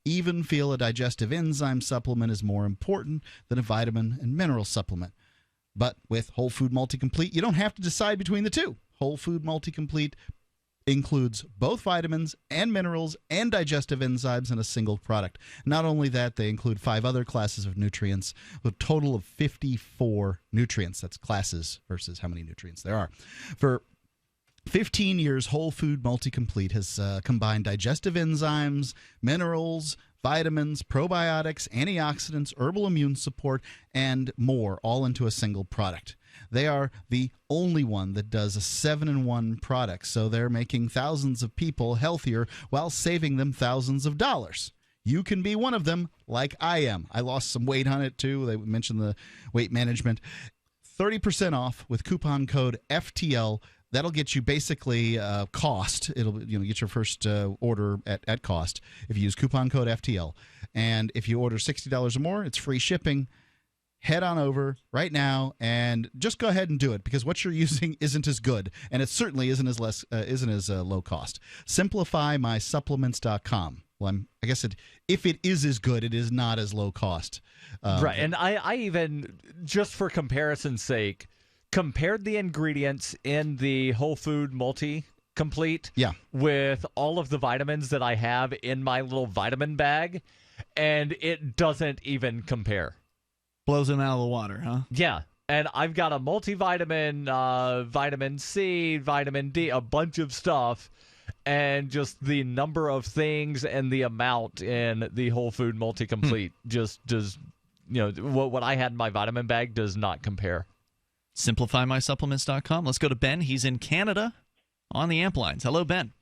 even feel a digestive enzyme supplement is more important than a vitamin and mineral supplement. But with Whole Food Multi-Complete, you don't have to decide between the two. Whole Food Multi-Complete includes both vitamins and minerals and digestive enzymes in a single product. Not only that, they include 5 other classes of nutrients, with a total of 54 nutrients. That's classes versus how many nutrients there are. For 15 years, Whole Food Multi-Complete has combined digestive enzymes, minerals, vitamins, probiotics, antioxidants, herbal immune support, and more, all into a single product. They are the only one that does a 7-in-1 product, so they're making thousands of people healthier while saving them thousands of dollars. You can be one of them, like I am. I lost some weight on it, too. They mentioned the weight management. 30% off with coupon code FTL. That'll get you basically cost. It'll get your first order at cost if you use coupon code FTL. And if you order $60 or more, it's free shipping. Head on over right now and just go ahead and do it, because what you're using isn't as good, and it certainly isn't as low cost. SimplifyMySupplements.com. Well, I guess if it is as good, it is not as low cost. Right, and I even, just for comparison's sake, compared the ingredients in the Whole Food Multi-Complete with all of the vitamins that I have in my little vitamin bag, and it doesn't even compare. Blows them out of the water, huh? Yeah, and I've got a multivitamin, vitamin C, vitamin D, a bunch of stuff, and just the number of things and the amount in the Whole Food Multi-Complete just does, what I had in my vitamin bag does not compare. SimplifyMySupplements.com. Let's go to Ben. He's in Canada on the amp lines. Hello, Ben.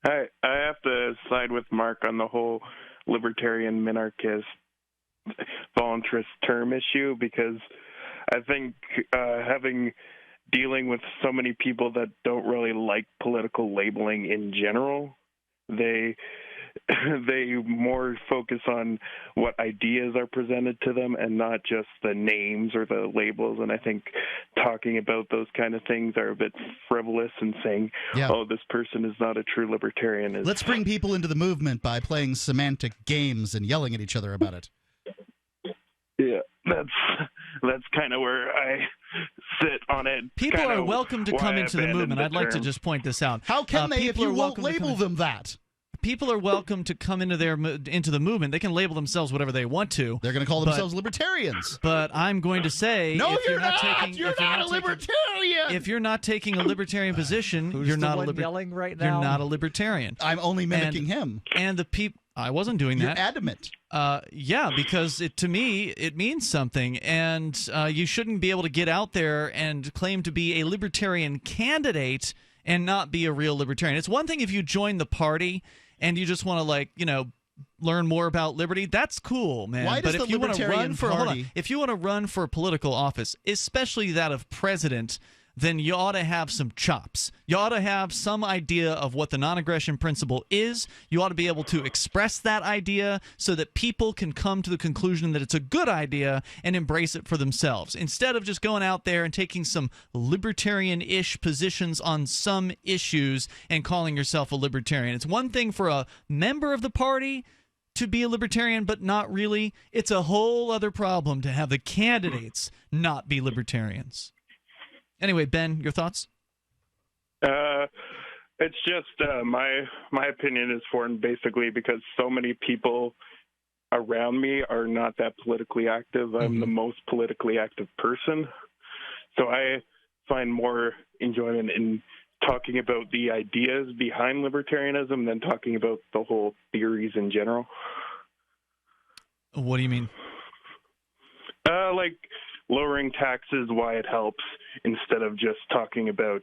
Hi. I have to side with Mark on the whole libertarian minarchist voluntarist term issue, because I think dealing with so many people that don't really like political labeling in general, they more focus on what ideas are presented to them and not just the names or the labels. And I think talking about those kind of things are a bit frivolous, and saying, oh, this person is not a true libertarian. Let's bring people into the movement by playing semantic games and yelling at each other about it. Yeah, that's kind of where I sit on it. People are welcome to come into the movement. I'd like to just point this out. How can they if you won't label them that? People are welcome to come into the movement. They can label themselves whatever they want to. They're going to call themselves libertarians. But I'm going to say, no, if you're not. You're not a libertarian. If you're not taking a libertarian position, Who's you're not the one yelling right now? You're not a libertarian. I'm only mimicking him. And the people. I wasn't doing that. You're adamant. Yeah, because to me, it means something, and you shouldn't be able to get out there and claim to be a libertarian candidate and not be a real libertarian. It's one thing if you join the party and you just want to, learn more about liberty. That's cool, man. Why does but the Libertarian Party... if you want to run for a political office, especially that of president, then you ought to have some chops. You ought to have some idea of what the non-aggression principle is. You ought to be able to express that idea so that people can come to the conclusion that it's a good idea and embrace it for themselves, instead of just going out there and taking some libertarian-ish positions on some issues and calling yourself a libertarian. It's one thing for a member of the party to be a libertarian, but not really. It's a whole other problem to have the candidates not be libertarians. Anyway, Ben, your thoughts? It's just my opinion is formed basically because so many people around me are not that politically active. I'm the most politically active person. So I find more enjoyment in talking about the ideas behind libertarianism than talking about the whole theories in general. What do you mean? Like lowering taxes, why it helps, instead of just talking about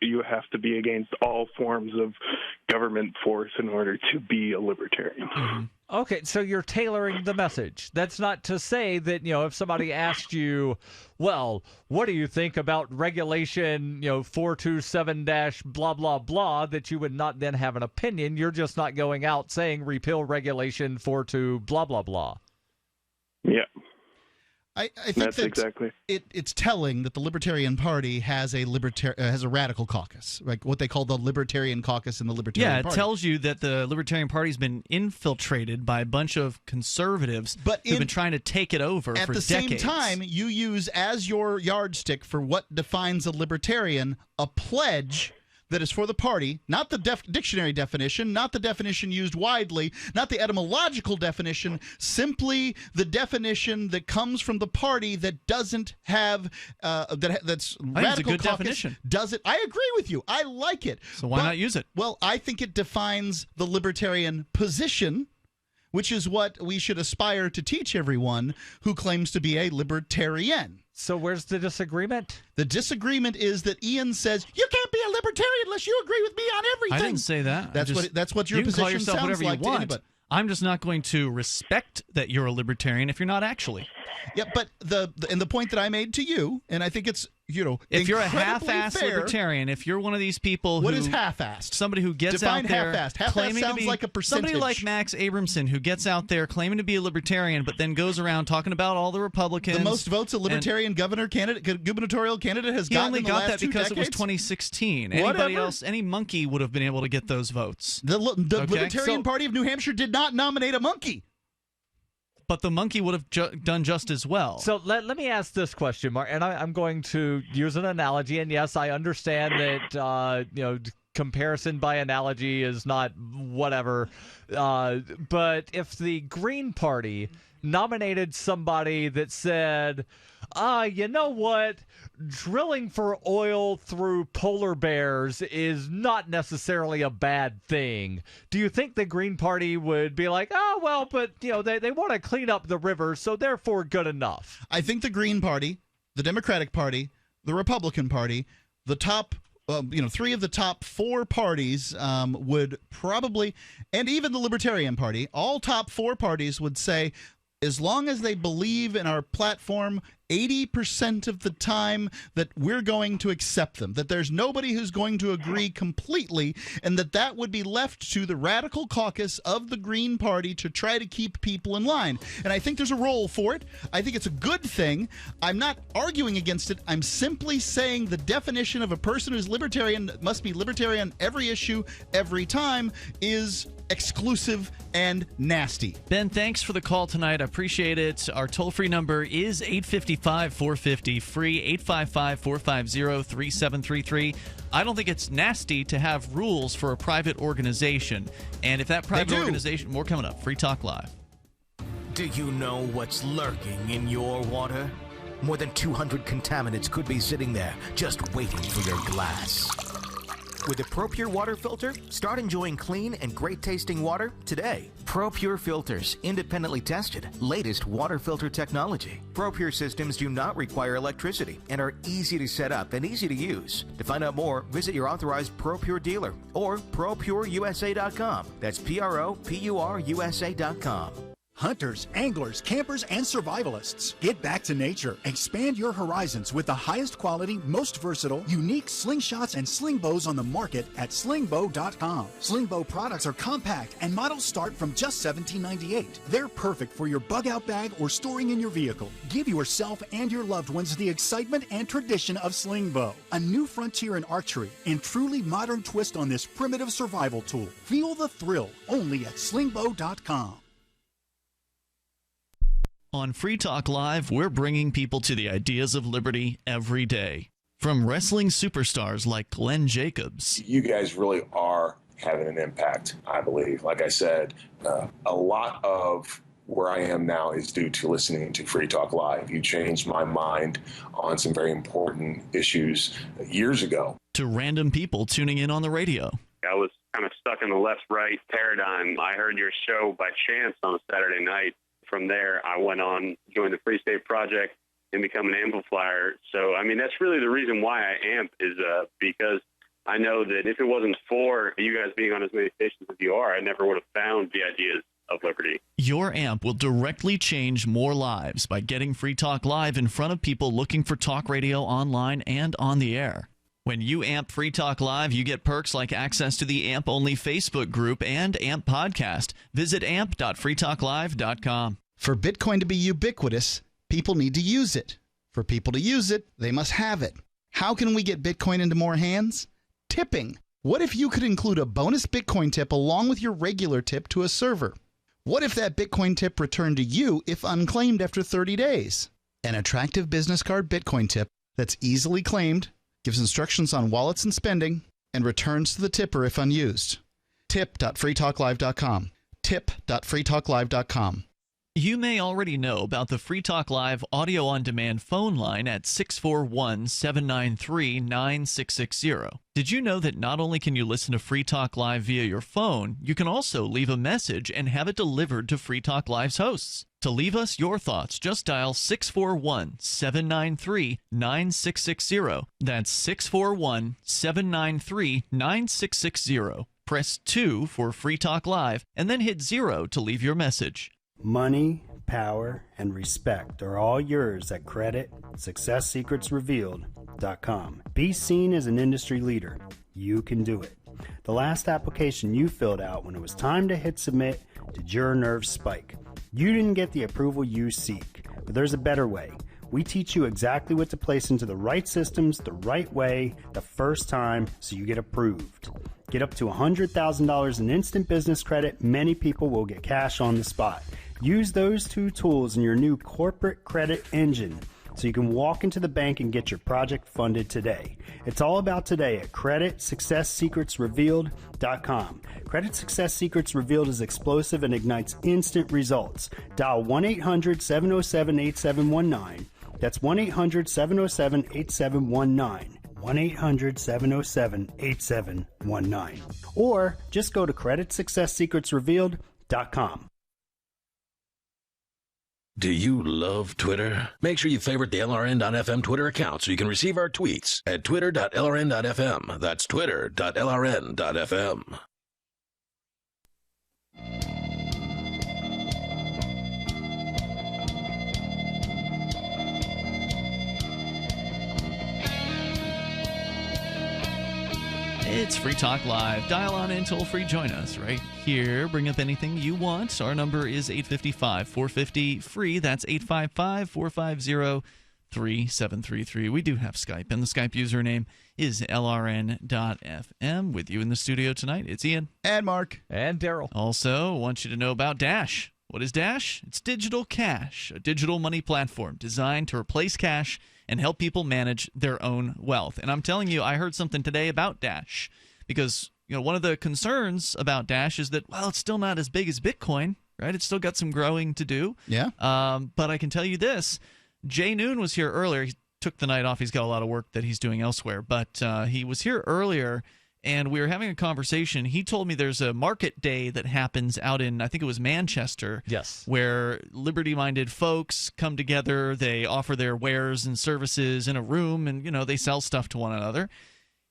you have to be against all forms of government force in order to be a libertarian. Okay, so you're tailoring the message. That's not to say that, if somebody asked you, well, what do you think about regulation, 427- blah, blah, blah, that you would not then have an opinion. You're just not going out saying repeal regulation 42 blah, blah, blah. Yeah. I think That's exactly. It's telling that the Libertarian Party has a radical caucus, like what they call the Libertarian Caucus in the Libertarian Party. Yeah, it tells you that the Libertarian Party's been infiltrated by a bunch of conservatives who've been trying to take it over for decades. At the same time, you use as your yardstick for what defines a libertarian a pledge that is for the party, not the dictionary definition, not the definition used widely, not the etymological definition, simply the definition that comes from the party that doesn't have that's radical. It's a good definition. Does it? I agree with you. I like it. So why not use it? Well, I think it defines the libertarian position, which is what we should aspire to teach everyone who claims to be a libertarian. So where's the disagreement? The disagreement is that Ian says, you can't be a libertarian unless you agree with me on everything. I didn't say that. That's what your position sounds like. You can call yourself whatever you want. I'm just not going to respect that you're a libertarian if you're not actually. Yeah, but the point that I made to you, and I think it's, if you're a half-assed libertarian, if you're one of these people who... What is half-assed? Somebody who gets Define out there... half-assed. Half-assed sounds like a percentage. Somebody like Max Abramson who gets out there claiming to be a libertarian, but then goes around talking about all the Republicans... The most votes a libertarian gubernatorial candidate has gotten in the last 2 decades? He only got that because it was 2016. Anybody else, any monkey would have been able to get those votes. The Libertarian Party of New Hampshire did not nominate a monkey. But the monkey would have done just as well. So let me ask this question, Mark, and I'm going to use an analogy. And yes, I understand that comparison by analogy is not whatever. But if the Green Party nominated somebody that said, you know what? Drilling for oil through polar bears is not necessarily a bad thing. Do you think the Green Party would be like, but they want to clean up the river, so therefore good enough? I think the Green Party, the Democratic Party, the Republican Party, the top 3 of the top 4 parties would probably, and even the Libertarian Party, all top 4 parties would say, as long as they believe in our platform 80% of the time, that we're going to accept them, that there's nobody who's going to agree completely, and that would be left to the radical caucus of the Green Party to try to keep people in line. And I think there's a role for it. I think it's a good thing. I'm not arguing against it. I'm simply saying the definition of a person who's libertarian, must be libertarian every issue, every time, is exclusive and nasty. Ben, thanks for the call tonight. I appreciate it. Our toll-free number is 855-450, free, 855-450-3733. I don't think it's nasty to have rules for a private organization. And if that private organization... More coming up. Free Talk Live. Do you know what's lurking in your water? More than 200 contaminants could be sitting there, just waiting for your glass. With a ProPure water filter, start enjoying clean and great-tasting water today. ProPure filters, independently tested, latest water filter technology. ProPure systems do not require electricity and are easy to set up and easy to use. To find out more, visit your authorized ProPure dealer or ProPureUSA.com. That's ProPureUSA.com. Hunters, anglers, campers, and survivalists. Get back to nature. Expand your horizons with the highest quality, most versatile, unique slingshots and sling bows on the market at slingbow.com. Slingbow products are compact and models start from just $17.98. They're perfect for your bug-out bag or storing in your vehicle. Give yourself and your loved ones the excitement and tradition of Slingbow, a new frontier in archery and truly modern twist on this primitive survival tool. Feel the thrill only at slingbow.com. On Free Talk Live, we're bringing people to the ideas of liberty every day. From wrestling superstars like Glenn Jacobs. You guys really are having an impact, I believe. Like I said, a lot of where I am now is due to listening to Free Talk Live. You changed my mind on some very important issues years ago. To random people tuning in on the radio. I was kind of stuck in the left-right paradigm. I heard your show by chance on a Saturday night. From there, I went on, joined the Free State Project, and become an amplifier. So, I mean, that's really the reason why I amp is because I know that if it wasn't for you guys being on as many stations as you are, I never would have found the ideas of liberty. Your amp will directly change more lives by getting Free Talk Live in front of people looking for talk radio online and on the air. When you amp Free Talk Live, you get perks like access to the AMP-only Facebook group and AMP podcast. Visit amp.freetalklive.com. For Bitcoin to be ubiquitous, People need to use it. For people to use it, they must have it. How can we get Bitcoin into more hands? Tipping. What if you could include a bonus Bitcoin tip along with your regular tip to a server? What if that Bitcoin tip returned to you if unclaimed after 30 days? An attractive business card Bitcoin tip that's easily claimed, gives instructions on wallets and spending, and returns to the tipper if unused. Tip.freetalklive.com. Tip.freetalklive.com. You may already know about the Free Talk Live audio-on-demand phone line at 641-793-9660. Did you know that not only can you listen to Free Talk Live via your phone, you can also leave a message and have it delivered to Free Talk Live's hosts? To leave us your thoughts, just dial 641-793-9660. That's 641-793-9660. Press 2 for Free Talk Live, and then hit 0 to leave your message. Money, power, and respect are all yours at creditsuccesssecretsrevealed.com. Be seen as an industry leader. You can do it. The last application you filled out when it was time to hit submit, did your nerves spike? You didn't get the approval you seek, but there's a better way. We teach you exactly what to place into the right systems the right way the first time so you get approved. Get up to $100,000 in instant business credit. Many people will get cash on the spot. Use those two tools in your new corporate credit engine so you can walk into the bank and get your project funded today. It's all about today at creditsuccesssecretsrevealed.com. Credit Success Secrets Revealed is explosive and ignites instant results. Dial 1-800-707-8719. That's 1-800-707-8719. 1-800-707-8719. Or just go to creditsuccesssecretsrevealed.com. Do you love Twitter? Make sure you favorite the LRN.FM Twitter account so you can receive our tweets at twitter.lrn.fm. That's twitter.lrn.fm. It's Free Talk Live. Dial on in toll free. Join us right here. Bring up anything you want. Our number is 855-450-FREE. That's 855-450-3733. We do have Skype, and the Skype username is LRN.FM. With you in the studio tonight, it's Ian. And Mark. And Darryl. Also, I want you to know about Dash. What is Dash? It's digital cash, a digital money platform designed to replace cash and help people manage their own wealth. And I'm telling you, I heard something today about Dash because, you know, one of the concerns about Dash is that, well, it's still not as big as Bitcoin, right? It's still got some growing to do. Yeah. But I can tell you this. Jay Noon was here earlier. He took the night off. He's got a lot of work that he's doing elsewhere. But he was here earlier, and we were having a conversation. He told me there's a market day that happens out in, I think it was Manchester. Yes. Where liberty-minded folks come together. They offer their wares and services in a room, and, you know, they sell stuff to one another.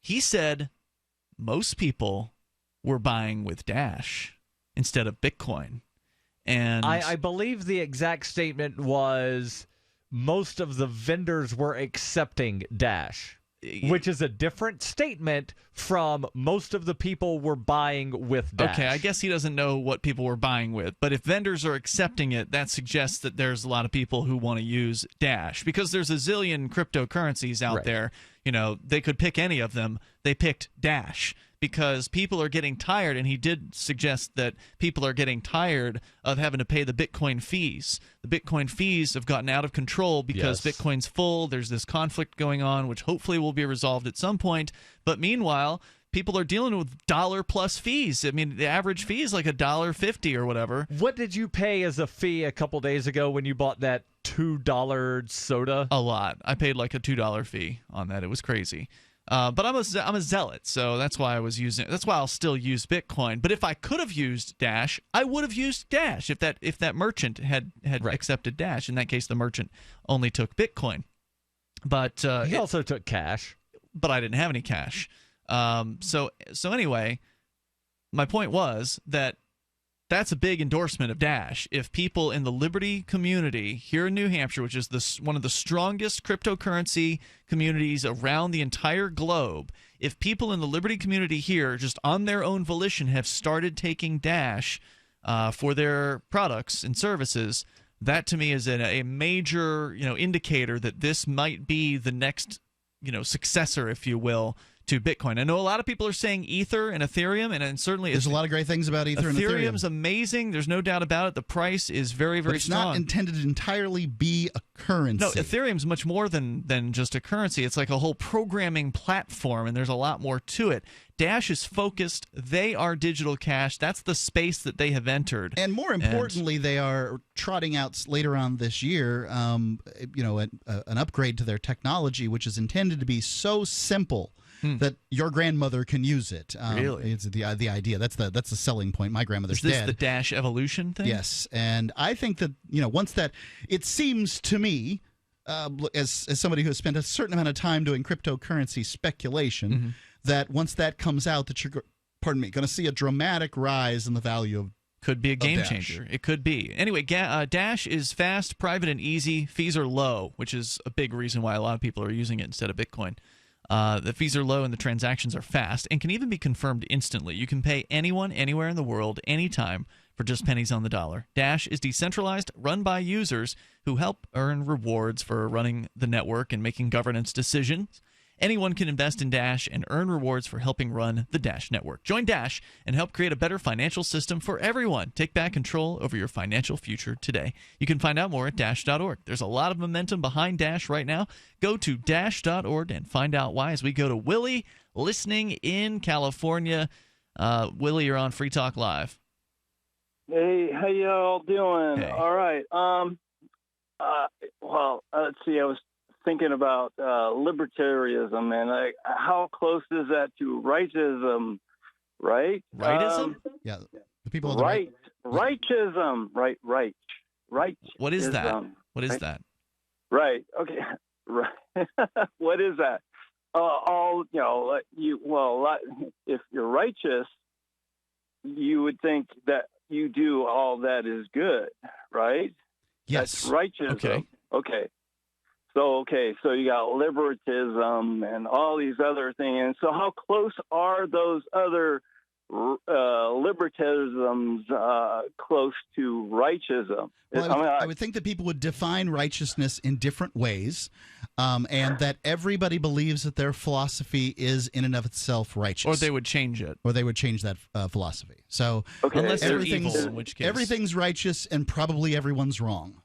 He said most people were buying with Dash instead of Bitcoin. And I believe the exact statement was most of the vendors were accepting Dash, which is a different statement from most of the people were buying with Dash. Okay, I guess he doesn't know what people were buying with. But if vendors are accepting it, that suggests that there's a lot of people who want to use Dash because there's a zillion cryptocurrencies out there. You know, they could pick any of them. They picked Dash because people are getting tired, and he did suggest that people are getting tired of having to pay the Bitcoin fees. The Bitcoin fees have gotten out of control because Bitcoin's full. There's this conflict going on, which hopefully will be resolved at some point. But meanwhile, people are dealing with $+ fees. I mean, the average fee is like $1.50 or whatever. What did you pay as a fee a couple days ago when you bought that $2 soda? A lot. I paid like a $2 fee on that. It was crazy. But I'm a zealot, so that's why I was using. That's why I'll still use Bitcoin. But if I could have used Dash, I would have used Dash if that merchant had accepted Dash. In that case, the merchant only took Bitcoin. But he also took cash. But I didn't have any cash. So anyway, my point was that that's a big endorsement of Dash. If people in the Liberty community here in New Hampshire, which is one of the strongest cryptocurrency communities around the entire globe, if people in the Liberty community here just on their own volition have started taking Dash for their products and services, That to me is a major, indicator that this might be the next, successor, if you will, to Bitcoin. I know a lot of people are saying Ether and Ethereum, and certainly there's a lot of great things about Ether and Ethereum. Ethereum's amazing. There's no doubt about it. The price is very, very strong. It's not intended to entirely be a currency. No, Ethereum's much more than just a currency. It's like a whole programming platform, and there's a lot more to it. Dash is focused. They are digital cash. That's the space that they have entered. And more importantly, they are trotting out later on this year, an upgrade to their technology, which is intended to be so simple that your grandmother can use it. Really? It's the idea. That's the selling point. My grandmother's dead. Is this the Dash evolution thing? Yes, and I think that once that, it seems to me, as somebody who has spent a certain amount of time doing cryptocurrency speculation, that once that comes out, that you're, going to see a dramatic rise in the value of. Could be a game Dash. changer. It could be. Anyway, Dash is fast, private, and easy. Fees are low, which is a big reason why a lot of people are using it instead of Bitcoin. The fees are low and the transactions are fast and can even be confirmed instantly. You can pay anyone, anywhere in the world, anytime for just pennies on the dollar. Dash is decentralized, run by users who help earn rewards for running the network and making governance decisions. Anyone can invest in Dash and earn rewards for helping run the Dash network. Join Dash and help create a better financial system for everyone. Take back control over your financial future today. You can find out more at Dash.org. There's a lot of momentum behind Dash right now. Go to Dash.org and find out why as we go to Willie, listening in California. Willie, you're on Free Talk Live. Hey, how y'all doing? Hey. All right. Let's see. I was thinking about libertarianism and how close is that to rightism, right? Rightism? Yeah, the people on the right. Rightism, right. What is that? What is that? Right. Okay. Right. What is that? If you're righteous, you would think that you do all that is good, right? Yes. That's righteousness. Okay. So you got libertism and all these other things. And so how close are those other libertarisms close to rightism? Well, I would think that people would define righteousness in different ways, and that everybody believes that their philosophy is in and of itself righteous. Or they would change it. Or they would change that philosophy. So unless they're evil, in which case. Everything's righteous and probably everyone's wrong.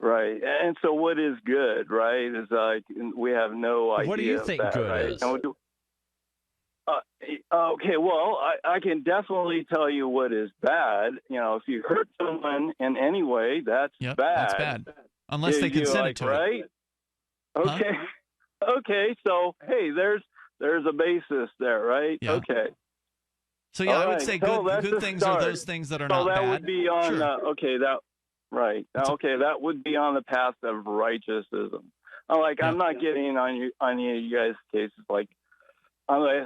Right. And so what is good, right, is we have no idea. What do you think that, good right? is? Okay, well, I can definitely tell you what is bad. If you hurt someone in any way, that's bad. That's bad. Unless they consent to right? it. Okay. Huh? Okay, so, hey, there's a basis there, right? Yeah. Okay. So, yeah, I would say good things are those things that are not bad. So that would be on, sure. Right. Okay, that would be on the path of righteousness. I'm not getting on any of you guys' cases.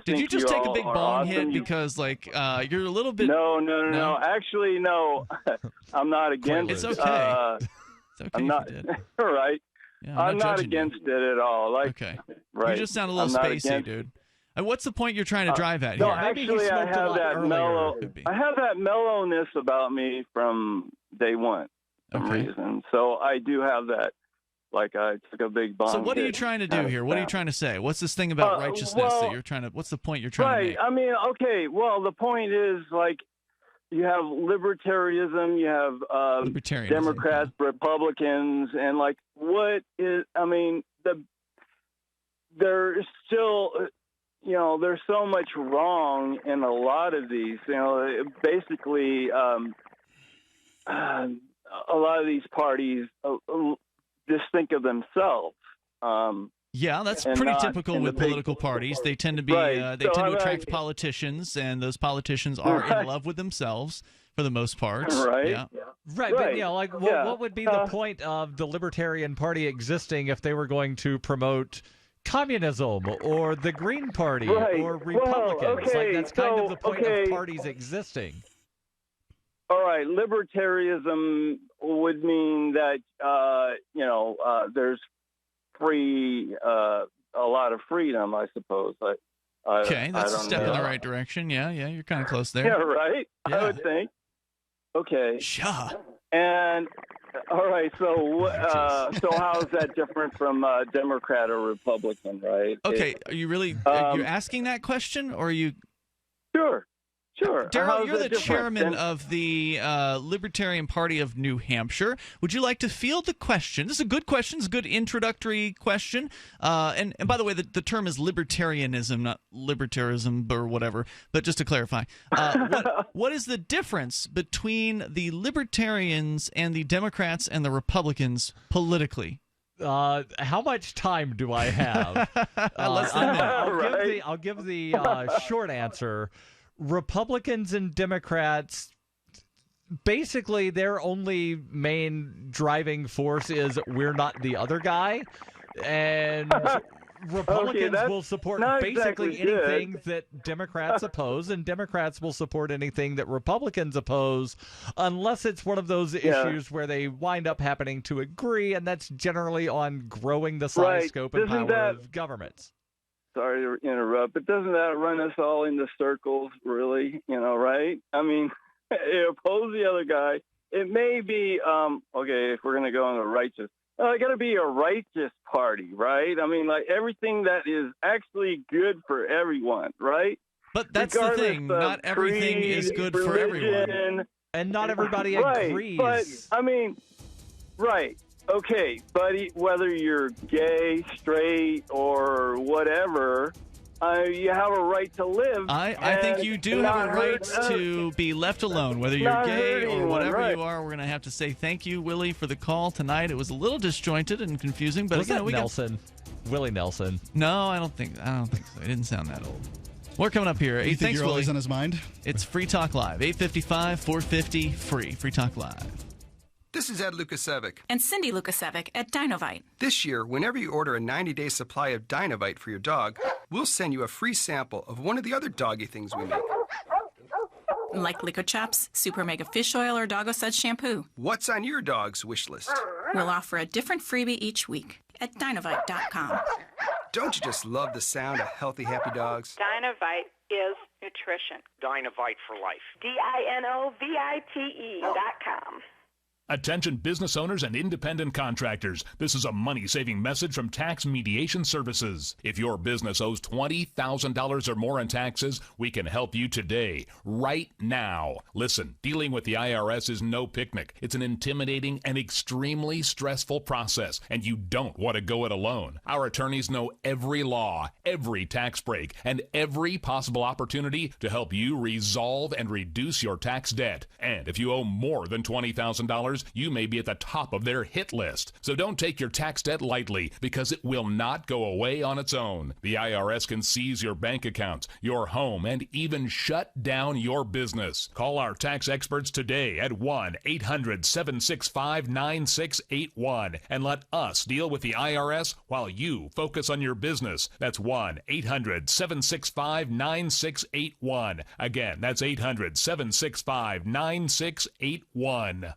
Did you just take a big bong hit because, you're a little bit? No. Actually, no. I'm not against. It's okay. It's okay. I'm not. If you did. Right. Yeah, I'm not against it at all. Okay. Right. You just sound a little spacey, dude. And what's the point you're trying to drive at no, here? actually, I have that mellow. I have that mellowness about me from day one. Some reason. So I do have that. I took a big bomb. So what are you trying to do here? What are you trying to say? What's this thing about righteousness that you're trying to? What's the point you're trying to make? I mean, okay. Well, the point is you have libertarianism, you have Democrats, Republicans, and what is? I mean, there's still. There's so much wrong in a lot of these. Basically. A lot of these parties just think of themselves. Yeah, that's pretty typical with political parties. They tend to be they tend to attract politicians, and those politicians are in love with themselves for the most part. Right. Yeah. Right, but what would be the point of the Libertarian Party existing if they were going to promote communism or the Green Party or Republicans? That's kind of the point of parties existing. All right, libertarianism would mean that there's a lot of freedom, I suppose. Okay, that's a step in the right direction. Yeah, you're kind of close there. Yeah, right. Yeah. I would think. Okay. Sure. And all right, so how is that different from Democrat or Republican, right? Okay, are you really are you asking that question, or are you? Sure. Darryl, you're the chairman of the Libertarian Party of New Hampshire. Would you like to field the question? This is a good question. It's a good introductory question. And by the way, the term is libertarianism, not libertarism or whatever. But just to clarify, what is the difference between the Libertarians and the Democrats and the Republicans politically? How much time do I have? Less than a minute. I'll give the short answer. Republicans and Democrats, basically their only main driving force is we're not the other guy. And Republicans will support basically anything that Democrats oppose, and Democrats will support anything that Republicans oppose, unless it's one of those issues where they wind up happening to agree, and that's generally on growing the size, scope, and power of governments. Sorry to interrupt, but doesn't that run us all into circles, really? Right? I mean, you oppose the other guy. It may be, okay, if we're going to go on the righteous, it got to be a righteous party, right? I mean, like everything that is actually good for everyone, right? But that's the thing. Not everything is good for everyone. And not everybody agrees. But, I mean, right. Okay, buddy, whether you're gay, straight, or whatever, you have a right to live. I think you do have a right to be left alone, whether you're gay or whatever you are. We're going to have to say thank you, Willie, for the call tonight. It was a little disjointed and confusing, but Nelson. Willie Nelson. No, I don't think so. It didn't sound that old. We're coming up here. You think you're always on his mind? It's Free Talk Live, 855-450 free. Free Talk Live. This is Ed Lukasevic. And Cindy Lukasevic at Dinovite. This year, whenever you order a 90-day supply of Dinovite for your dog, we'll send you a free sample of one of the other doggy things we make. Like Liquid Chops, Super Mega Fish Oil, or Doggo Suds Shampoo. What's on your dog's wish list? We'll offer a different freebie each week at Dinovite.com. Don't you just love the sound of healthy, happy dogs? Dinovite is nutrition. Dinovite for life. DINOVITE.com. Attention business owners and independent contractors. This is a money-saving message from Tax Mediation Services. If your business owes $20,000 or more in taxes, we can help you today, right now. Listen, dealing with the IRS is no picnic. It's an intimidating and extremely stressful process, and you don't want to go it alone. Our attorneys know every law, every tax break, and every possible opportunity to help you resolve and reduce your tax debt. And if you owe more than $20,000, you may be at the top of their hit list. So don't take your tax debt lightly, because it will not go away on its own. The IRS can seize your bank accounts, your home, and even shut down your business. Call our tax experts today at 1-800-765-9681 and let us deal with the IRS while you focus on your business. That's 1-800-765-9681. Again, that's 800-765-9681.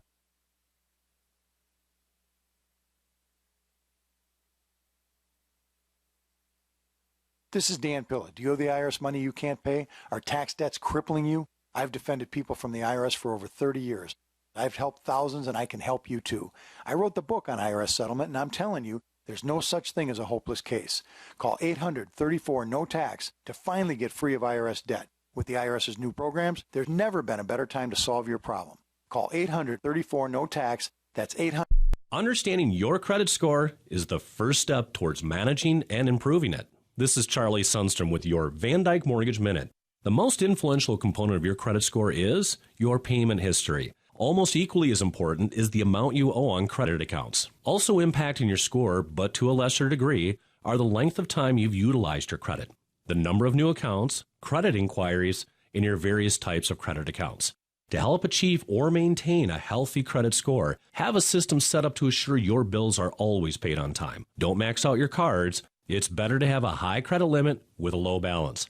This is Dan Pilla. Do you owe the IRS money you can't pay? Are tax debts crippling you? I've defended people from the IRS for over 30 years. I've helped thousands, and I can help you too. I wrote the book on IRS settlement, and I'm telling you, there's no such thing as a hopeless case. Call 800-34-NO-TAX to finally get free of IRS debt. With the IRS's new programs, there's never been a better time to solve your problem. Call 800-34-NO-TAX. That's 800. Understanding your credit score is the first step towards managing and improving it. This is Charlie Sundstrom with your Van Dyke Mortgage Minute. The most influential component of your credit score is your payment history. Almost equally as important is the amount you owe on credit accounts. Also impacting your score, but to a lesser degree, are the length of time you've utilized your credit, the number of new accounts, credit inquiries, and your various types of credit accounts. To help achieve or maintain a healthy credit score, have a system set up to assure your bills are always paid on time. Don't max out your cards. It's better to have a high credit limit with a low balance.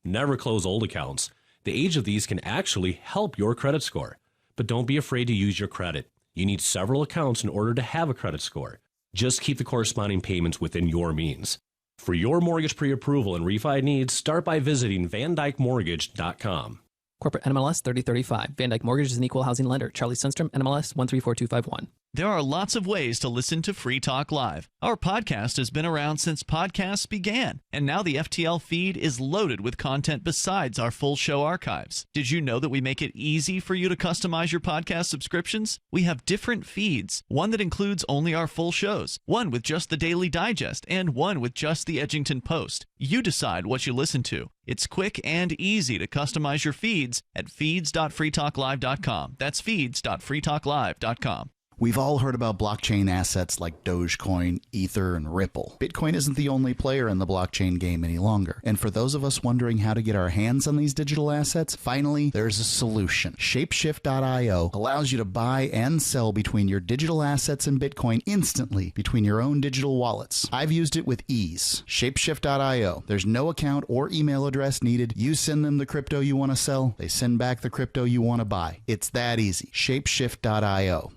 Never close old accounts. The age of these can actually help your credit score. But don't be afraid to use your credit. You need several accounts in order to have a credit score. Just keep the corresponding payments within your means. For your mortgage pre-approval and refi needs, start by visiting VanDykeMortgage.com. Corporate NMLS 3035. Van Dyke Mortgage is an equal housing lender. Charlie Sundstrom, NMLS 134251. There are lots of ways to listen to Free Talk Live. Our podcast has been around since podcasts began, and now the FTL feed is loaded with content besides our full show archives. Did you know that we make it easy for you to customize your podcast subscriptions? We have different feeds, one that includes only our full shows, one with just the Daily Digest, and one with just the Edgington Post. You decide what you listen to. It's quick and easy to customize your feeds at feeds.freetalklive.com. That's feeds.freetalklive.com. We've all heard about blockchain assets like Dogecoin, Ether, and Ripple. Bitcoin isn't the only player in the blockchain game any longer. And for those of us wondering how to get our hands on these digital assets, finally, there's a solution. Shapeshift.io allows you to buy and sell between your digital assets and Bitcoin instantly between your own digital wallets. I've used it with ease. Shapeshift.io. There's no account or email address needed. You send them the crypto you want to sell. They send back the crypto you want to buy. It's that easy. Shapeshift.io.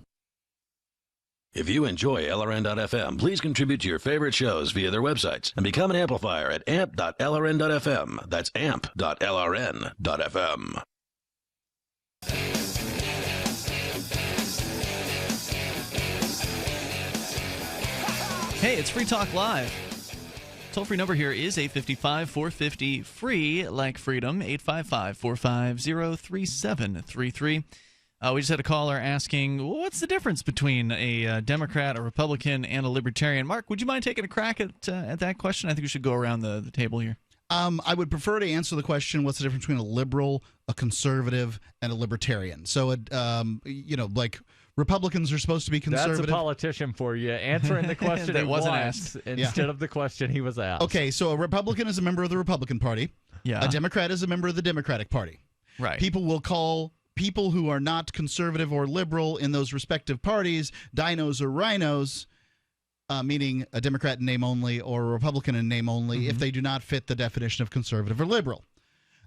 If you enjoy LRN.FM, please contribute to your favorite shows via their websites and become an amplifier at amp.lrn.fm. That's amp.lrn.fm. Hey, it's Free Talk Live. Toll-free number here is 855-450-FREE, like freedom, 855-450-3733. We just had a caller asking, well, what's the difference between a Democrat, a Republican, and a Libertarian? Mark, would you mind taking a crack at that question? I think we should go around the table here. I would prefer to answer the question, what's the difference between a liberal, a conservative, and a libertarian? So, like Republicans are supposed to be conservative. That's a politician for you, answering the question that wasn't asked instead of the question he was asked. Okay, so a Republican is a member of the Republican Party. Yeah. A Democrat is a member of the Democratic Party. Right. People will call people who are not conservative or liberal in those respective parties dinos or rhinos, meaning a Democrat in name only or a Republican in name only, if they do not fit the definition of conservative or liberal.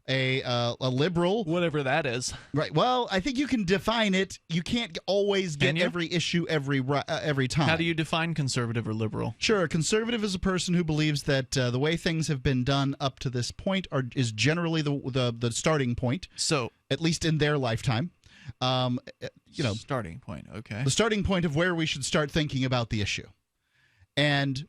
A liberal, whatever that is, right? Well, I think you can define it. You can't always get every issue every time. How do you define conservative or liberal? Sure, a conservative is a person who believes that the way things have been done up to this point is generally the starting point. So, at least in their lifetime, starting point. Okay, the starting point of where we should start thinking about the issue, and.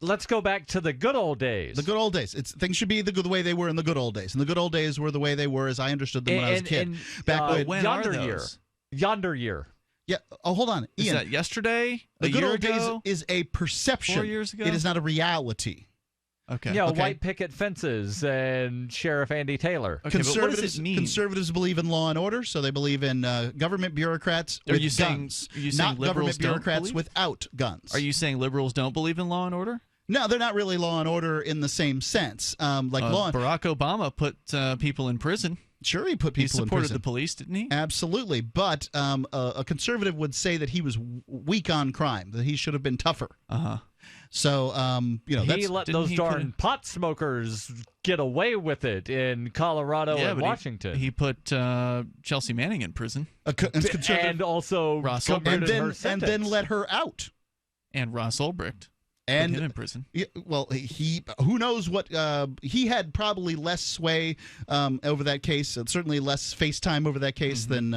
Let's go back to the good old days. The good old days. Things should be the way they were in the good old days. And the good old days were the way they were as I understood them when I was a kid. When yonder are those? Yonder year. Yeah. Oh, hold on. Ian, is that yesterday? The good old ago? days is a perception. 4 years ago? It is not a reality. Okay. White picket fences and Sheriff Andy Taylor. Okay, but what does it mean? Conservatives believe in law and order, so they believe in government bureaucrats with guns, not government bureaucrats without guns. Are you saying liberals don't believe in law and order? No, they're not really law and order in the same sense. Barack Obama put people in prison. Sure, he put people in prison. He supported the police, didn't he? Absolutely. But a conservative would say that he was weak on crime, that he should have been tougher. Uh-huh. So, he let those darn pot smokers get away with it in Colorado and Washington. He put Chelsea Manning in prison. And also Ross Ulbricht. And then let her out. And Ross Ulbricht. And him in prison. Well, who knows what he had probably less sway over that case, and certainly less face time over that case than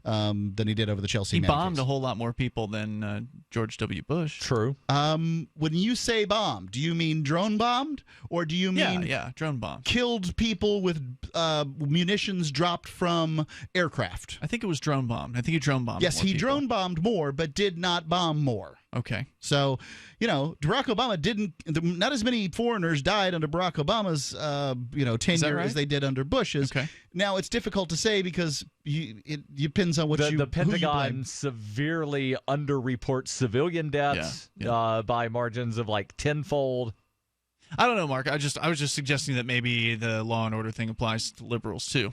he did over the Chelsea. He bombed a whole lot more people than George W. Bush. True. When you say bombed, do you mean drone bombed, or do you mean drone bombed? Killed people with munitions dropped from aircraft? I think it was drone bombed. I think he drone bombed. Yes, more he people. drone bombed more, but did not bomb more. Okay. So, Barack Obama not as many foreigners died under Barack Obama's, tenure as they did under Bush's. Okay. Now, it's difficult to say because it depends on the Pentagon severely underreports civilian deaths by margins of like tenfold. I don't know, Mark. I was just suggesting that maybe the law and order thing applies to liberals too.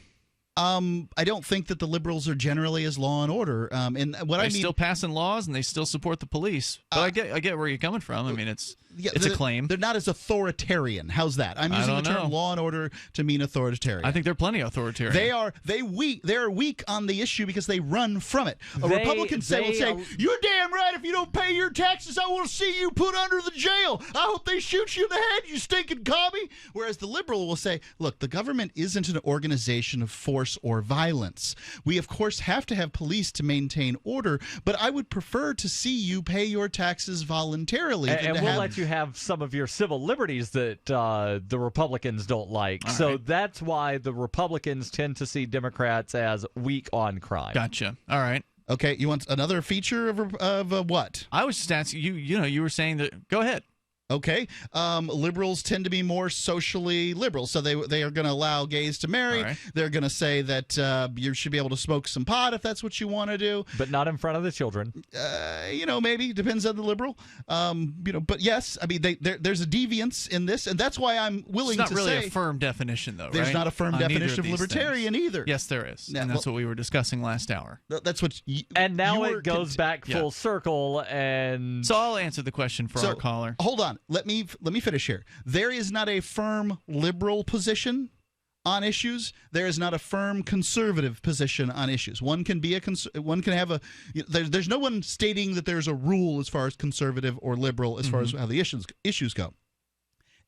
I don't think that the liberals are generally as law and order. And what I mean, still passing laws and they still support the police. But I get where you're coming from. I mean, it's a claim. They're not as authoritarian. How's that? I'm using the term law and order to mean authoritarian. I think they're plenty authoritarian. They're weak on the issue because they run from it. Republican will say, "You're damn right. If you don't pay your taxes, I want to see you put under the jail. I hope they shoot you in the head, you stinking commie." Whereas the liberal will say, "Look, the government isn't an organization of force or violence. We, of course, have to have police to maintain order, but I would prefer to see you pay your taxes voluntarily." And we'll let you have some of your civil liberties that the Republicans don't like. All so right. that's why the Republicans tend to see Democrats as weak on crime. Gotcha. All right. Okay, you want another feature of what? I was just asking you. You were saying that. Go ahead. Okay, liberals tend to be more socially liberal, so they are going to allow gays to marry. Right. They're going to say that you should be able to smoke some pot if that's what you want to do, but not in front of the children. Maybe depends on the liberal. But yes, I mean there's a deviance in this, and that's why I'm willing to say it's not really a firm definition, though. There's right? not a firm definition of libertarian either. Yes, there is, and that's what we were discussing last hour. That's what. And now it goes back full circle, and so I'll answer the question for our caller. Hold on. Let me finish here. There is not a firm liberal position on issues. There is not a firm conservative position on issues. One can be one can have a. There's no one stating that there's a rule as far as conservative or liberal as far as how the issues go.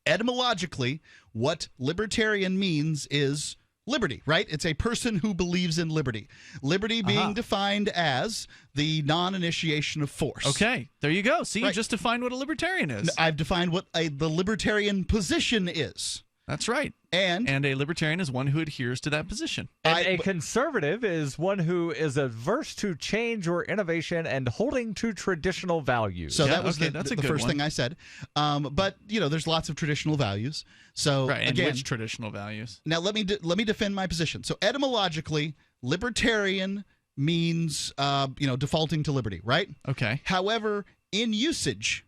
Etymologically, what libertarian means is liberty, right? It's a person who believes in liberty. Liberty being defined as the non-initiation of force. Okay, there you go. See, Right. you just defined what a libertarian is. I've defined what the libertarian position is. That's right. And a libertarian is one who adheres to that position. And a conservative is one who is averse to change or innovation and holding to traditional values. So that was that's a the good first one. thing I said. But there's lots of traditional values. So Right, and again, which traditional values? now let me defend my position. So etymologically, libertarian means defaulting to liberty, right? Okay. However, in usage,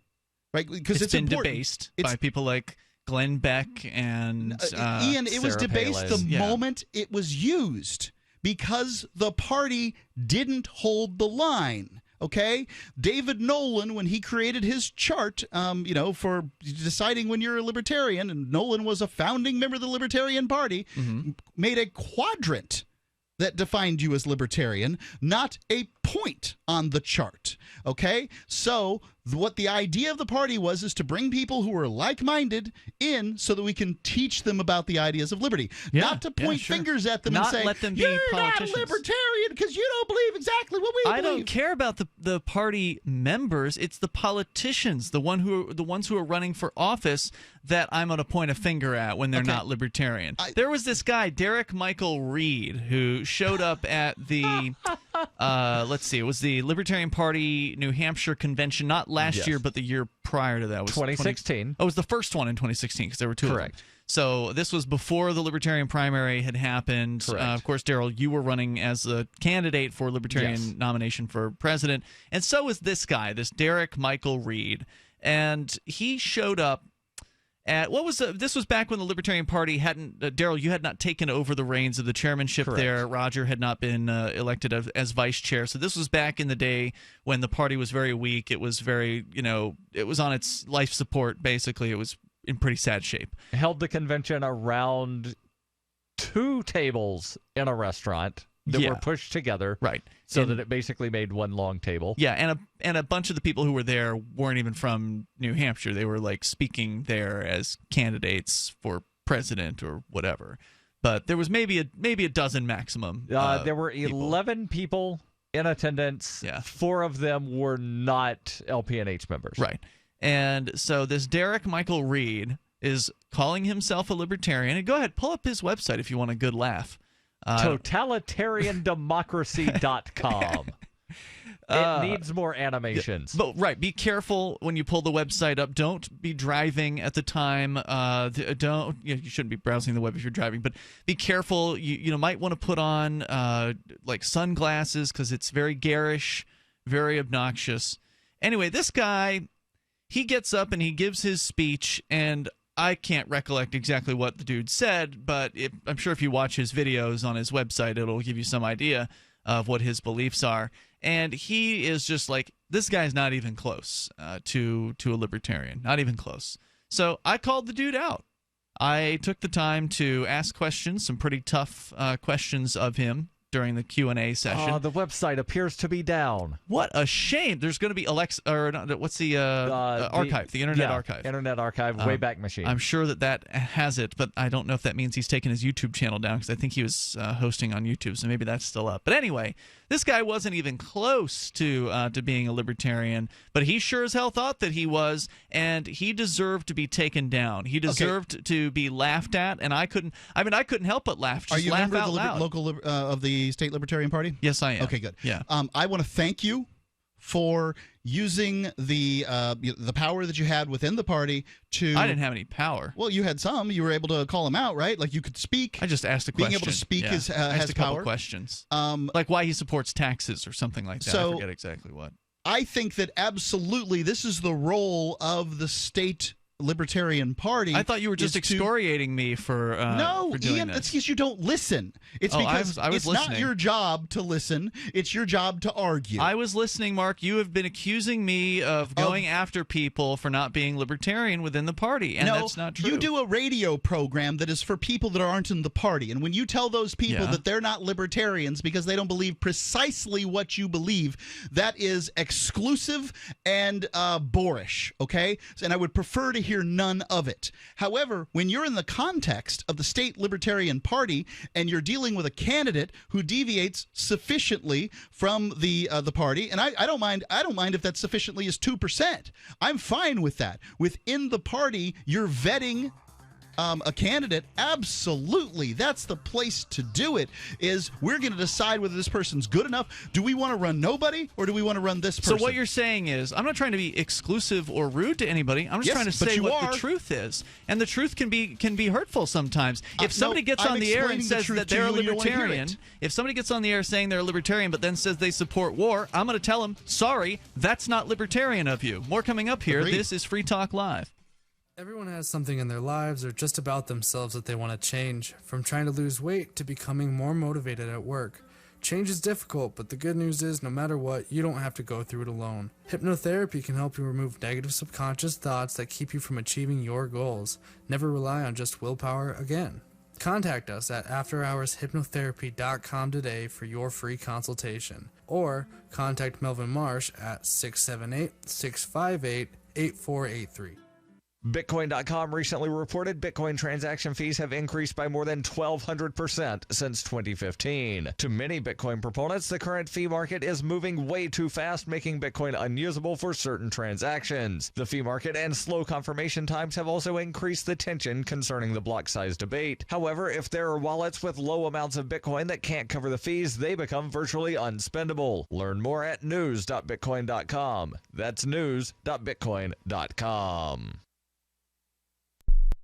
right? Because it's been important. debased by people like Glenn Beck and Ian, it was Sarah debased Palin. the moment it was used because the party didn't hold the line. Okay, David Nolan, when he created his chart, for deciding when you're a libertarian, and Nolan was a founding member of the Libertarian Party, made a quadrant that defined you as libertarian, not a point on the chart. Okay, so what the idea of the party was is to bring people who are like-minded in so that we can teach them about the ideas of liberty, not to point fingers at them Not and say, let them be you're politicians. not a libertarian because you don't believe exactly what we I believe. don't care about the party members. It's the politicians, the ones who are running for office, that I'm going to point a finger at when they're not libertarian. There was this guy, Derek Michael Reed, who showed up at the it was the Libertarian Party New Hampshire convention, not last year, but the year prior to that. It was 2016. It was the first one in 2016 because there were two. Correct. Of them. So this was before the Libertarian primary had happened. Of course, Darryl, you were running as a candidate for Libertarian nomination for president, and so was this guy, this Derek Michael Reed, and he showed up at this was back when the Libertarian Party hadn't. Darryl, you had not taken over the reins of the chairmanship there. Roger had not been elected as vice chair. So this was back in the day when the party was very weak. It was very, it was on its life support. Basically, it was in pretty sad shape. Held the convention around 2 tables in a restaurant that were pushed together, right? So that it basically made one long table. Yeah, and a bunch of the people who were there weren't even from New Hampshire. They were like speaking there as candidates for president or whatever. But there was maybe a dozen maximum. There were 11 people in attendance. Yeah. 4 of them were not LPNH members. Right. And so this Derek Michael Reed is calling himself a libertarian. And go ahead, pull up his website if you want a good laugh. totalitariandemocracy.com. It needs more animations. But be careful when you pull the website up. Don't be driving at the time. You shouldn't be browsing the web if you're driving. But be careful. You might want to put on like sunglasses because it's very garish, very obnoxious. Anyway, this guy, he gets up and he gives his speech, and I can't recollect exactly what the dude said, but I'm sure if you watch his videos on his website, it'll give you some idea of what his beliefs are. And he is just like, this guy's not even close to a libertarian, not even close. So I called the dude out. I took the time to ask questions, some pretty tough questions of him during the Q&A session. The website appears to be down. What a shame. There's going to be what's the archive, the Internet Archive. Internet Archive, Wayback Machine. I'm sure that has it, but I don't know if that means he's taken his YouTube channel down, because I think he was hosting on YouTube, so maybe that's still up. But anyway, this guy wasn't even close to being a libertarian, but he sure as hell thought that he was, and he deserved to be taken down. He deserved to be laughed at, and I couldn't help but laugh. Just Are you laugh a member out of the loud. local of the State Libertarian Party? Yes, I am. Okay, good. Yeah. I want to thank you for using the power that you had within the party to... I didn't have any power. Well, you had some. You were able to call him out, right? Like, you could speak. I just asked a question. Being able to speak has asked a couple power. Questions. Like why he supports taxes or something like that. I forget exactly what. I think that absolutely this is the role of the State Libertarian Party. I thought you were just excoriating me for doing Ian, this. it's because you don't listen. It's because I was it's listening. not your job to listen. It's your job to argue. I was listening, Mark. You have been accusing me of going after people for not being libertarian within the party, and that's not true. You do a radio program that is for people that aren't in the party, and when you tell those people that they're not libertarians because they don't believe precisely what you believe, that is exclusive and boorish, okay? And I would prefer to hear none of it. However, when you're in the context of the State Libertarian Party and you're dealing with a candidate who deviates sufficiently from the party, and I don't mind if that sufficiently is 2%. I'm fine with that. Within the party, you're vetting a candidate. Absolutely, that's the place to do it. Is we're going to decide whether this person's good enough. Do we want to run nobody, or do we want to run this person? So what you're saying is, I'm not trying to be exclusive or rude to anybody. I'm just trying to say what the truth is, and the truth can be hurtful sometimes. If somebody gets on the air and says that they're a libertarian, if somebody gets on the air saying they're a libertarian but then says they support war, I'm going to tell them, sorry, that's not libertarian of you. More coming up here. This is Free Talk Live. Everyone has something in their lives or just about themselves that they want to change, from trying to lose weight to becoming more motivated at work. Change is difficult, but the good news is no matter what, you don't have to go through it alone. Hypnotherapy can help you remove negative subconscious thoughts that keep you from achieving your goals. Never rely on just willpower again. Contact us at afterhourshypnotherapy.com today for your free consultation, or contact Melvin Marsh at 678-658-8483. Bitcoin.com recently reported Bitcoin transaction fees have increased by more than 1,200% since 2015. To many Bitcoin proponents, the current fee market is moving way too fast, making Bitcoin unusable for certain transactions. The fee market and slow confirmation times have also increased the tension concerning the block size debate. However, if there are wallets with low amounts of Bitcoin that can't cover the fees, they become virtually unspendable. Learn more at news.bitcoin.com. That's news.bitcoin.com.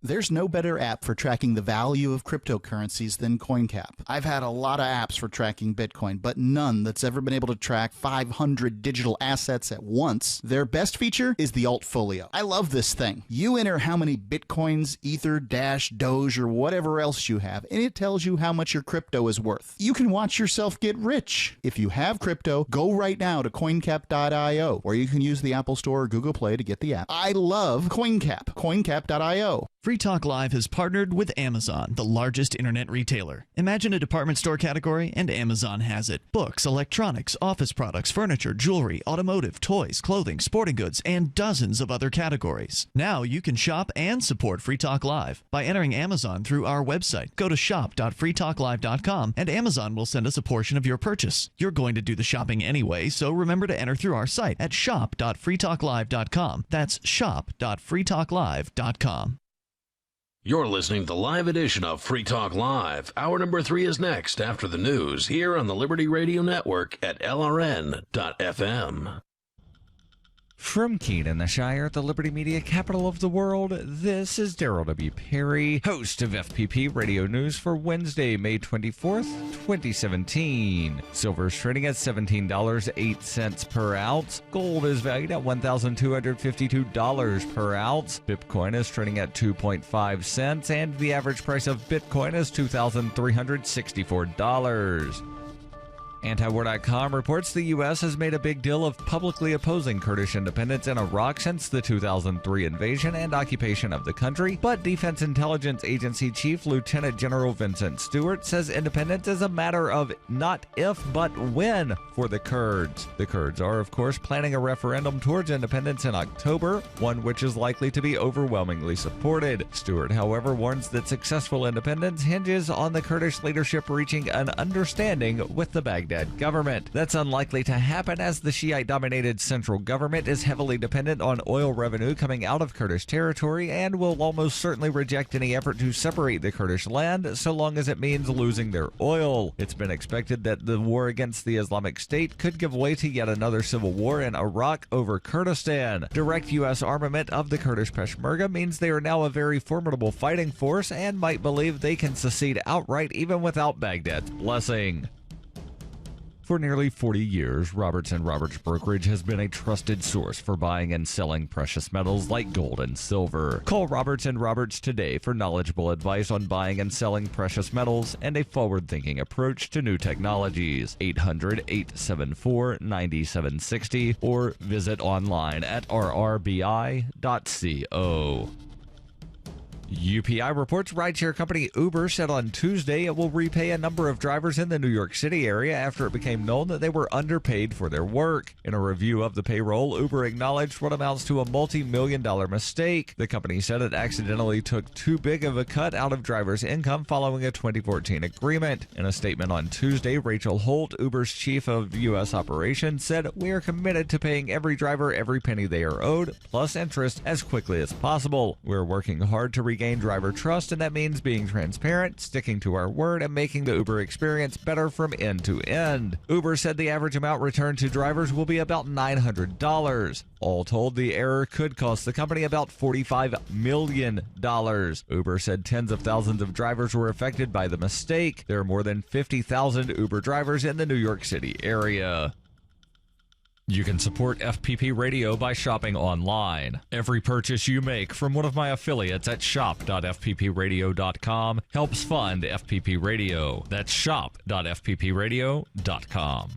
There's no better app for tracking the value of cryptocurrencies than CoinCap. I've had a lot of apps for tracking Bitcoin, but none that's ever been able to track 500 digital assets at once. Their best feature is the Altfolio. I love this thing. You enter how many Bitcoins, Ether, Dash, Doge, or whatever else you have, and it tells you how much your crypto is worth. You can watch yourself get rich. If you have crypto, go right now to coincap.io, or you can use the Apple Store or Google Play to get the app. I love CoinCap. Coincap.io. Free Talk Live has partnered with Amazon, the largest internet retailer. Imagine a department store category, and Amazon has it. Books, electronics, office products, furniture, jewelry, automotive, toys, clothing, sporting goods, and dozens of other categories. Now you can shop and support Free Talk Live by entering Amazon through our website. Go to shop.freetalklive.com, and Amazon will send us a portion of your purchase. You're going to do the shopping anyway, so remember to enter through our site at shop.freetalklive.com. That's shop.freetalklive.com. You're listening to the live edition of Free Talk Live. Hour number 3 is next after the news here on the Liberty Radio Network at LRN.FM. From Keene in the Shire, the Liberty Media capital of the world, this is Darryl W. Perry, host of FPP Radio News for Wednesday, May 24th, 2017. Silver is trading at $17.08 per ounce. Gold is valued at $1,252 per ounce. Bitcoin is trading at 2.5 cents, and the average price of Bitcoin is $2,364. Antiwar.com reports the U.S. has made a big deal of publicly opposing Kurdish independence in Iraq since the 2003 invasion and occupation of the country, but Defense Intelligence Agency Chief Lieutenant General Vincent Stewart says independence is a matter of not if, but when for the Kurds. The Kurds are, of course, planning a referendum towards independence in October, one which is likely to be overwhelmingly supported. Stewart, however, warns that successful independence hinges on the Kurdish leadership reaching an understanding with the Baghdad government. That's unlikely to happen as the Shiite-dominated central government is heavily dependent on oil revenue coming out of Kurdish territory and will almost certainly reject any effort to separate the Kurdish land so long as it means losing their oil. It's been expected that the war against the Islamic State could give way to yet another civil war in Iraq over Kurdistan. Direct U.S. armament of the Kurdish Peshmerga means they are now a very formidable fighting force and might believe they can secede outright even without Baghdad's blessing. For nearly 40 years, Roberts & Roberts Brokerage has been a trusted source for buying and selling precious metals like gold and silver. Call Roberts & Roberts today for knowledgeable advice on buying and selling precious metals and a forward-thinking approach to new technologies. 800-874-9760 or visit online at rrbi.co. UPI reports rideshare company Uber said on Tuesday it will repay a number of drivers in the New York City area after it became known that they were underpaid for their work. In a review of the payroll, Uber acknowledged what amounts to a multi-million-dollar mistake. The company said it accidentally took too big of a cut out of drivers' income following a 2014 agreement. In a statement on Tuesday, Rachel Holt, Uber's chief of U.S. operations, said, "We are committed to paying every driver every penny they are owed, plus interest, as quickly as possible. We're working hard to regain driver trust, and that means being transparent, sticking to our word, and making the Uber experience better from end to end." Uber said the average amount returned to drivers will be about $900. All told, the error could cost the company about $45 million. Uber said tens of thousands of drivers were affected by the mistake. There are more than 50,000 Uber drivers in the New York City area. You can support FPP Radio by shopping online. Every purchase you make from one of my affiliates at shop.fppradio.com helps fund FPP Radio. That's shop.fppradio.com.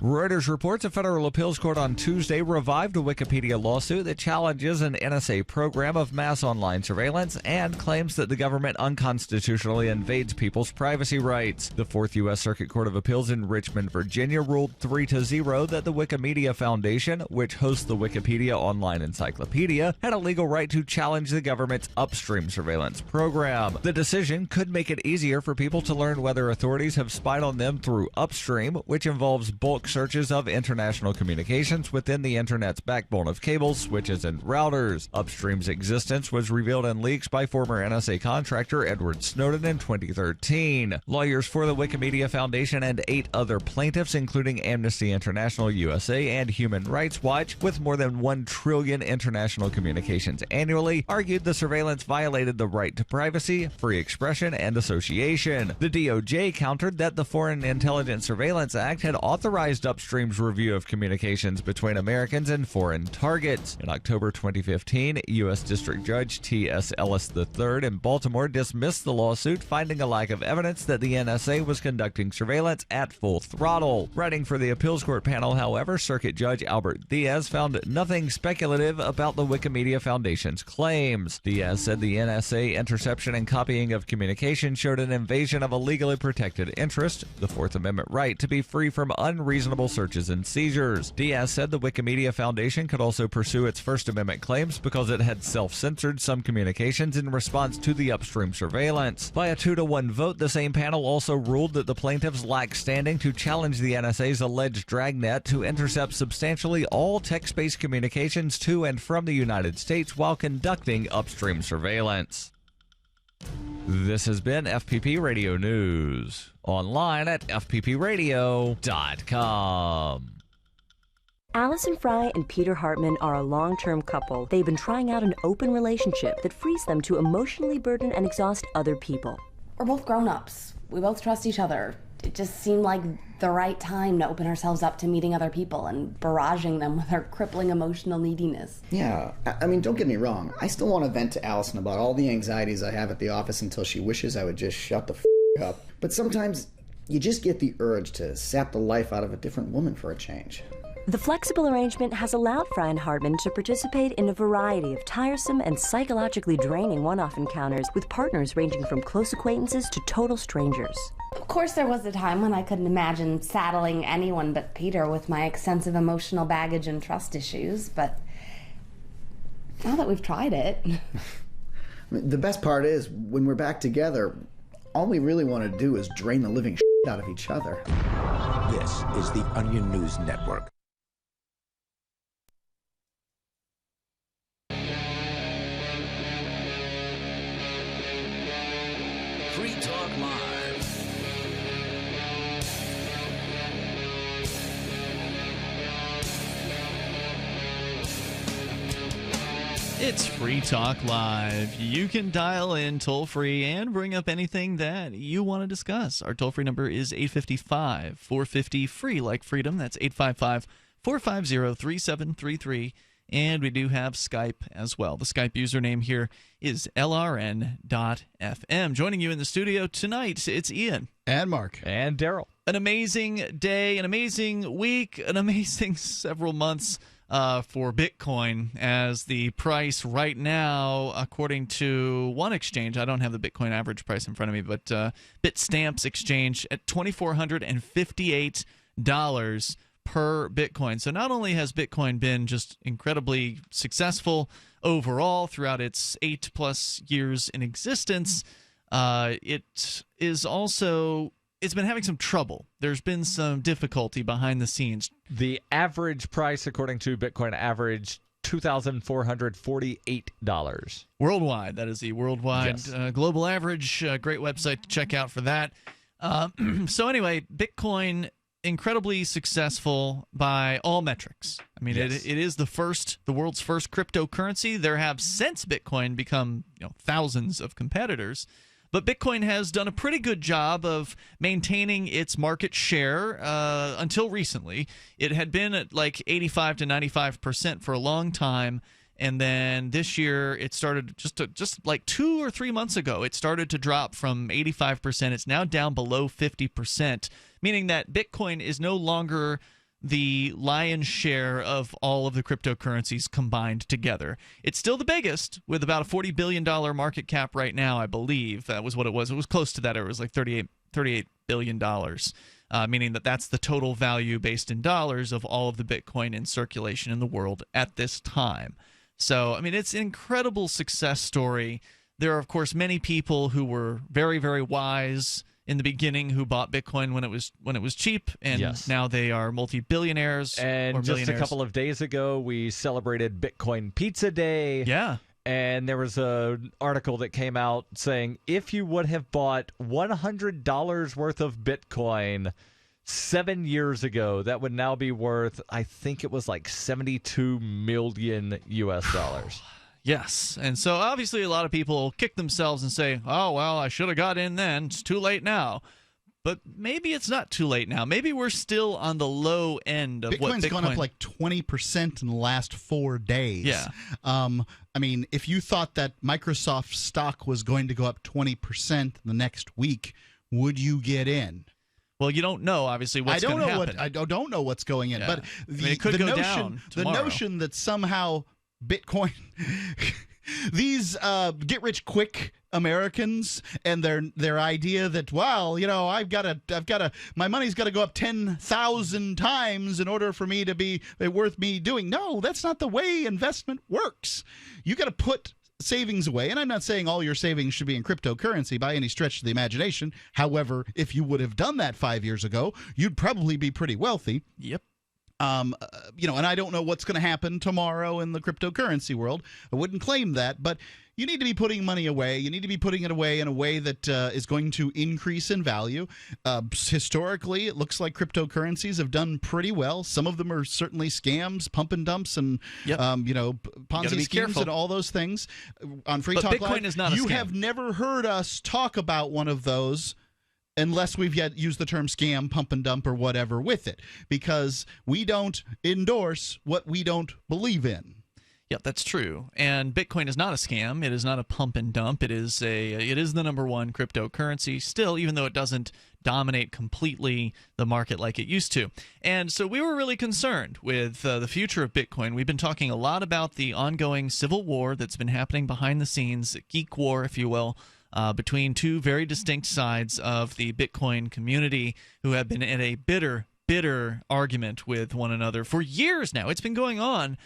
Reuters reports a federal appeals court on Tuesday revived a Wikipedia lawsuit that challenges an NSA program of mass online surveillance and claims that the government unconstitutionally invades people's privacy rights. The Fourth U.S. Circuit Court of Appeals in Richmond, Virginia ruled 3-0 that the Wikimedia Foundation, which hosts the Wikipedia Online Encyclopedia, had a legal right to challenge the government's upstream surveillance program. The decision could make it easier for people to learn whether authorities have spied on them through upstream, which involves bulk searches of international communications within the Internet's backbone of cables, switches, and routers. Upstream's existence was revealed in leaks by former NSA contractor Edward Snowden in 2013. Lawyers for the Wikimedia Foundation and 8 other plaintiffs, including Amnesty International USA and Human Rights Watch, with more than 1 trillion international communications annually, argued the surveillance violated the right to privacy, free expression, and association. The DOJ countered that the Foreign Intelligence Surveillance Act had authorized Upstream's review of communications between Americans and foreign targets. In October 2015, U.S. District Judge T.S. Ellis III in Baltimore dismissed the lawsuit, finding a lack of evidence that the NSA was conducting surveillance at full throttle. Writing for the appeals court panel, however, Circuit Judge Albert Diaz found nothing speculative about the Wikimedia Foundation's claims. Diaz said the NSA interception and copying of communication showed an invasion of a legally protected interest, the Fourth Amendment right to be free from unreasonable searches and seizures. Diaz said the Wikimedia Foundation could also pursue its First Amendment claims because it had self-censored some communications in response to the upstream surveillance. By a 2-1 vote, the same panel also ruled that the plaintiffs lack standing to challenge the NSA's alleged dragnet to intercept substantially all text-based communications to and from the United States while conducting upstream surveillance. This has been FPP Radio News, online at fppradio.com. Allison Fry and Peter Hartman are a long-term couple. They've been trying out an open relationship that frees them to emotionally burden and exhaust other people. We're both grown-ups. We both trust each other. It just seemed like the right time to open ourselves up to meeting other people and barraging them with our crippling emotional neediness. Yeah, I mean, don't get me wrong. I still want to vent to Allison about all the anxieties I have at the office until she wishes I would just shut the up. But sometimes you just get the urge to sap the life out of a different woman for a change. The flexible arrangement has allowed Fry and Hartman to participate in a variety of tiresome and psychologically draining one-off encounters with partners ranging from close acquaintances to total strangers. Of course, there was a time when I couldn't imagine saddling anyone but Peter with my extensive emotional baggage and trust issues, but now that we've tried it... The best part is, when we're back together, all we really want to do is drain the living out of each other. This is the Onion News Network. Free Talk Live. It's Free Talk Live. You can dial in toll-free and bring up anything that you want to discuss. Our toll-free number is 855-450-FREE, like freedom. That's 855-450-3733. And we do have Skype as well. The Skype username here is LRN.FM. Joining you in the studio tonight, it's Ian. And Mark. And Darryl. An amazing day, an amazing week, an amazing several months for Bitcoin, as the price right now, according to one exchange, I don't have the Bitcoin average price in front of me, but Bitstamps exchange at $2,458 per Bitcoin. So not only has Bitcoin been just incredibly successful overall throughout its 8+ years in existence, it is also... It's been having some trouble. There's been some difficulty behind the scenes. The average price, according to Bitcoin Average, $2,448. Worldwide. That is the worldwide global average. Great website to check out for that. So anyway, Bitcoin, incredibly successful by all metrics. I mean, it is the world's first cryptocurrency. There have since Bitcoin become thousands of competitors. But Bitcoin has done a pretty good job of maintaining its market share until recently. It had been at like 85 to 95% for a long time, and then this year it started just like 2 or 3 months ago. It started to drop from 85%. It's now down below 50%, meaning that Bitcoin is no longer the lion's share of all of the cryptocurrencies combined together. It's still the biggest, with about a $40 billion market cap right now, I believe. That was what it was. It was close to that. It was like $38 billion, meaning that that's the total value based in dollars of all of the Bitcoin in circulation in the world at this time. So, I mean, it's an incredible success story. There are, of course, many people who were very, very wise in the beginning who bought Bitcoin when it was cheap, and now they are multi-billionaires. And just a couple of days ago, we celebrated Bitcoin Pizza Day. Yeah. And there was an article that came out saying if you would have bought $100 worth of Bitcoin 7 years ago, that would now be worth, I think it was like $72 million US. Yes, and so obviously a lot of people kick themselves and say, oh, well, I should have got in then. It's too late now. But maybe it's not too late now. Maybe we're still on the low end of what Bitcoin... Bitcoin's gone up like 20% in the last 4 days. Yeah. I mean, if you thought that Microsoft stock was going to go up 20% the next week, would you get in? Well, you don't know, obviously, what's going to happen. I don't know what's going in. Yeah. But it could go down tomorrow. The notion that somehow Bitcoin... These get-rich-quick Americans and their idea that, well, my money's got to go up 10,000 times in order for me to be worth me doing. No, that's not the way investment works. You got to put savings away, and I'm not saying all your savings should be in cryptocurrency by any stretch of the imagination. However, if you would have done that 5 years ago, you'd probably be pretty wealthy. Yep. And I don't know what's going to happen tomorrow in the cryptocurrency world. I wouldn't claim that, but you need to be putting money away. You need to be putting it away in a way that is going to increase in value. Historically, it looks like cryptocurrencies have done pretty well. Some of them are certainly scams, pump and dumps, and Ponzi schemes and all those things. On Free Talk Bitcoin Live, is not a you scam. have never heard us talk about one of those unless we've yet used the term scam, pump and dump, or whatever with it, because we don't endorse what we don't believe in. Yep, that's true. And Bitcoin is not a scam. It is not a pump and dump. It is the number one cryptocurrency still, even though it doesn't dominate completely the market like it used to. And so we were really concerned with the future of Bitcoin. We've been talking a lot about the ongoing civil war that's been happening behind the scenes, geek war, if you will, between two very distinct sides of the Bitcoin community who have been in a bitter argument with one another for years now. It's been going on.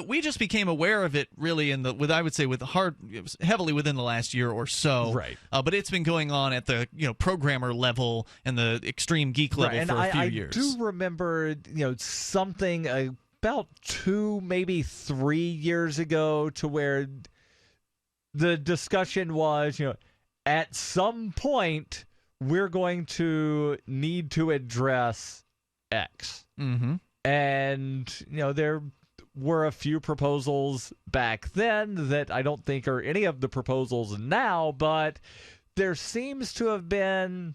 We just became aware of it really heavily within the last year or so. Right. But it's been going on at the programmer level and the extreme geek level and for a few years. I do remember something about 2, maybe 3 years ago, to where the discussion was, at some point we're going to need to address X. Mm-hmm. And, there were a few proposals back then that I don't think are any of the proposals now, but there seems to have been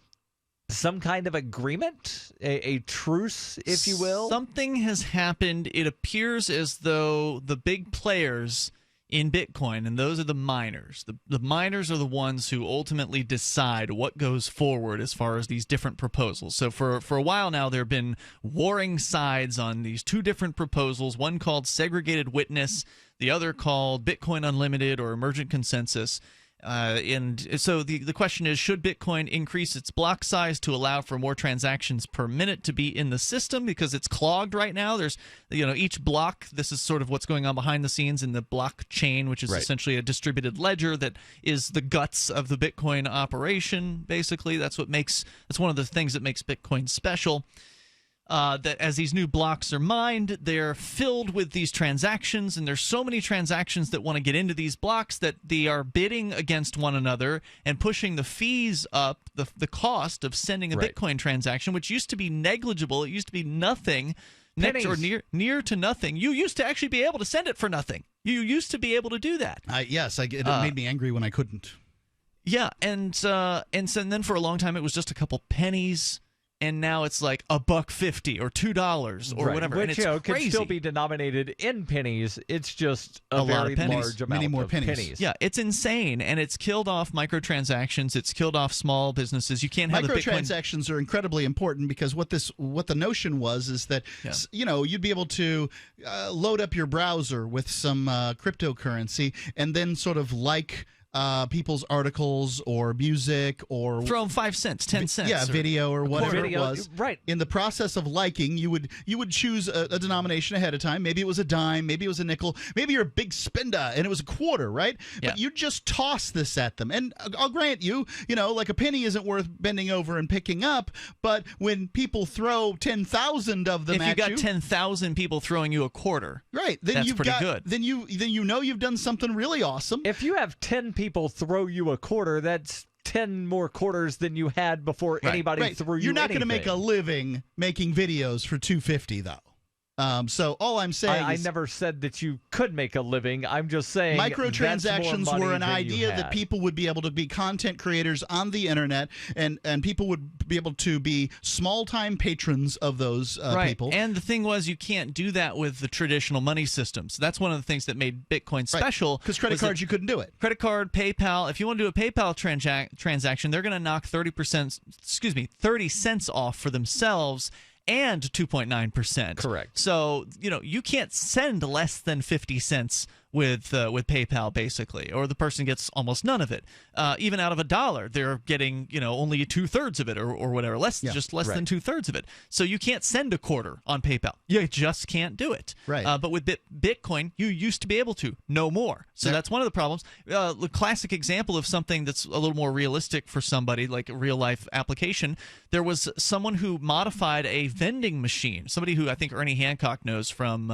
some kind of agreement, a truce, if you will. Something has happened. It appears as though the big players in Bitcoin, and those are the miners. The miners are the ones who ultimately decide what goes forward as far as these different proposals. So for a while now, there have been warring sides on these two different proposals, one called Segregated Witness, the other called Bitcoin Unlimited or Emergent Consensus. And so the question is, should Bitcoin increase its block size to allow for more transactions per minute to be in the system, because it's clogged right now? There's each block, this is sort of what's going on behind the scenes in the blockchain, which is essentially a distributed ledger that is the guts of the Bitcoin operation. Basically, that's one of the things that makes Bitcoin special. That as these new blocks are mined, they're filled with these transactions, and there's so many transactions that want to get into these blocks that they are bidding against one another and pushing the fees up, the cost of sending a Bitcoin transaction, which used to be negligible. It used to be nothing, next or near to nothing. You used to actually be able to send it for nothing. You used to be able to do that. It made me angry when I couldn't. Yeah, and then for a long time it was just a couple pennies. And now it's like $1.50 or $2 or whatever, which and it's could still be denominated in pennies. It's just a lot very of pennies. large amount Many more of pennies. Yeah, it's insane, and it's killed off microtransactions. It's killed off small businesses. You can't have microtransactions are incredibly important, because what the notion was is that you'd be able to load up your browser with some cryptocurrency and then sort of people's articles or music, or throw them 5 cents, 10 cents, video or whatever it was. Right. In the process of liking, you would choose a denomination ahead of time. Maybe it was a dime, maybe it was a nickel, maybe you're a big spender and it was a quarter, right? Yeah. But you just toss this at them, and I'll grant you, like a penny isn't worth bending over and picking up. But when people throw 10,000 of them, if you got 10,000 people throwing you a quarter, right? Then that's pretty good. Then you've done something really awesome. If you have 10 people throw you a quarter, that's 10 more quarters than you had before anybody threw you. You're not going to anything. make a living making videos for $2.50 though. So all I'm saying I is, never said that you could make a living. I'm just saying microtransactions were an idea that people would be able to be content creators on the internet, and people would be able to be small-time patrons of those people. And the thing was, you can't do that with the traditional money systems. That's one of the things that made Bitcoin special. Because credit cards, you couldn't do it. Credit card, PayPal. If you want to do a PayPal transaction, they're going to knock 30 cents off for themselves, and 2.9%. Correct. So, you can't send less than 50 cents with PayPal, basically, or the person gets almost none of it. Even out of $1, they're getting only 2/3 of it, or whatever, less than 2/3 of it. So you can't send a quarter on PayPal. You just can't do it. Right. But with Bitcoin, you used to be able to. No more. So that's one of the problems. The classic example of something that's a little more realistic for somebody, like a real life application. There was someone who modified a vending machine. Somebody who I think Ernie Hancock knows from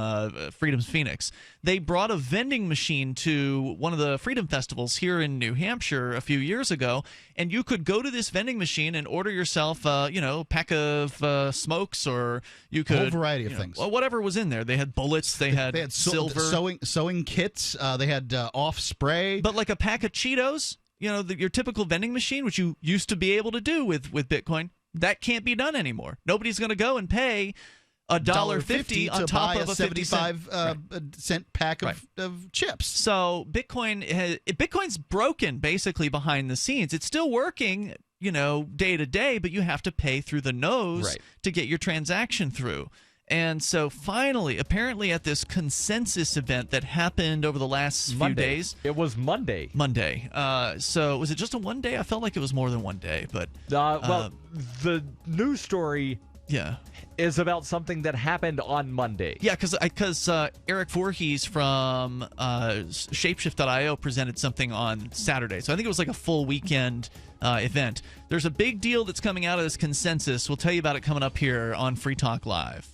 Freedom's Phoenix. They brought a vending machine to one of the Freedom Festivals here in New Hampshire a few years ago, and you could go to this vending machine and order yourself, a pack of smokes, or you could a whole variety of things. Whatever was in there. They had bullets. They had silver sewing kits. They had off spray. But like a pack of Cheetos, your typical vending machine, which you used to be able to do with Bitcoin, that can't be done anymore. Nobody's going to go and pay $1.50 on top of a 75-cent pack of chips. So Bitcoin's broken basically behind the scenes. It's still working, day to day, but you have to pay through the nose to get your transaction through. And so finally, apparently at this consensus event that happened over the last few days. It was Monday. So was it just a one day? I felt like it was more than one day. But the news story is about something that happened on Monday. Yeah, because Eric Voorhees from Shapeshift.io presented something on Saturday. So I think it was like a full weekend event. There's a big deal that's coming out of this consensus. We'll tell you about it coming up here on Free Talk Live.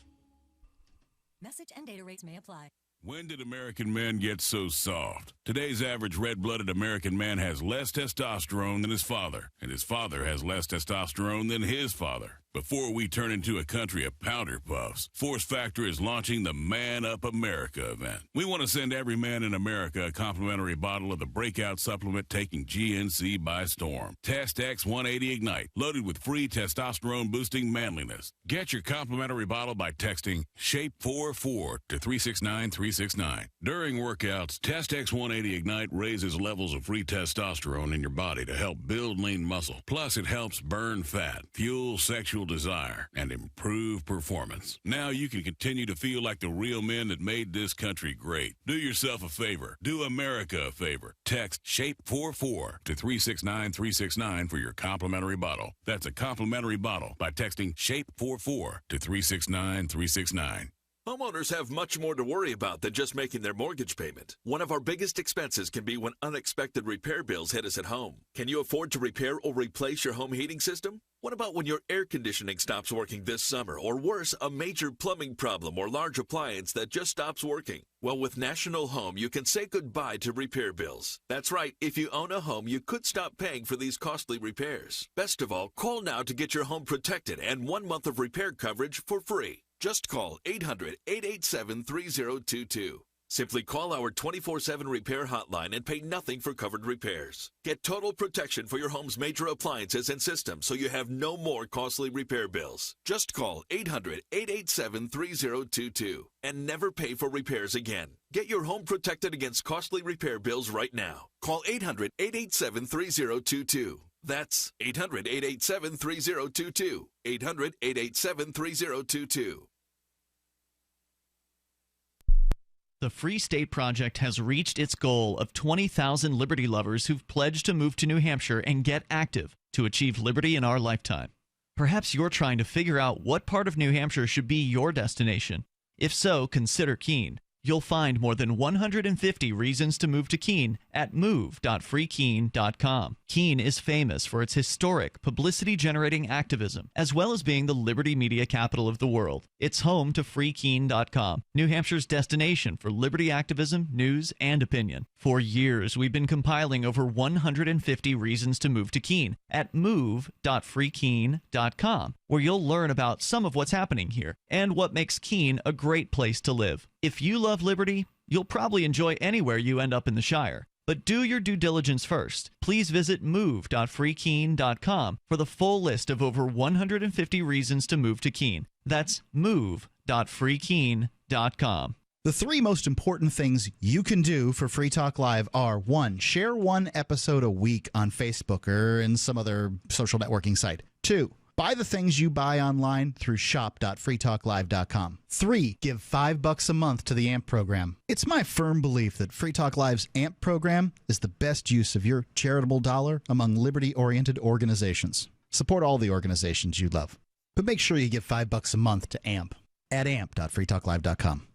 Message and data rates may apply. When did American men get so soft? Today's average red-blooded American man has less testosterone than his father, and his father has less testosterone than his father. Before we turn into a country of powder puffs, Force Factor is launching the Man Up America event. We want to send every man in America a complimentary bottle of the breakout supplement taking GNC by storm. Test X 180 Ignite, loaded with free testosterone-boosting manliness. Get your complimentary bottle by texting SHAPE44 to 369369. During workouts, Test X 180 Ignite raises levels of free testosterone in your body to help build lean muscle. Plus, it helps burn fat, fuel sexual desire, and improve performance. Now you can continue to feel like the real men that made this country great. Do yourself a favor. Do America a favor. Text SHAPE44 to 369369 for your complimentary bottle. That's a complimentary bottle by texting SHAPE44 to 369369. Homeowners have much more to worry about than just making their mortgage payment. One of our biggest expenses can be when unexpected repair bills hit us at home. Can you afford to repair or replace your home heating system? What about when your air conditioning stops working this summer, or worse, a major plumbing problem or large appliance that just stops working? Well, with National Home, you can say goodbye to repair bills. That's right, if you own a home, you could stop paying for these costly repairs. Best of all, call now to get your home protected and 1 month of repair coverage for free. Just call 800-887-3022. Simply call our 24/7 repair hotline and pay nothing for covered repairs. Get total protection for your home's major appliances and systems so you have no more costly repair bills. Just call 800-887-3022 and never pay for repairs again. Get your home protected against costly repair bills right now. Call 800-887-3022. That's 800-887-3022. 800-887-3022. The Free State Project has reached its goal of 20,000 liberty lovers who've pledged to move to New Hampshire and get active to achieve liberty in our lifetime. Perhaps you're trying to figure out what part of New Hampshire should be your destination. If so, consider Keene. You'll find more than 150 reasons to move to Keene at move.freekeene.com. Keene is famous for its historic, publicity-generating activism, as well as being the liberty media capital of the world. It's home to freekeene.com, New Hampshire's destination for liberty activism, news, and opinion. For years, we've been compiling over 150 reasons to move to Keene at move.freekeene.com, where you'll learn about some of what's happening here and what makes Keene a great place to live. If you love liberty, you'll probably enjoy anywhere you end up in the Shire. But do your due diligence first. Please visit move.freekeene.com for the full list of over 150 reasons to move to Keene. That's move.freekeene.com. The three most important things you can do for Free Talk Live are: 1, share one episode a week on Facebook or in some other social networking site; 2, Buy the things you buy online through shop.freetalklive.com. 3. Give $5 a month to the AMP program. It's my firm belief that Free Talk Live's AMP program is the best use of your charitable dollar among liberty-oriented organizations. Support all the organizations you love, but make sure you give $5 a month to AMP at amp.freetalklive.com.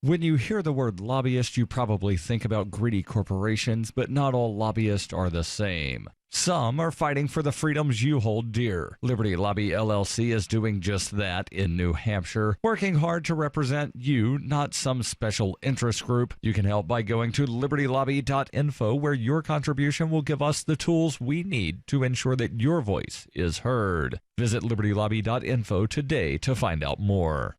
When you hear the word lobbyist, you probably think about greedy corporations, but not all lobbyists are the same. Some are fighting for the freedoms you hold dear. Liberty Lobby LLC is doing just that in New Hampshire, working hard to represent you, not some special interest group. You can help by going to libertylobby.info, where your contribution will give us the tools we need to ensure that your voice is heard. Visit libertylobby.info today to find out more.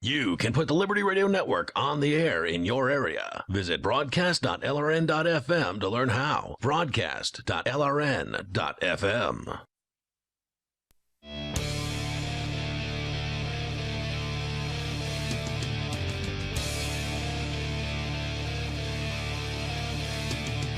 You can put the Liberty Radio Network on the air in your area. Visit broadcast.lrn.fm to learn how. Broadcast.lrn.fm.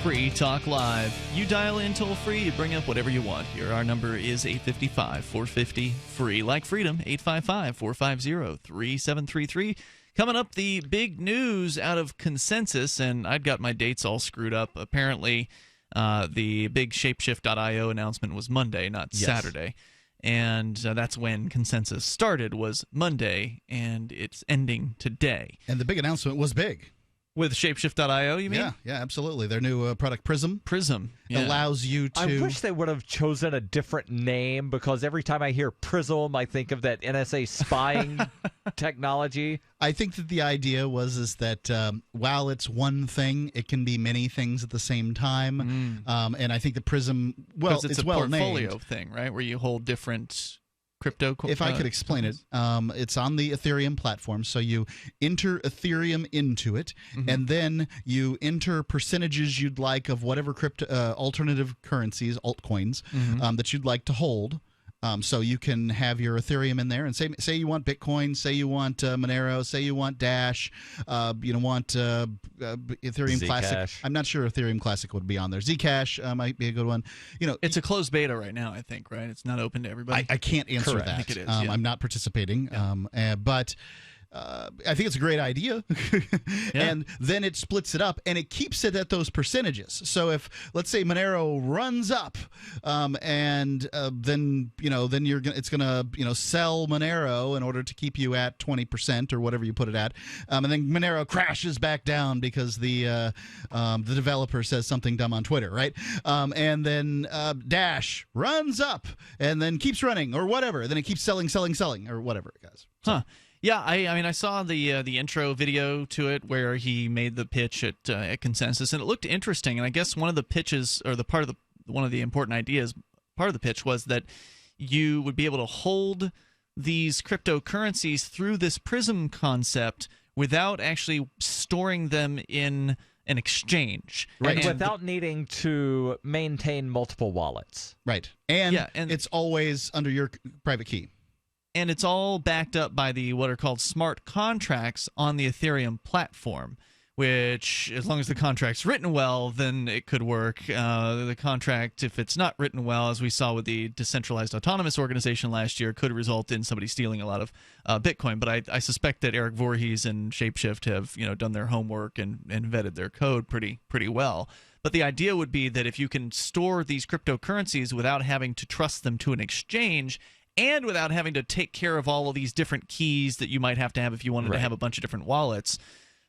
Free Talk Live. You dial in toll free, you bring up whatever you want here. Our number is 855-450-FREE. Like freedom, 855-450-3733. Coming up, the big news out of Consensus, and I've got my dates all screwed up. Apparently, the big Shapeshift.io announcement was Monday, not Saturday. And that's when Consensus started, was Monday, and it's ending today. And the big announcement was big. With Shapeshift.io, you mean? Yeah, absolutely. Their new product, Prism, allows you to... I wish they would have chosen a different name, because every time I hear Prism, I think of that NSA spying technology. I think that the idea is that while it's one thing, it can be many things at the same time. And I think the Prism, it's a portfolio named. thing, right, where you hold different... crypto. If I could explain it, it's on the Ethereum platform. So you enter Ethereum into it, and then you enter percentages you'd like of whatever crypto alternative currencies, altcoins, that you'd like to hold. So you can have your Ethereum in there, and say you want Bitcoin, say you want Monero, say you want Dash, you want Ethereum Zcash. Classic. I'm not sure Ethereum Classic would be on there. Zcash might be a good one. It's a closed beta right now, I think, right? It's not open to everybody. I can't answer that. I think it is, I'm not participating, but I think it's a great idea. And then it splits it up, and it keeps it at those percentages. So if, let's say, Monero runs up, and then it's gonna sell Monero in order to keep you at 20% or whatever you put it at, and then Monero crashes back down because the developer says something dumb on Twitter, right? And then Dash runs up and then keeps running or whatever. Then it keeps selling or whatever, guys. So. Yeah, I mean, I saw the intro video to it where he made the pitch at Consensus, and it looked interesting. And I guess one of the pitches, or one of the important ideas, part of the pitch was that you would be able to hold these cryptocurrencies through this Prism concept without actually storing them in an exchange, right? And without needing to maintain multiple wallets, right? And it's always under your private key. And it's all backed up by what are called smart contracts on the Ethereum platform, which, as long as the contract's written well, then it could work. The contract, if it's not written well, as we saw with the decentralized autonomous organization last year, could result in somebody stealing a lot of Bitcoin. But I suspect that Eric Voorhees and Shapeshift have done their homework and vetted their code pretty well. But the idea would be that if you can store these cryptocurrencies without having to trust them to an exchange, and without having to take care of all of these different keys that you might have to have if you wanted to have a bunch of different wallets,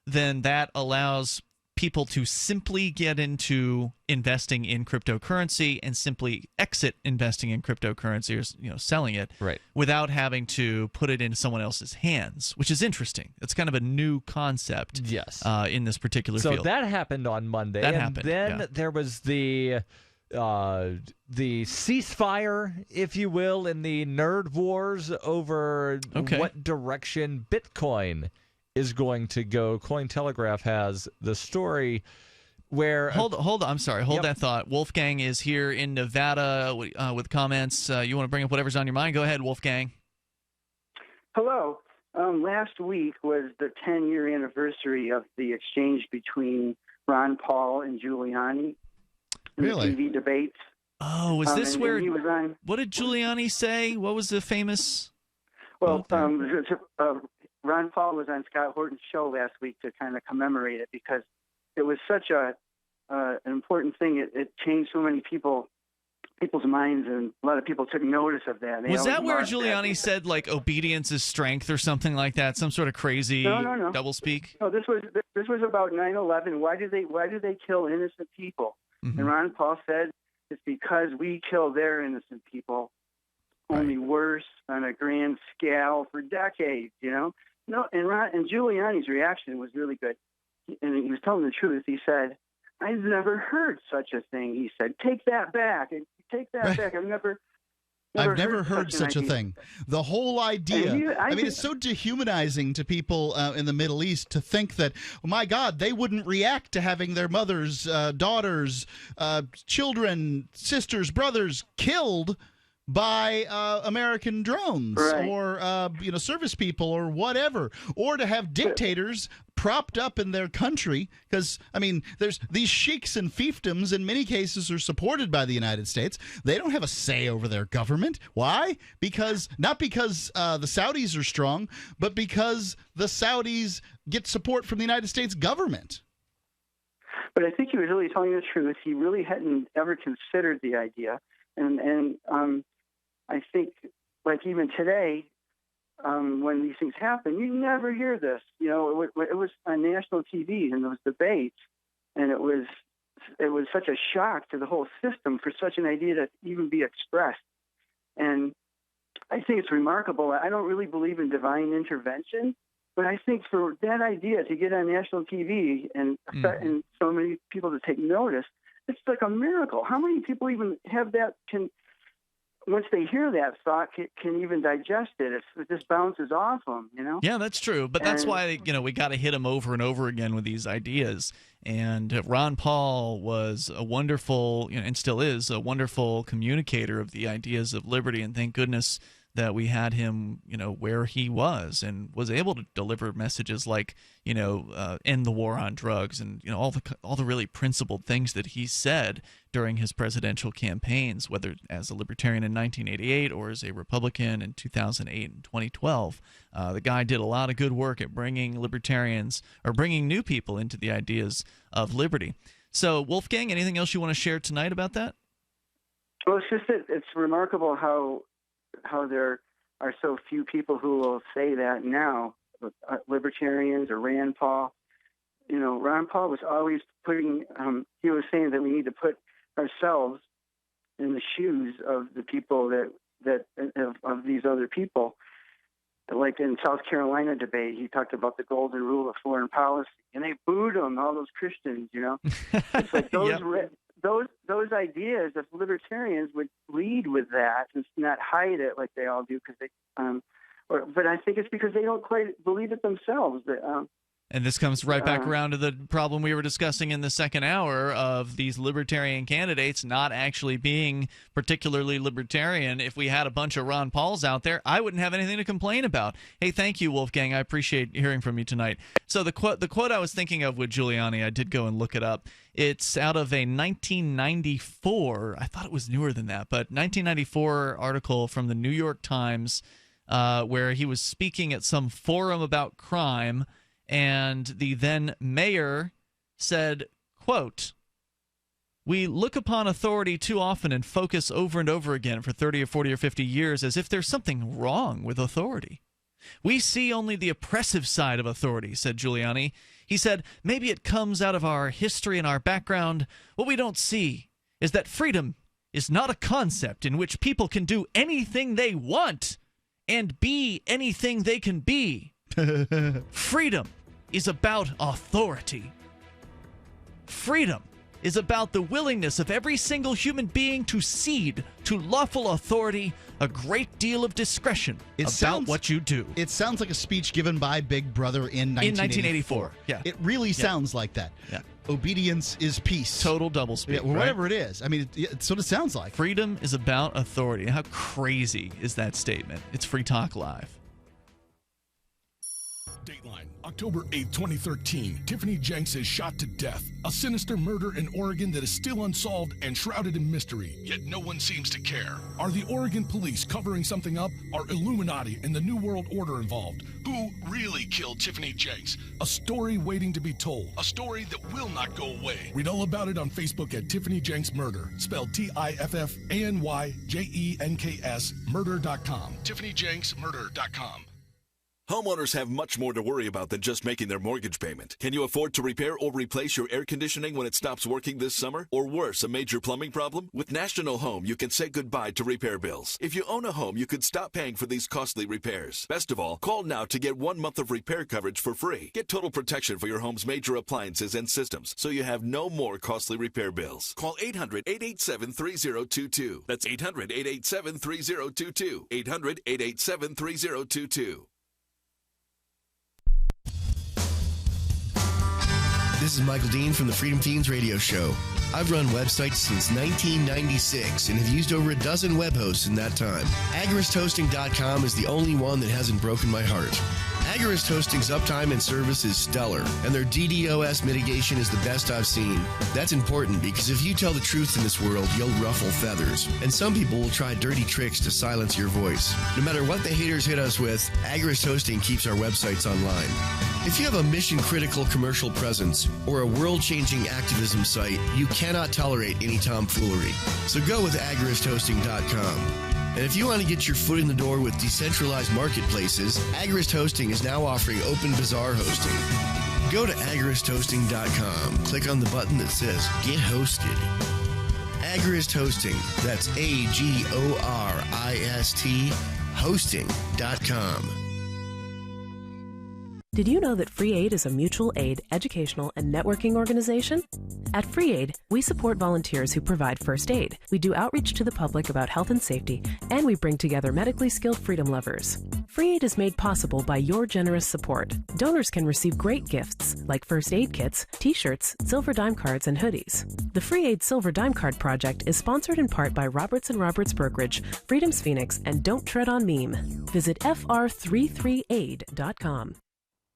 then that allows people to simply get into investing in cryptocurrency and simply exit investing in cryptocurrency or selling it without having to put it in someone else's hands, which is interesting. It's kind of a new concept in this particular field. So that happened on Monday. Then there was the ceasefire, if you will, in the nerd wars over what direction Bitcoin is going to go. Cointelegraph has the story where... Hold on, I'm sorry. Hold that thought. Wolfgang is here in Nevada with comments. You want to bring up whatever's on your mind? Go ahead, Wolfgang. Hello. Last week was the 10-year anniversary of the exchange between Ron Paul and Giuliani. Really? The TV debates. Oh, was this and where? he was on? What did Giuliani say? What was the famous? Well, Ron Paul was on Scott Horton's show last week to kind of commemorate it because it was such an important thing. It changed so many people's minds, and a lot of people took notice of that. Was that where Giuliani said like obedience is strength or something like that? Some sort of crazy doublespeak? No, this was about 9/11. Why do they kill innocent people? Mm-hmm. And Ron Paul said it's because we kill their innocent people, only worse on a grand scale for decades. No, and Giuliani's reaction was really good, and he was telling the truth. He said, "I've never heard such a thing." He said, "Take that back. Take that back. I've never heard such a thing." The whole idea. I mean, it's so dehumanizing to people in the Middle East to think that, oh my God, they wouldn't react to having their mothers, daughters, children, sisters, brothers killed by American drones or service people or whatever, or to have dictators propped up in their country, because I mean there's these sheiks and fiefdoms in many cases are supported by the United States. They don't have a say over their government. Why? Not because the Saudis are strong, but because the Saudis get support from the United States government. But I think he was really telling the truth. He really hadn't ever considered the idea, and I think, like even today, when these things happen, you never hear this. It was on national TV and those debates, and it was such a shock to the whole system for such an idea to even be expressed. And I think it's remarkable. I don't really believe in divine intervention, but I think for that idea to get on national TV and so many people to take notice, it's like a miracle. How many people even have that once they hear that thought, can even digest it? It just bounces off them, Yeah, that's true. But that's why, we got to hit them over and over again with these ideas. And Ron Paul was a wonderful, and still is, a wonderful communicator of the ideas of liberty. And thank goodness that we had him, where he was and was able to deliver messages like, end the war on drugs and, all the really principled things that he said during his presidential campaigns, whether as a libertarian in 1988 or as a Republican in 2008 and 2012. The guy did a lot of good work at bringing new people into the ideas of liberty. So, Wolfgang, anything else you want to share tonight about that? Well, it's just that it's remarkable how there are so few people who will say that now, libertarians or Rand Paul. Ron Paul was always he was saying that we need to put ourselves in the shoes of the people of these other people. Like in South Carolina debate, he talked about the golden rule of foreign policy, and they booed him, all those Christians, It's like those ideas, if libertarians would lead with that and not hide it like they all do, but I think it's because they don't quite believe it themselves. And this comes right back around to the problem we were discussing in the second hour of these libertarian candidates not actually being particularly libertarian. If we had a bunch of Ron Pauls out there, I wouldn't have anything to complain about. Hey, thank you, Wolfgang. I appreciate hearing from you tonight. So the quote I was thinking of with Giuliani, I did go and look it up. It's out of a 1994, I thought it was newer than that, but 1994 article from the New York Times where he was speaking at some forum about crime. And the then mayor said, quote, "We look upon authority too often and focus over and over again for 30 or 40 or 50 years as if there's something wrong with authority. We see only the oppressive side of authority," said Giuliani. He said, "Maybe it comes out of our history and our background. What we don't see is that freedom is not a concept in which people can do anything they want and be anything they can be. Freedom is about authority. Freedom is about the willingness of every single human being to cede to lawful authority a great deal of discretion about what you do." It sounds like a speech given by Big Brother in 1984. Yeah. It really sounds like that. Yeah. Obedience is peace. Total doublespeak. Yeah, whatever it is. I mean, it's what it sounds like. Freedom is about authority. How crazy is that statement? It's Free Talk Live. Dateline, October 8, 2013. Tiffany Jenks is shot to death. A sinister murder in Oregon that is still unsolved and shrouded in mystery, yet no one seems to care. Are the Oregon police covering something up? Are Illuminati and the New World Order involved? Who really killed Tiffany Jenks? A story waiting to be told. A story that will not go away. Read all about it on Facebook at Tiffany Jenks Murder, spelled TIFFANYJENKS murder.com. TiffanyJenksMurder.com. Homeowners have much more to worry about than just making their mortgage payment. Can you afford to repair or replace your air conditioning when it stops working this summer? Or worse, a major plumbing problem? With National Home, you can say goodbye to repair bills. If you own a home, you could stop paying for these costly repairs. Best of all, call now to get 1 month of repair coverage for free. Get total protection for your home's major appliances and systems, so you have no more costly repair bills. Call 800-887-3022. That's 800-887-3022. 800-887-3022. This is Michael Dean from the Freedom Feens radio show. I've run websites since 1996 and have used over a dozen web hosts in that time. AgoristHosting.com is the only one that hasn't broken my heart. Agorist Hosting's uptime and service is stellar, and their DDoS mitigation is the best I've seen. That's important because if you tell the truth in this world, you'll ruffle feathers. And some people will try dirty tricks to silence your voice. No matter what the haters hit us with, Agorist Hosting keeps our websites online. If you have a mission-critical commercial presence or a world-changing activism site, you cannot tolerate any tomfoolery. So go with AgoristHosting.com. And if you want to get your foot in the door with decentralized marketplaces, Agorist Hosting is now offering Open Bazaar hosting. Go to agoristhosting.com, click on the button that says Get Hosted. Agorist Hosting, that's AGORIST hosting.com. Did you know that Free Aid is a mutual aid, educational, and networking organization? At Free Aid, we support volunteers who provide first aid. We do outreach to the public about health and safety, and we bring together medically skilled freedom lovers. Free Aid is made possible by your generous support. Donors can receive great gifts like first aid kits, t-shirts, silver dime cards, and hoodies. The Free Aid Silver Dime Card Project is sponsored in part by Roberts & Roberts Brokerage, Freedom's Phoenix, and Don't Tread on Meme. Visit fr33aid.com.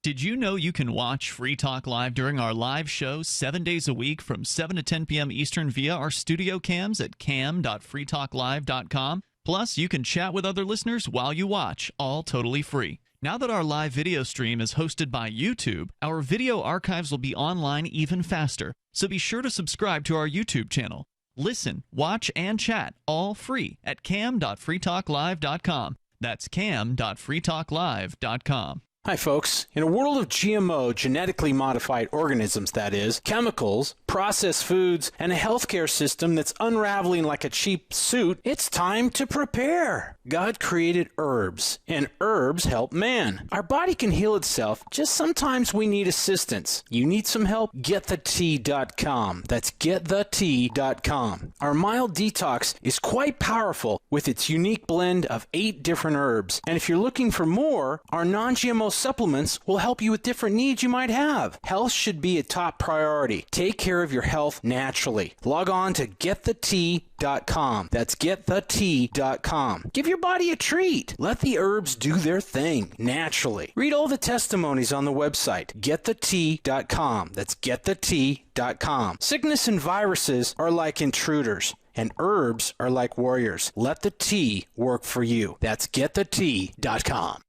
Did you know you can watch Free Talk Live during our live shows 7 days a week from 7 to 10 p.m. Eastern via our studio cams at cam.freetalklive.com? Plus, you can chat with other listeners while you watch, all totally free. Now that our live video stream is hosted by YouTube, our video archives will be online even faster. So be sure to subscribe to our YouTube channel. Listen, watch, and chat all free at cam.freetalklive.com. That's cam.freetalklive.com. Hi, folks. In a world of GMO, genetically modified organisms, that is, chemicals, processed foods, and a healthcare system that's unraveling like a cheap suit, it's time to prepare. God created herbs, and herbs help man. Our body can heal itself, just sometimes we need assistance. You need some help? GetTheTea.com. That's GetTheTea.com. Our mild detox is quite powerful with its unique blend of 8 different herbs. And if you're looking for more, our non-GMO supplements will help you with different needs you might have. Health should be a top priority. Take care of your health naturally. Log on to GetTheTea.com. That's GetTheTea.com. Give your body a treat. Let the herbs do their thing naturally. Read all the testimonies on the website, GetTheTea.com. That's GetTheTea.com. Sickness and viruses are like intruders, and herbs are like warriors. Let the tea work for you. That's GetTheTea.com.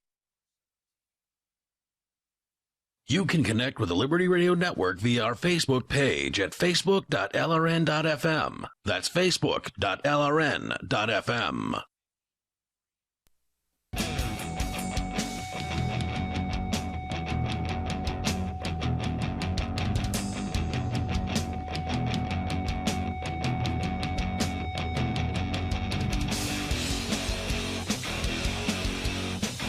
You can connect with the Liberty Radio Network via our Facebook page at facebook.lrn.fm. That's facebook.lrn.fm.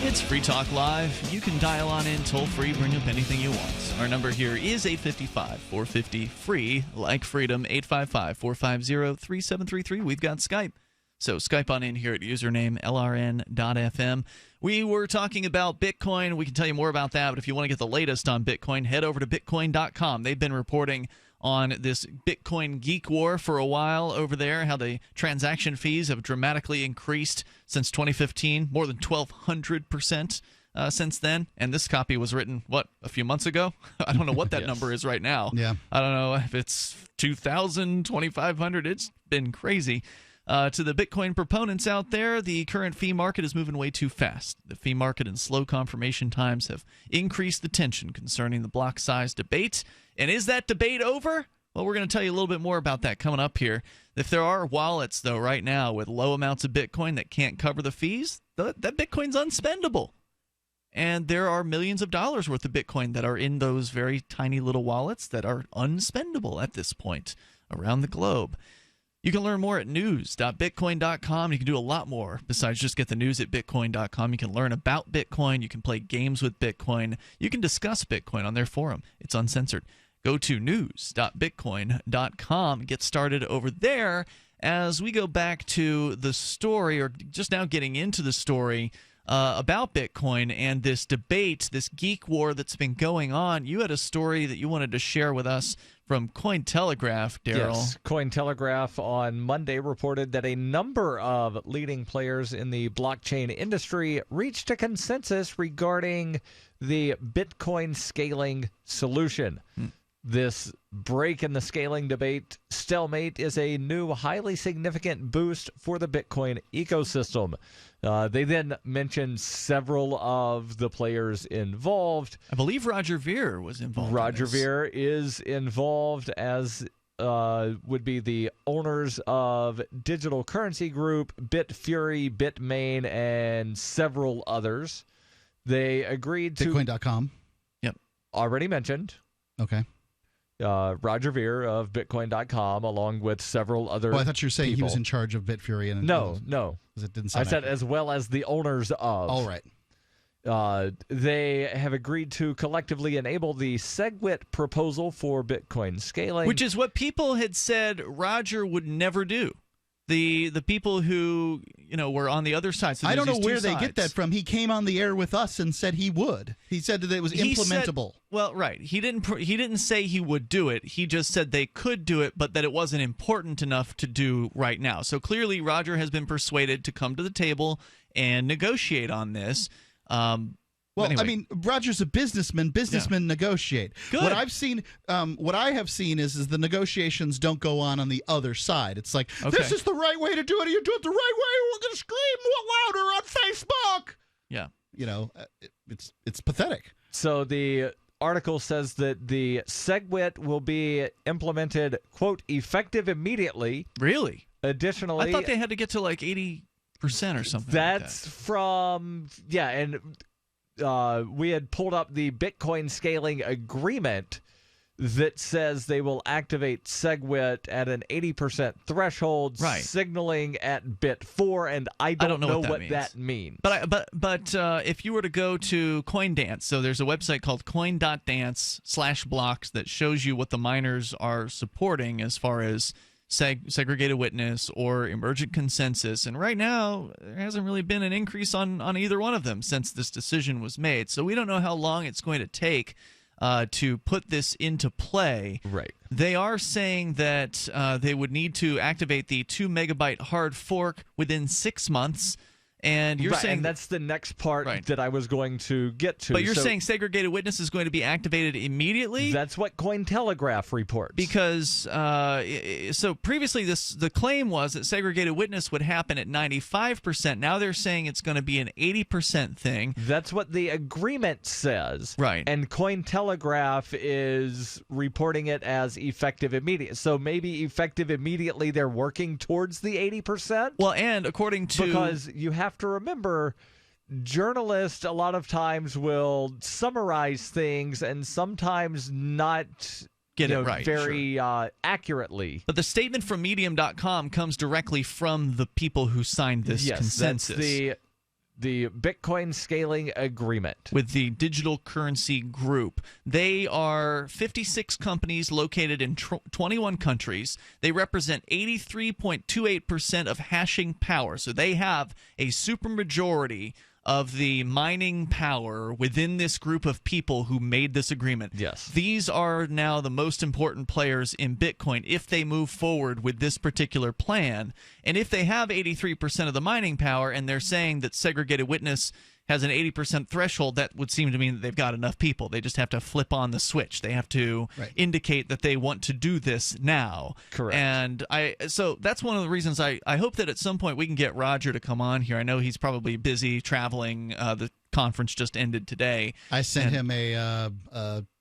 It's Free Talk Live. You can dial on in toll-free, bring up anything you want. Our number here is 855-450-FREE, like freedom, 855-450-3733. We've got Skype. So Skype on in here at username LRN.FM. We were talking about Bitcoin. We can tell you more about that, but if you want to get the latest on Bitcoin, head over to Bitcoin.com. They've been reporting on this Bitcoin geek war for a while over there, how the transaction fees have dramatically increased since 2015, more than 1,200%. since then, and this copy was written, a few months ago? I don't know what that number is right now. Yeah. I don't know if it's 2,000, 2,500. It's been crazy. To the Bitcoin proponents out there, the current fee market is moving way too fast. The fee market and slow confirmation times have increased the tension concerning the block size debate. And is that debate over? Well, we're going to tell you a little bit more about that coming up here. If there are wallets, though, right now with low amounts of Bitcoin that can't cover the fees, that Bitcoin's unspendable. And there are millions of dollars worth of Bitcoin that are in those very tiny little wallets that are unspendable at this point around the globe. You can learn more at news.bitcoin.com. You can do a lot more besides just get the news at bitcoin.com. You can learn about Bitcoin. You can play games with Bitcoin. You can discuss Bitcoin on their forum. It's uncensored. Go to news.bitcoin.com and get started over there as we go back to the story, or just now getting into the story about Bitcoin and this debate, this geek war that's been going on. You had a story that you wanted to share with us from Cointelegraph, Darryl. Yes, Cointelegraph on Monday reported that a number of leading players in the blockchain industry reached a consensus regarding the Bitcoin scaling solution. This break in the scaling debate stalemate is a new, highly significant boost for the Bitcoin ecosystem. They then mentioned several of the players involved. I believe Roger Ver was involved. Roger Ver is involved, as would be the owners of Digital Currency Group, Bitfury, Bitmain, and several others. They agreed to... Bitcoin.com. Yep. Already mentioned. Okay. Roger Ver of Bitcoin.com, along with several other I thought you were saying people. He was in charge of Bitfury. No. It didn't I sound said as well as the owners of. All right. They have agreed to collectively enable the SegWit proposal for Bitcoin scaling. Which is what people had said Roger would never do. The people who were on the other side. So I don't know where they sides. get that from. He came on the air with us and said he would. He said that it was implementable. Right. He didn't say he would do it. He just said they could do it, but that it wasn't important enough to do right now. So clearly, Roger has been persuaded to come to the table and negotiate on this. Anyway. I mean, Roger's a businessman. Businessmen negotiate. Good. What I've seen, what I have seen is the negotiations don't go on the other side. It's like, this is the right way to do it. You do it the right way, we're going to scream louder on Facebook. Yeah. It's pathetic. So the article says that the SegWit will be implemented, quote, effective immediately. Really? Additionally, I thought they had to get to like 80% or something. That's from and we had pulled up the Bitcoin scaling agreement that says they will activate SegWit at an 80% threshold, signaling at bit 4, and I don't know what that means. But if you were to go to CoinDance, so there's a website called coin.dance/blocks that shows you what the miners are supporting as far as segregated witness or emergent consensus, and right now there hasn't really been an increase on either one of them since this decision was made. So we don't know how long it's going to take to put this into play. Right. They are saying that they would need to activate the 2 megabyte hard fork within 6 months. And you're saying and that's the next part that I was going to get to. But you're saying segregated witness is going to be activated immediately? That's what Cointelegraph reports. Because so previously the claim was that segregated witness would happen at 95%. Now they're saying it's going to be an 80% thing. That's what the agreement says. Right. And Cointelegraph is reporting it as effective immediately. So maybe effective immediately they're working towards the 80%? Well, and according to... Because you have to remember, journalists a lot of times will summarize things and sometimes not get it right very accurately. But the statement from Medium.com comes directly from the people who signed this consensus. That's the Bitcoin scaling agreement with the Digital Currency Group. They are 56 companies located in 21 countries. They represent 83.28% of hashing power. So they have a supermajority of the mining power within this group of people who made this agreement. Yes. These are now the most important players in Bitcoin if they move forward with this particular plan. And if they have 83% of the mining power and they're saying that segregated witness has an 80% threshold, that would seem to mean that they've got enough people. They just have to flip on the switch. They have to indicate that they want to do this now. Correct. And so that's one of the reasons I hope that at some point we can get Roger to come on here. I know he's probably busy traveling. The conference just ended today. I sent him a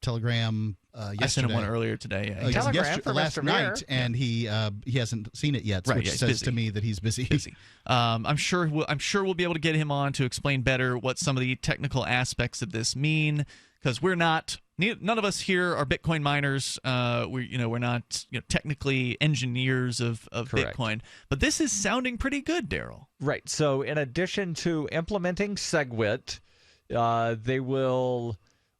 telegram yesterday. I sent him one earlier today. Yeah. Telegram for last Mr. night, Mayor. and he hasn't seen it yet, which he's says busy. to me that he's busy. I'm sure we'll be able to get him on to explain better what some of the technical aspects of this mean, because none of us here are Bitcoin miners. We're not technically engineers of Bitcoin, but this is sounding pretty good, Darryl. Right. So in addition to implementing SegWit, they will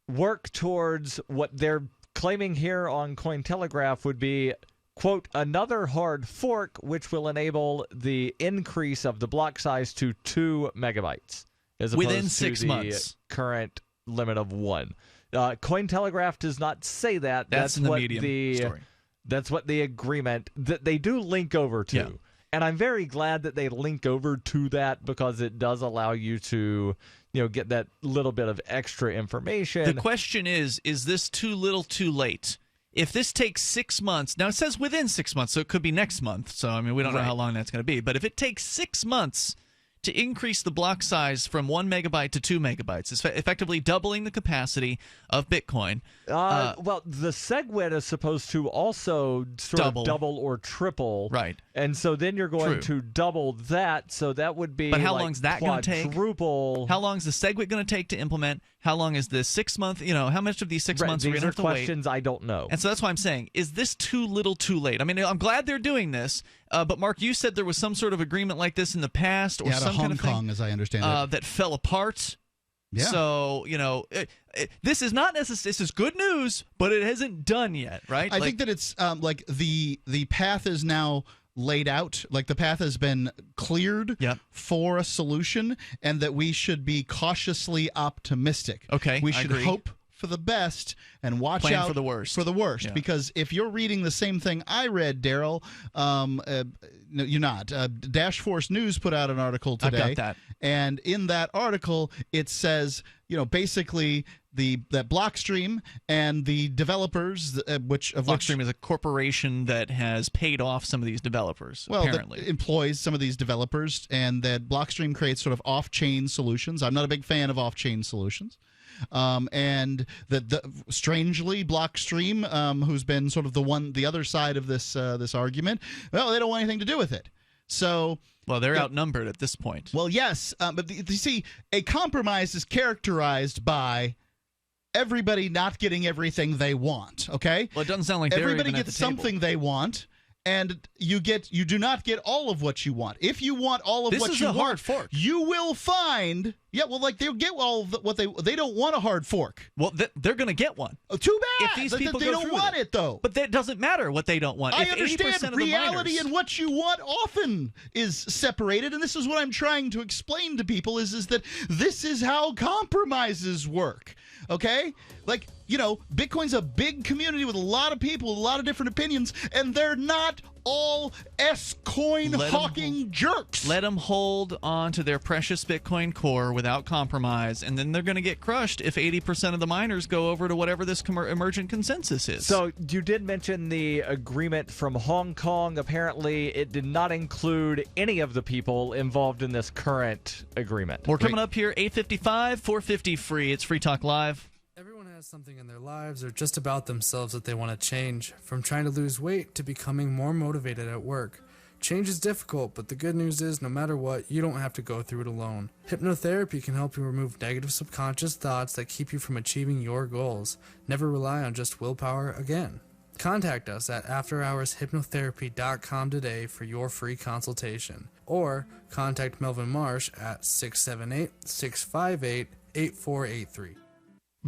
work towards what they're claiming here on Cointelegraph would be, quote, another hard fork, which will enable the increase of the block size to 2 megabytes as opposed within to 6 the months. Current limit of 1. Cointelegraph does not say that. That's in the Medium story. That's what the agreement that they do link over to. Yeah. And I'm very glad that they link over to that, because it does allow you to, get that little bit of extra information. The question is this too little too late? If this takes 6 months, now it says within 6 months, so it could be next month. So, I mean, we don't know how long that's going to be. But if it takes 6 months to increase the block size from 1 megabyte to 2 megabytes, it's effectively doubling the capacity of Bitcoin. Well, the SegWit is supposed to also sort of double or triple. Right. And so then you're going to double that, so that would be But how long is that going to take? Quadruple. How long is the SegWit going to take to implement? How long is the 6 month? How much of these 6 months are we going to have to wait? These are questions I don't know. And so that's why I'm saying, is this too little too late? I mean, I'm glad they're doing this, but Mark, you said there was some sort of agreement like this in the past, or some kind of thing, Hong Kong, as I understand it, that fell apart. Yeah. So, this is not necessarily, this is good news, but it isn't done yet, right? I think that it's like the path is now laid out, like the path has been cleared for a solution, and that we should be cautiously optimistic. Okay, we I should agree. hope for the best and watch Plan out for the worst. Yeah. Because if you're reading the same thing I read, Darryl, no, you're not. Dash Force News put out an article today. I've got that. And in that article, it says, basically that Blockstream and the developers, Blockstream is a corporation that has paid off some of these developers, apparently. That employs some of these developers, and that Blockstream creates sort of off-chain solutions. I'm not a big fan of off-chain solutions. And that strangely, Blockstream, who's been sort of the other side of this argument, well, they don't want anything to do with it. So, well, they're outnumbered at this point. Well, yes, but you see, a compromise is characterized by everybody not getting everything they want. Okay. Well, it doesn't sound like everybody even gets at the table. something they want. And you do not get all of what you want. If you want all of this what is you a want, hard fork. You will find, they'll get all of what they don't want a hard fork. Well, they're going to get one. Oh, too bad. If these people they don't want it though. But that doesn't matter what they don't want. I If understand 80% of the reality miners, and what you want often is separated, and this is what I'm trying to explain to people is that this is how compromises work. Okay? Like, Bitcoin's a big community with a lot of people, a lot of different opinions, and they're not all S-coin hawking jerks. Let them hold on to their precious Bitcoin core without compromise, and then they're going to get crushed if 80% of the miners go over to whatever this emergent consensus is. So you did mention the agreement from Hong Kong. Apparently, it did not include any of the people involved in this current agreement. We're coming up here, 8:55, 450 free. It's Free Talk Live. Everyone has something in their lives or just about themselves that they want to change, from trying to lose weight to becoming more motivated at work. Change is difficult, but the good news is no matter what, you don't have to go through it alone. Hypnotherapy can help you remove negative subconscious thoughts that keep you from achieving your goals. Never rely on just willpower again. Contact us at afterhourshypnotherapy.com today for your free consultation. Or contact Melvin Marsh at 678-658-8483.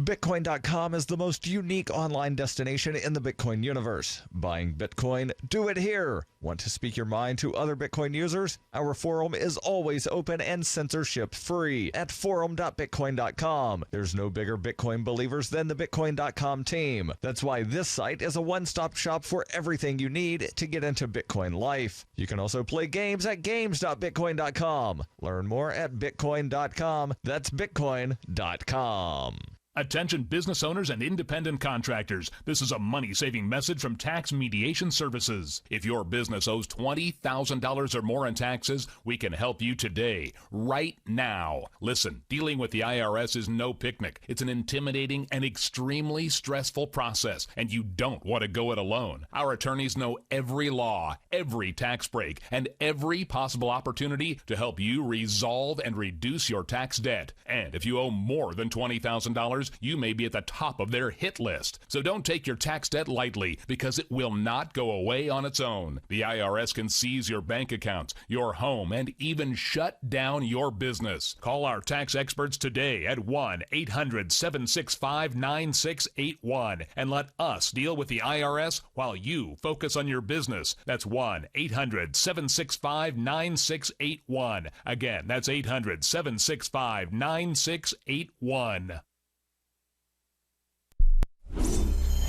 Bitcoin.com is the most unique online destination in the Bitcoin universe. Buying Bitcoin? Do it here. Want to speak your mind to other Bitcoin users? Our forum is always open and censorship free at forum.bitcoin.com. There's no bigger Bitcoin believers than the Bitcoin.com team. That's why this site is a one-stop shop for everything you need to get into Bitcoin life. You can also play games at games.bitcoin.com. Learn more at bitcoin.com. That's bitcoin.com. Attention business owners and independent contractors. This is a money-saving message from Tax Mediation Services. If your business owes $20,000 or more in taxes, we can help you today, right now. Listen, dealing with the IRS is no picnic. It's an intimidating and extremely stressful process, and you don't want to go it alone. Our attorneys know every law, every tax break, and every possible opportunity to help you resolve and reduce your tax debt. And if you owe more than $20,000, you may be at the top of their hit list. So don't take your tax debt lightly, because it will not go away on its own. The IRS can seize your bank accounts, your home, and even shut down your business. Call our tax experts today at 1-800-765-9681 and let us deal with the IRS while you focus on your business. That's 1-800-765-9681. Again, that's 800-765-9681.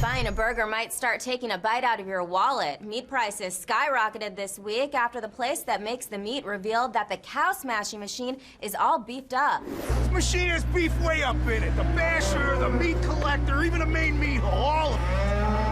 Buying a burger might start taking a bite out of your wallet. Meat prices skyrocketed this week after the place that makes the meat revealed that the cow smashing machine is all beefed up. This machine has beef way up in it. The basher, the meat collector, even the main meat hole, all of it.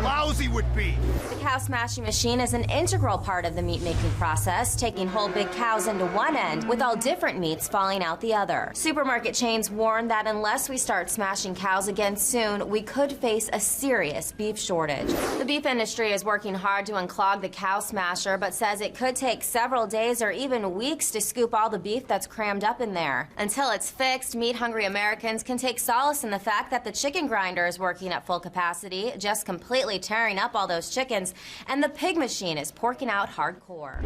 Lousy with beef. The cow smashing machine is an integral part of the meat making process, taking whole big cows into one end with all different meats falling out the other. Supermarket chains warn that unless we start smashing cows again soon, we could face a serious beef shortage. The beef industry is working hard to unclog the cow smasher, but says it could take several days or even weeks to scoop all the beef that's crammed up in there. Until it's fixed, meat-hungry Americans can take solace in the fact that the chicken grinder is working at full capacity, just completely tearing up all those chickens, and the pig machine is porking out hardcore.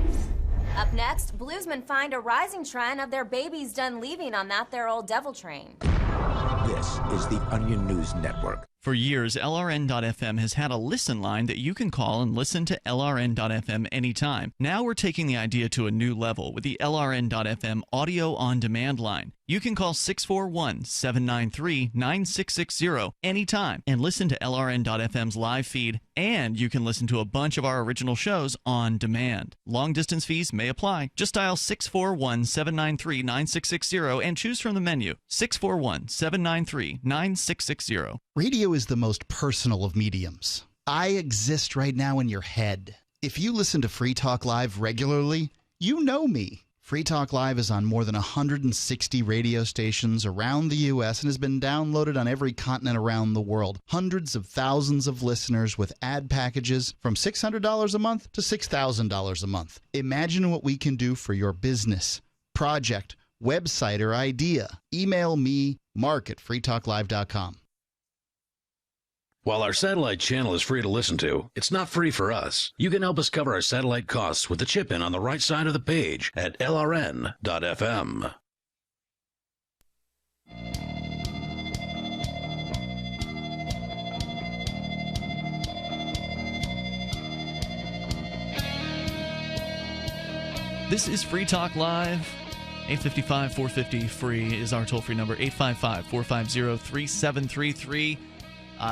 Up next, bluesmen find a rising trend of their babies done leaving on that their old devil train. This is the Onion News Network. For years, LRN.FM has had a listen line that you can call and listen to LRN.FM anytime. Now we're taking the idea to a new level with the LRN.FM audio on-demand line. You can call 641-793-9660 anytime and listen to LRN.FM's live feed, and you can listen to a bunch of our original shows on demand. Long-distance fees may apply. Just dial 641-793-9660 and choose from the menu. 641-793-9660. Radio is the most personal of mediums. I exist right now in your head. If you listen to Free Talk Live regularly, you know me. Free Talk Live is on more than 160 radio stations around the U.S. and has been downloaded on every continent around the world. Hundreds of thousands of listeners with ad packages from $600 a month to $6,000 a month. Imagine what we can do for your business, project, website, or idea. Email me, mark@freetalklive.com. While our satellite channel is free to listen to, it's not free for us. You can help us cover our satellite costs with the chip-in on the right side of the page at lrn.fm. This is Free Talk Live. 855-450-FREE is our toll-free number, 855-450-3733.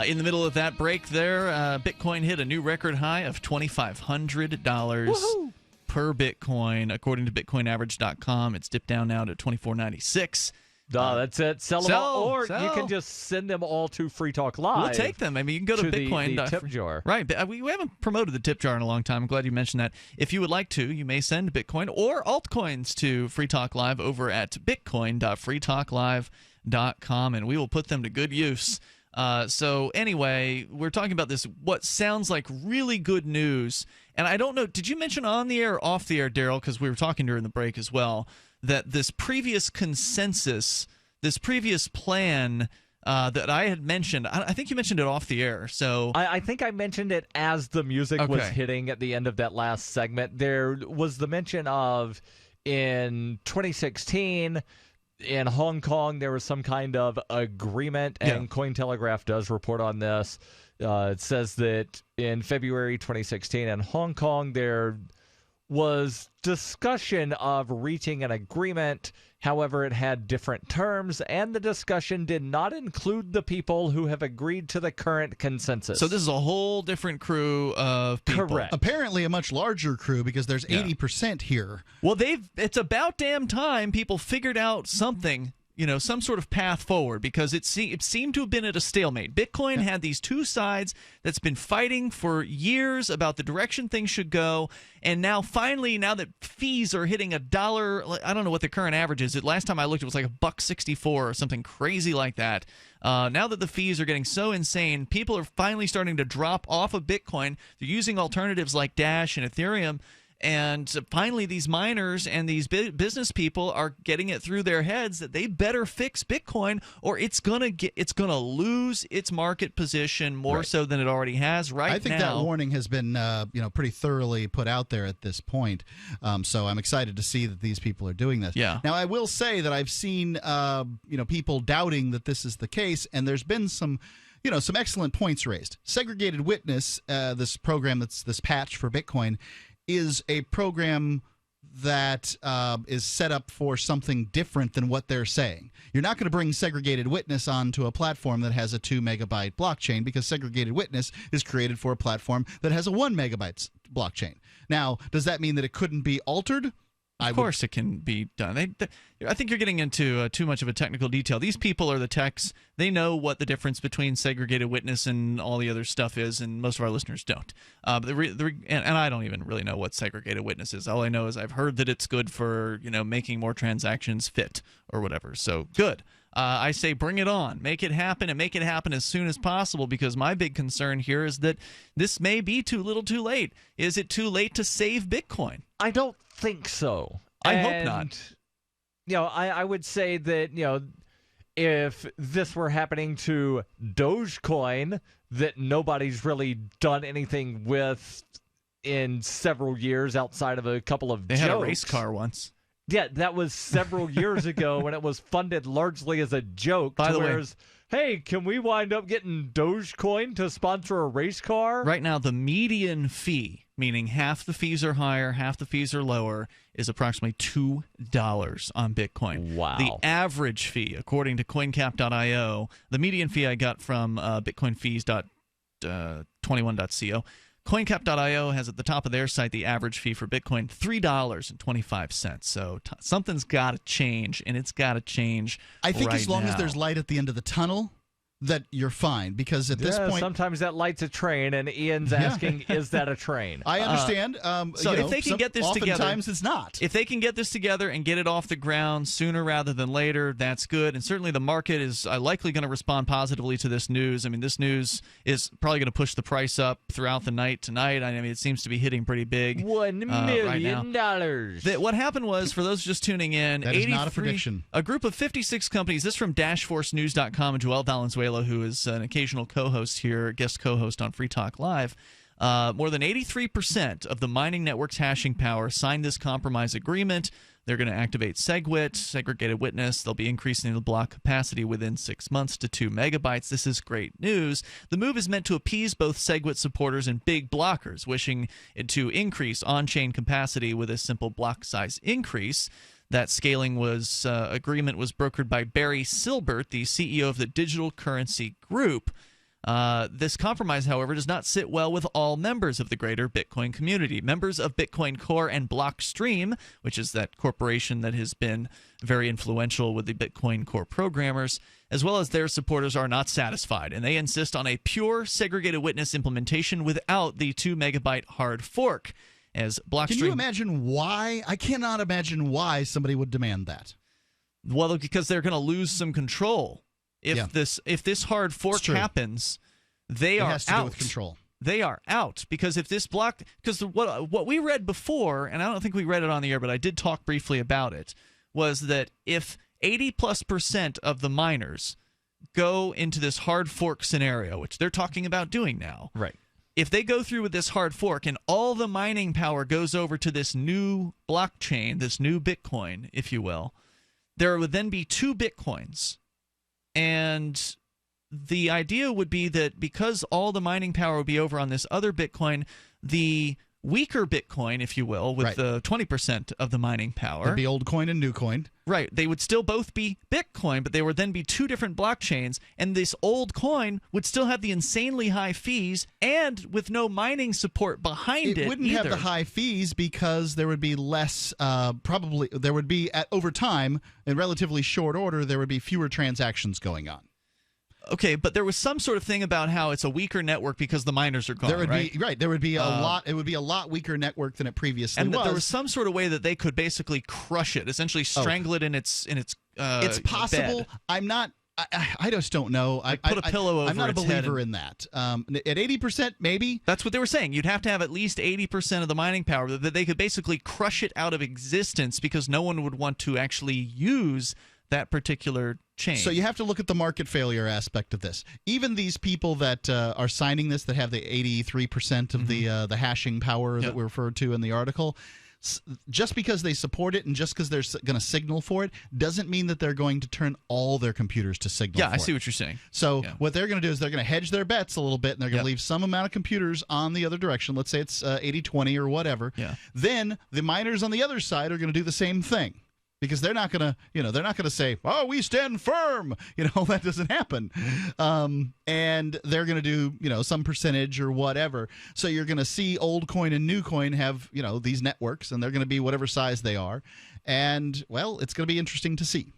In the middle of that break there, Bitcoin hit a new record high of $2,500 per Bitcoin. According to BitcoinAverage.com, it's dipped down now to $2,496. That's it. Sell them all, or you can just send them all to Free Talk Live. We'll take them. I mean, you can go to Bitcoin. The tip jar. Right. We haven't promoted the tip jar in a long time. I'm glad you mentioned that. If you would like to, you may send Bitcoin or altcoins to Free Talk Live over at bitcoin.freetalklive.com, and we will put them to good use. So anyway, we're talking about this, what sounds like really good news. And I don't know, did you mention on the air or off the air, Darryl, because we were talking during the break as well, that this previous consensus, this previous plan that I had mentioned, I think you mentioned it off the air. So I think I mentioned it as the music was hitting at the end of that last segment. There was the mention of, in 2016, in Hong Kong, there was some kind of agreement, and Cointelegraph does report on this. It says that in February 2016 in Hong Kong, there was discussion of reaching an agreement. However, it had different terms, and the discussion did not include the people who have agreed to the current consensus. So this is a whole different crew of people. Correct. Apparently a much larger crew because there's 80% here. Well, it's about damn time people figured out something, some sort of path forward, because it seemed to have been at a stalemate. Bitcoin had these two sides that's been fighting for years about the direction things should go, and now finally, now that fees are hitting $1, I don't know what the current average is. Last time I looked, it was like $1.64 or something crazy like that. Now that the fees are getting so insane, people are finally starting to drop off of Bitcoin. They're using alternatives like Dash and Ethereum. And finally, these miners and these business people are getting it through their heads that they better fix Bitcoin, or it's gonna lose its market position more so than it already has right now. I think that warning has been pretty thoroughly put out there at this point. So I'm excited to see that these people are doing this. Yeah. Now I will say that I've seen people doubting that this is the case, and there's been some excellent points raised. Segregated Witness, this program this patch for Bitcoin, is a program that is set up for something different than what they're saying. You're not going to bring Segregated Witness onto a platform that has a 2 megabyte blockchain, because Segregated Witness is created for a platform that has a 1 megabyte blockchain. Now, does that mean that it couldn't be altered? Of course it can be done. I think you're getting into too much of a technical detail. These people are the techs. They know what the difference between Segregated Witness and all the other stuff is, and most of our listeners don't. And I don't even really know what Segregated Witness is. All I know is I've heard that it's good for making more transactions fit or whatever. So good. I say bring it on. Make it happen, and make it happen as soon as possible, because my big concern here is that this may be too little too late. Is it too late to save Bitcoin? I don't think so. I hope not. I would say that, if this were happening to Dogecoin, that nobody's really done anything with in several years outside of a couple of jokes. They had a race car once. Yeah, that was several years ago when it was funded largely as a joke. By the way, hey, can we wind up getting Dogecoin to sponsor a race car? Right now, the median fee, meaning half the fees are higher, half the fees are lower, is approximately $2 on Bitcoin. Wow. The average fee, according to CoinCap.io, the median fee I got from bitcoinfees.21.co, CoinCap.io has at the top of their site the average fee for Bitcoin, $3.25. So something's got to change, and it's got to change. I think as long now. as there's light at the end of the tunnel, that you're fine, because at this point, sometimes that light's a train, and Ian's asking, is that a train? I understand. So if they can get this together, oftentimes it's not. If they can get this together and get it off the ground sooner rather than later, that's good. And certainly the market is likely going to respond positively to this news. I mean, this news is probably going to push the price up throughout the night tonight. I mean, it seems to be hitting pretty big. $1 million. Right, what happened was, for those just tuning in, that is not a prediction. A group of 56 companies, this from DashForceNews.com, and Joel Valenzuela, who is an occasional co-host here, guest co-host on Free Talk Live. More than 83% of the mining network's hashing power signed this compromise agreement. They're going to activate SegWit, Segregated Witness. They'll be increasing the block capacity within 6 months to 2 megabytes. This is great news. The move is meant to appease both SegWit supporters and big blockers, wishing it to increase on-chain capacity with a simple block size increase. That scaling agreement was brokered by Barry Silbert, the CEO of the Digital Currency Group. This compromise, however, does not sit well with all members of the greater Bitcoin community. Members of Bitcoin Core and Blockstream, which is that corporation that has been very influential with the Bitcoin Core programmers, as well as their supporters, are not satisfied, and they insist on a pure Segregated Witness implementation without the 2 megabyte hard fork. As Blockstream, can you imagine why? I cannot imagine why somebody would demand that. Well, because they're going to lose some control. If this hard fork happens, they are out. It has to do with control. They are out, because if this because what we read before, and I don't think we read it on the air, but I did talk briefly about it, was that if 80+% of the miners go into this hard fork scenario, which they're talking about doing now, right? If they go through with this hard fork and all the mining power goes over to this new blockchain, this new Bitcoin, if you will, there would then be 2 Bitcoins. And the idea would be that because all the mining power would be over on this other Bitcoin, the weaker Bitcoin, if you will, with the 20% of the mining power. There'd be old coin and new coin. Right. They would still both be Bitcoin, but they would then be 2 different blockchains, and this old coin would still have the insanely high fees and with no mining support behind it. It wouldn't have the high fees because there would be less, probably, there would be, over time, in relatively short order, there would be fewer transactions going on. Okay, but there was some sort of thing about how it's a weaker network because the miners are gone. There would right? be There would be a lot. It would be a lot weaker network than it previously and was. There was some sort of way that they could basically crush it, essentially strangle it in its. It's possible. Bed. I'm not. I just don't know. Like put a pillow over I'm not a its head believer in that. At 80%, maybe. That's what they were saying. You'd have to have at least 80% of the mining power that they could basically crush it out of existence because no one would want to actually use that particular chain. So you have to look at the market failure aspect of this. Even these people that are signing this, that have the 83% of the hashing power that we referred to in the article, just because they support it and just because they're going to signal for it doesn't mean that they're going to turn all their computers to signal for it. Yeah, I see what you're saying. So what they're going to do is they're going to hedge their bets a little bit, and they're going to leave some amount of computers on the other direction. Let's say it's 80-20 or whatever. Yeah. Then the miners on the other side are going to do the same thing. Because they're not going to, say, "Oh, we stand firm." That doesn't happen. And they're going to do, some percentage or whatever. So you're going to see old coin and new coin have, these networks, and they're going to be whatever size they are. And, well, it's going to be interesting to see.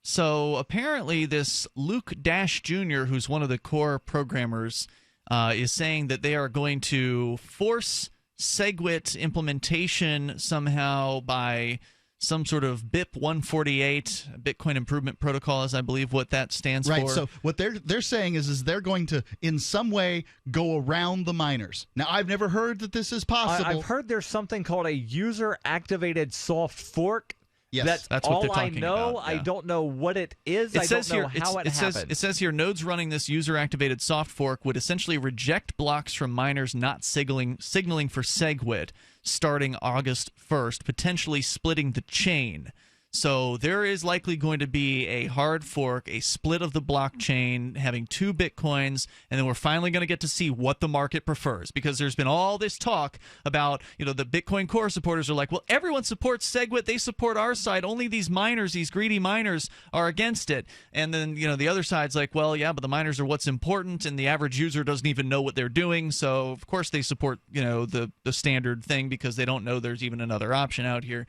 So apparently this Luke Dash Jr., who's one of the core programmers, is saying that they are going to force SegWit implementation somehow by some sort of BIP 148, Bitcoin Improvement Protocol, is I believe what that stands for. Right. So what they're saying is they're going to, in some way, go around the miners. Now, I've never heard that this is possible. I've heard there's something called a user-activated soft fork. Yes, that's what they're talking about. Yeah. I don't know what it is. I don't know how it happens. It says here, nodes running this user-activated soft fork would essentially reject blocks from miners not signaling for SegWit starting August 1st, potentially splitting the chain. So there is likely going to be a hard fork, a split of the blockchain, having 2 Bitcoins, and then we're finally going to get to see what the market prefers. Because there's been all this talk about, the Bitcoin Core supporters are like, well, everyone supports SegWit, they support our side, only these miners, these greedy miners, are against it. And then, the other side's like, well, yeah, but the miners are what's important, and the average user doesn't even know what they're doing, so of course they support, the standard thing because they don't know there's even another option out here.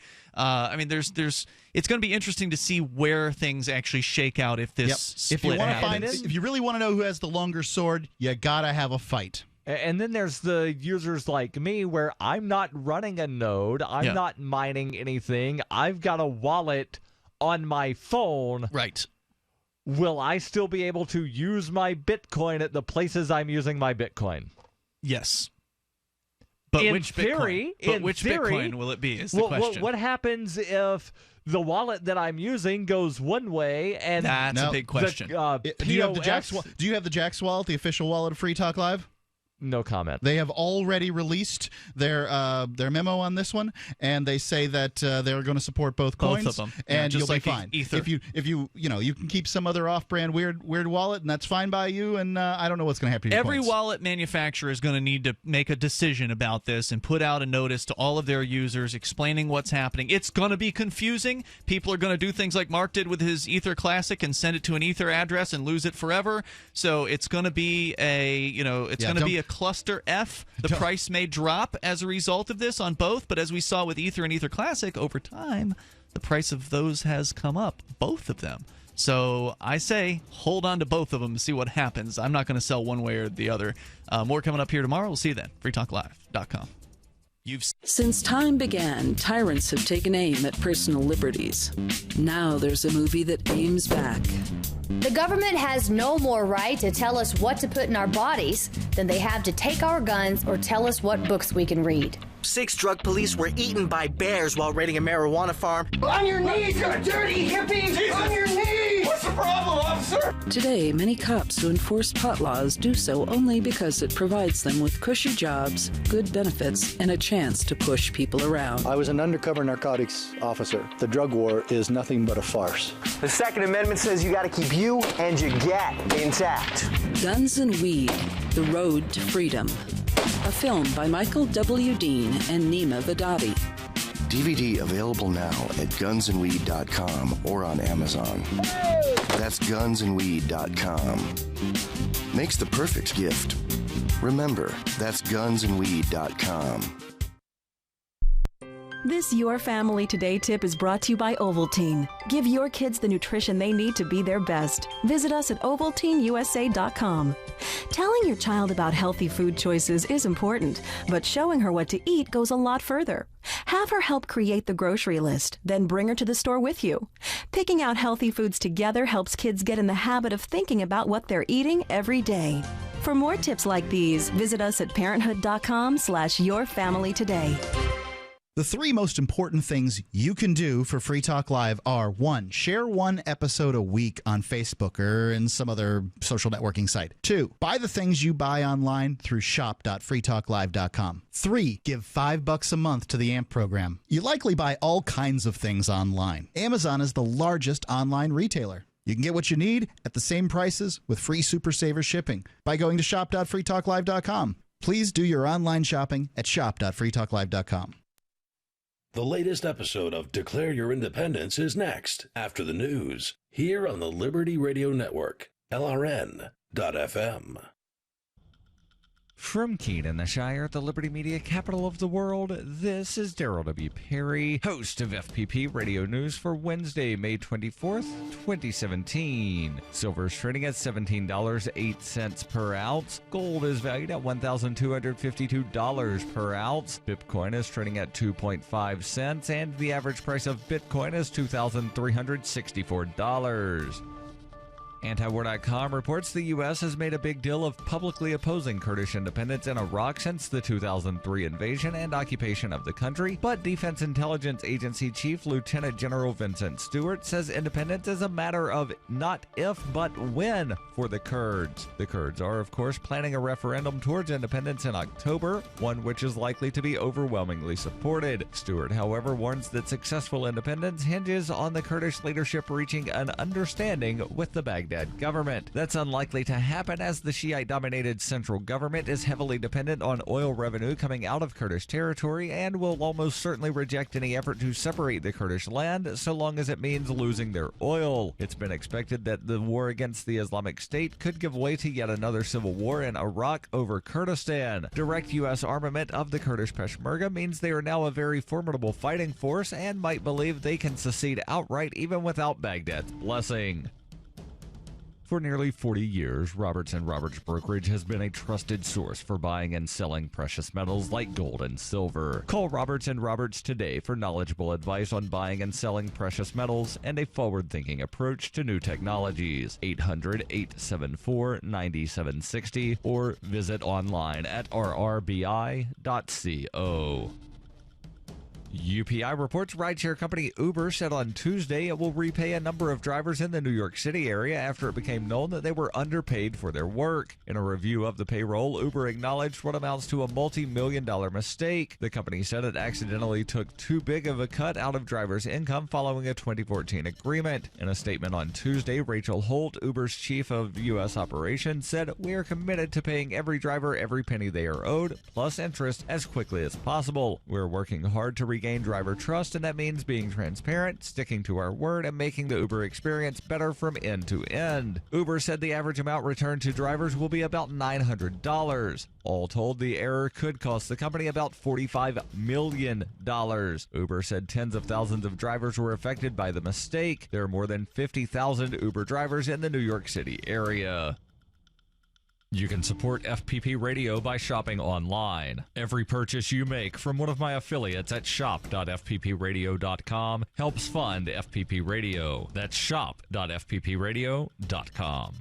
It's going to be interesting to see where things actually shake out if this split happens. If you really want to know who has the longer sword, you gotta have a fight. And then there's the users like me where I'm not running a node, I'm not mining anything, I've got a wallet on my phone. Right. Will I still be able to use my Bitcoin at the places I'm using my Bitcoin? Yes. But which Bitcoin will it be is the question. What happens if the wallet that I'm using goes one way and that's a big question. Do you have the Jax wallet, the official wallet of Free Talk Live? No comment. They have already released their memo on this one, and they say that they're going to support both coins. Both of them, and just you'll like be fine. Ether. If you can keep some other off-brand weird wallet, and that's fine by you. And I don't know what's going to happen to your Every coins. wallet manufacturer is going to need to make a decision about this and put out a notice to all of their users explaining what's happening. It's going to be confusing. People are going to do things like Mark did with his Ether Classic and send it to an Ether address and lose it forever. So it's going to be a cluster F. The price may drop as a result of this on both, but as we saw with Ether and Ether Classic, over time, the price of those has come up, both of them. So I say hold on to both of them and see what happens. I'm not going to sell one way or the other. More coming up here tomorrow. We'll see you then. freetalklive.com. Since time began, tyrants have taken aim at personal liberties. Now there's a movie that aims back. The government has no more right to tell us what to put in our bodies than they have to take our guns or tell us what books we can read. 6 drug police were eaten by bears while raiding a marijuana farm. On your knees, you dirty hippies! Jesus. On your knees! What's the problem, officer? Today, many cops who enforce pot laws do so only because it provides them with cushy jobs, good benefits, and a chance to push people around. I was an undercover narcotics officer. The drug war is nothing but a farce. The Second Amendment says you got to keep you and your get intact. Guns and Weed, The Road to Freedom. A film by Michael W. Dean and Nima Vadadi. DVD available now at gunsandweed.com or on Amazon. That's gunsandweed.com. Makes the perfect gift. Remember, that's gunsandweed.com. This Your Family Today tip is brought to you by Ovaltine. Give your kids the nutrition they need to be their best. Visit us at ovaltineusa.com. Telling your child about healthy food choices is important, but showing her what to eat goes a lot further. Have her help create the grocery list, then bring her to the store with you. Picking out healthy foods together helps kids get in the habit of thinking about what they're eating every day. For more tips like these, visit us at parenthood.com/yourfamilytoday. The three most important things you can do for Free Talk Live are: 1, share one episode a week on Facebook or in some other social networking site. 2, buy the things you buy online through shop.freetalklive.com. 3, give $5 a month to the AMP program. You likely buy all kinds of things online. Amazon is the largest online retailer. You can get what you need at the same prices with free Super Saver shipping by going to shop.freetalklive.com. Please do your online shopping at shop.freetalklive.com. The latest episode of Declare Your Independence is next, after the news, here on the Liberty Radio Network, LRN.FM. From Keene in the Shire, the Liberty Media capital of the world, this is Darryl W. Perry, host of FPP Radio News for Wednesday, May 24th, 2017. Silver is trading at $17.08 per ounce. Gold is valued at $1,252 per ounce. Bitcoin is trading at 2.5 cents, and the average price of Bitcoin is $2,364. Antiwar.com reports the U.S. has made a big deal of publicly opposing Kurdish independence in Iraq since the 2003 invasion and occupation of the country, but Defense Intelligence Agency Chief Lieutenant General Vincent Stewart says independence is a matter of not if, but when for the Kurds. The Kurds are, of course, planning a referendum towards independence in October, one which is likely to be overwhelmingly supported. Stewart, however, warns that successful independence hinges on the Kurdish leadership reaching an understanding with the Baghdad government. That's unlikely to happen as the Shiite-dominated central government is heavily dependent on oil revenue coming out of Kurdish territory and will almost certainly reject any effort to separate the Kurdish land so long as it means losing their oil. It's been expected that the war against the Islamic State could give way to yet another civil war in Iraq over Kurdistan. Direct U.S. armament of the Kurdish Peshmerga means they are now a very formidable fighting force and might believe they can secede outright even without Baghdad's blessing. For nearly 40 years, Roberts & Roberts Brokerage has been a trusted source for buying and selling precious metals like gold and silver. Call Roberts & Roberts today for knowledgeable advice on buying and selling precious metals and a forward-thinking approach to new technologies. 800-874-9760 or visit online at rrbi.co. UPI reports rideshare company Uber said on Tuesday it will repay a number of drivers in the New York City area after it became known that they were underpaid for their work. In a review of the payroll, Uber acknowledged what amounts to a multi-million-dollar mistake. The company said it accidentally took too big of a cut out of drivers' income following a 2014 agreement. In a statement on Tuesday, Rachel Holt, Uber's chief of U.S. operations, said, "We are committed to paying every driver every penny they are owed, plus interest, as quickly as possible. We're working hard to regain driver trust, and that means being transparent, sticking to our word, and making the Uber experience better from end to end." Uber said the average amount returned to drivers will be about $900. All told, the error could cost the company about $45 million. Uber said tens of thousands of drivers were affected by the mistake. There are more than 50,000 Uber drivers in the New York City area. You can support FPP Radio by shopping online. Every purchase you make from one of my affiliates at shop.fppradio.com helps fund FPP Radio. That's shop.fppradio.com.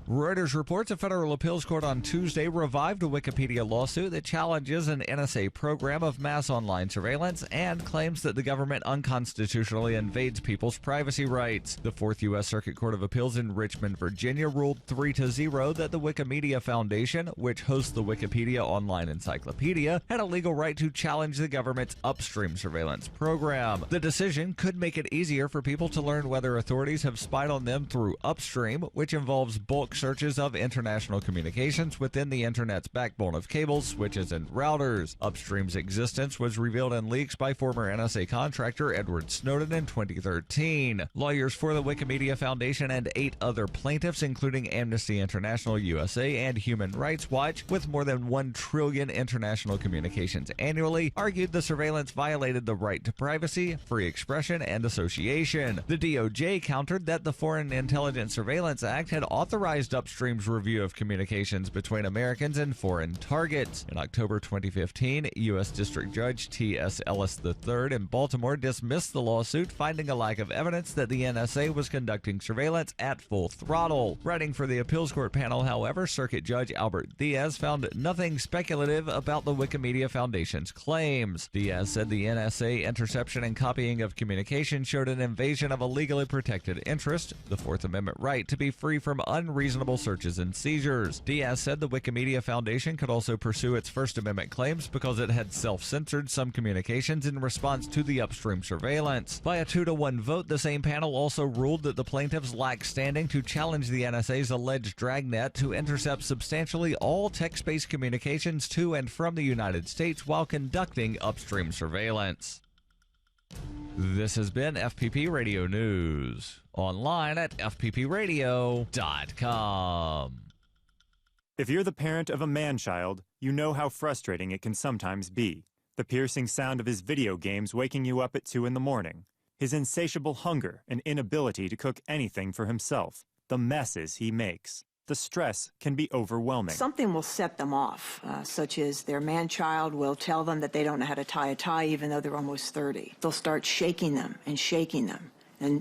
Reuters reports a federal appeals court on Tuesday revived a Wikipedia lawsuit that challenges an NSA program of mass online surveillance and claims that the government unconstitutionally invades people's privacy rights. The Fourth U.S. Circuit Court of Appeals in Richmond, Virginia, ruled 3-0 that the Wikimedia Foundation, which hosts the Wikipedia Online Encyclopedia, had a legal right to challenge the government's upstream surveillance program. The decision could make it easier for people to learn whether authorities have spied on them through upstream, which involves bulk searches of international communications within the Internet's backbone of cables, switches, and routers. Upstream's existence was revealed in leaks by former NSA contractor Edward Snowden in 2013. Lawyers for the Wikimedia Foundation and 8 other plaintiffs, including Amnesty International USA and Human Rights Watch, with more than 1 trillion international communications annually, argued the surveillance violated the right to privacy, free expression, and association. The DOJ countered that the Foreign Intelligence Surveillance Act had authorized Upstream's review of communications between Americans and foreign targets. In October 2015, U.S. District Judge T.S. Ellis III in Baltimore dismissed the lawsuit, finding a lack of evidence that the NSA was conducting surveillance at full throttle. Writing for the appeals court panel, however, Circuit Judge Albert Diaz found nothing speculative about the Wikimedia Foundation's claims. Diaz said the NSA interception and copying of communication showed an invasion of a legally protected interest, the Fourth Amendment right to be free from unreasonable searches and seizures. Diaz said the Wikimedia Foundation could also pursue its First Amendment claims because it had self-censored some communications in response to the upstream surveillance. By a 2-1 vote, the same panel also ruled that the plaintiffs lack standing to challenge the NSA's alleged dragnet to intercept substantially all text-based communications to and from the United States while conducting upstream surveillance. This has been FPP Radio News. Online at fppradio.com. If you're the parent of a man-child, you know how frustrating it can sometimes be. The piercing sound of his video games waking you up at 2 in the morning. His insatiable hunger and inability to cook anything for himself. The messes he makes. The stress can be overwhelming. Something will set them off, such as their man-child will tell them that they don't know how to tie a tie even though they're almost 30. They'll start shaking them and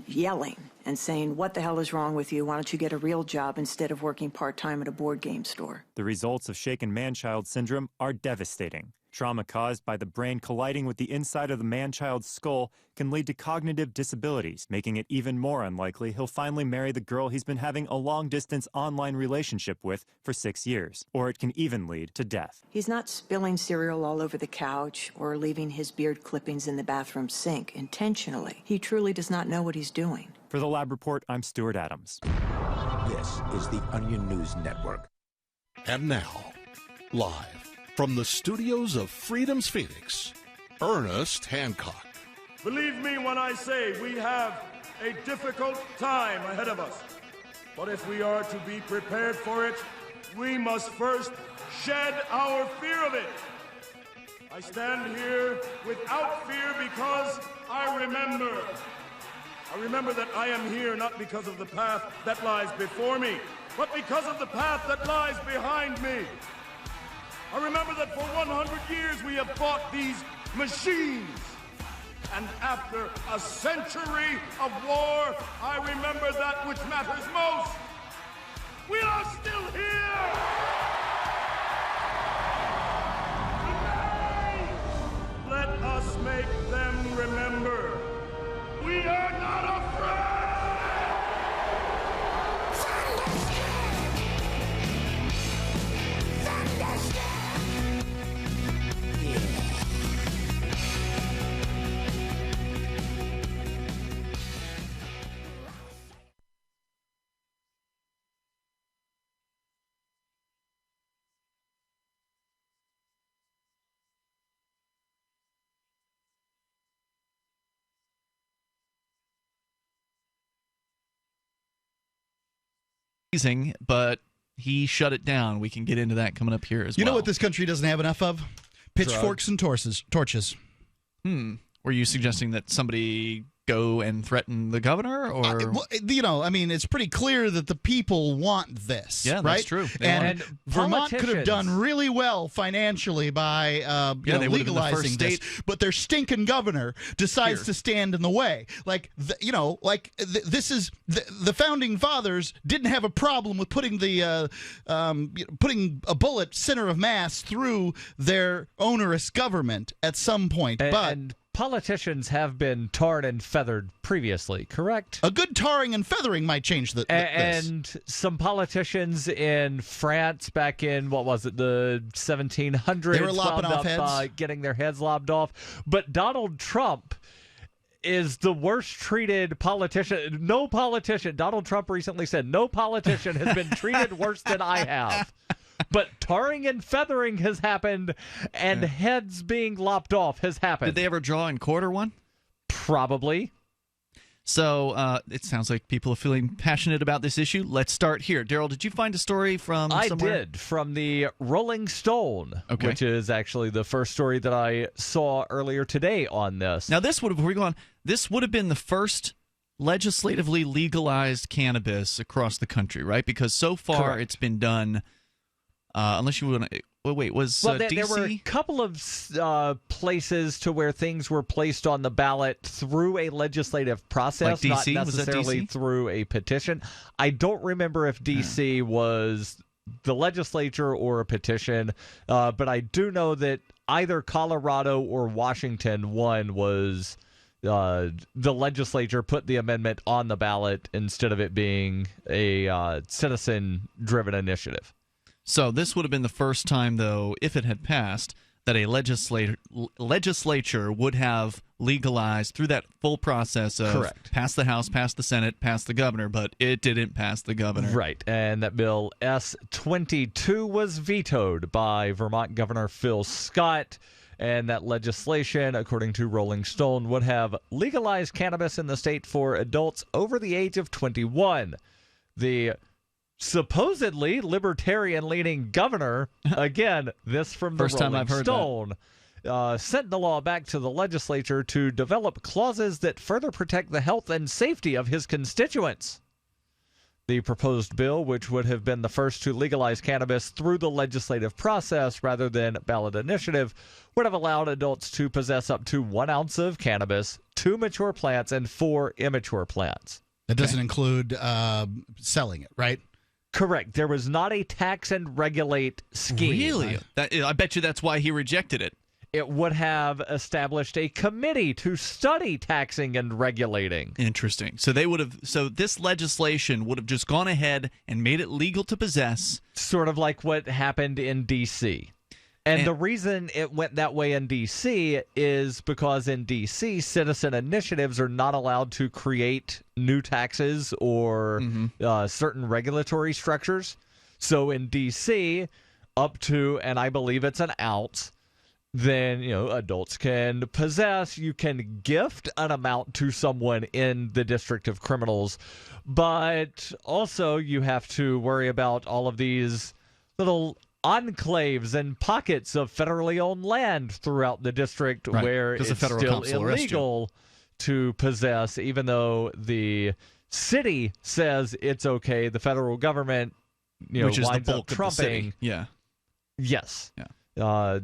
yelling and saying, "What the hell is wrong with you? Why don't you get a real job instead of working part-time at a board game store?" The results of shaken man-child syndrome are devastating. Trauma caused by the brain colliding with the inside of the man-child's skull can lead to cognitive disabilities, making it even more unlikely he'll finally marry the girl he's been having a long-distance online relationship with for 6 years. Or it can even lead to death. He's not spilling cereal all over the couch or leaving his beard clippings in the bathroom sink intentionally. He truly does not know what he's doing. For the Lab Report, I'm Stuart Adams. This is the Onion News Network. And now, live from the studios of Freedom's Phoenix, Ernest Hancock. Believe me when I say we have a difficult time ahead of us. But if we are to be prepared for it, we must first shed our fear of it. I stand here without fear because I remember that I am here not because of the path that lies before me, but because of the path that lies behind me. I remember that for 100 years we have fought these machines. And after a century of war, I remember that which matters most. We are still here! Today, let us make them remember. We are not afraid! But he shut it down. We can get into that coming up here as well. You know what this country doesn't have enough of? Pitchforks and torches. Were you suggesting that somebody go and threaten the governor? Or it's pretty clear that the people want this. Yeah, right? that's true. And Vermont could have done really well financially by legalizing this, but their stinking governor decides to stand in the way. This is the founding fathers didn't have a problem with putting putting a bullet center of mass through their onerous government at some point, and politicians have been tarred and feathered previously, correct? A good tarring and feathering might change this. And some politicians in France back in, the 1700s, they were lopping off heads. Getting their heads lopped off. But Donald Trump is the worst treated politician. No politician, Donald Trump recently said, no politician has been treated worse than I have. But tarring and feathering has happened, and heads being lopped off has happened. Did they ever draw in court or one? Probably. So it sounds like people are feeling passionate about this issue. Let's start here. Darryl, did you find a story from somewhere? I did, from the Rolling Stone, which is actually the first story that I saw earlier today on this. Now, this would have been the first legislatively legalized cannabis across the country, right? Because so far it's been done... unless you want to... Wait, was D.C.? There were a couple of places to where things were placed on the ballot through a legislative process, like D.C.? Not necessarily through a petition. I don't remember if D.C. was the legislature or a petition, but I do know that either Colorado or Washington, one was... the legislature put the amendment on the ballot instead of it being a citizen-driven initiative. So this would have been the first time, though, if it had passed, that a legislature would have legalized through that full process of pass the House, pass the Senate, pass the governor, but it didn't pass the governor. Right, and that bill S-22 was vetoed by Vermont Governor Phil Scott, and that legislation, according to Rolling Stone, would have legalized cannabis in the state for adults over the age of 21. The supposedly libertarian-leaning governor, again, this from the Rolling Stone, sent the law back to the legislature to develop clauses that further protect the health and safety of his constituents. The proposed bill, which would have been the first to legalize cannabis through the legislative process rather than ballot initiative, would have allowed adults to possess up to 1 ounce of cannabis, 2 mature plants, and 4 immature plants. That doesn't include selling it, right? Correct. There was not a tax and regulate scheme. Really? I bet you that's why he rejected it. It would have established a committee to study taxing and regulating. Interesting. So this legislation would have just gone ahead and made it legal to possess. Sort of like what happened in D.C. And the reason it went that way in D.C. is because in D.C., citizen initiatives are not allowed to create new taxes or certain regulatory structures. So in D.C., up to, and I believe it's an ounce, then adults can possess. You can gift an amount to someone in the District of Criminals, but also you have to worry about all of these little enclaves and pockets of federally owned land throughout the district where it's still illegal to possess, even though the city says it's okay. The federal government, which is winds the bulk up trumping. Of the city. Yeah. Yes. Yeah.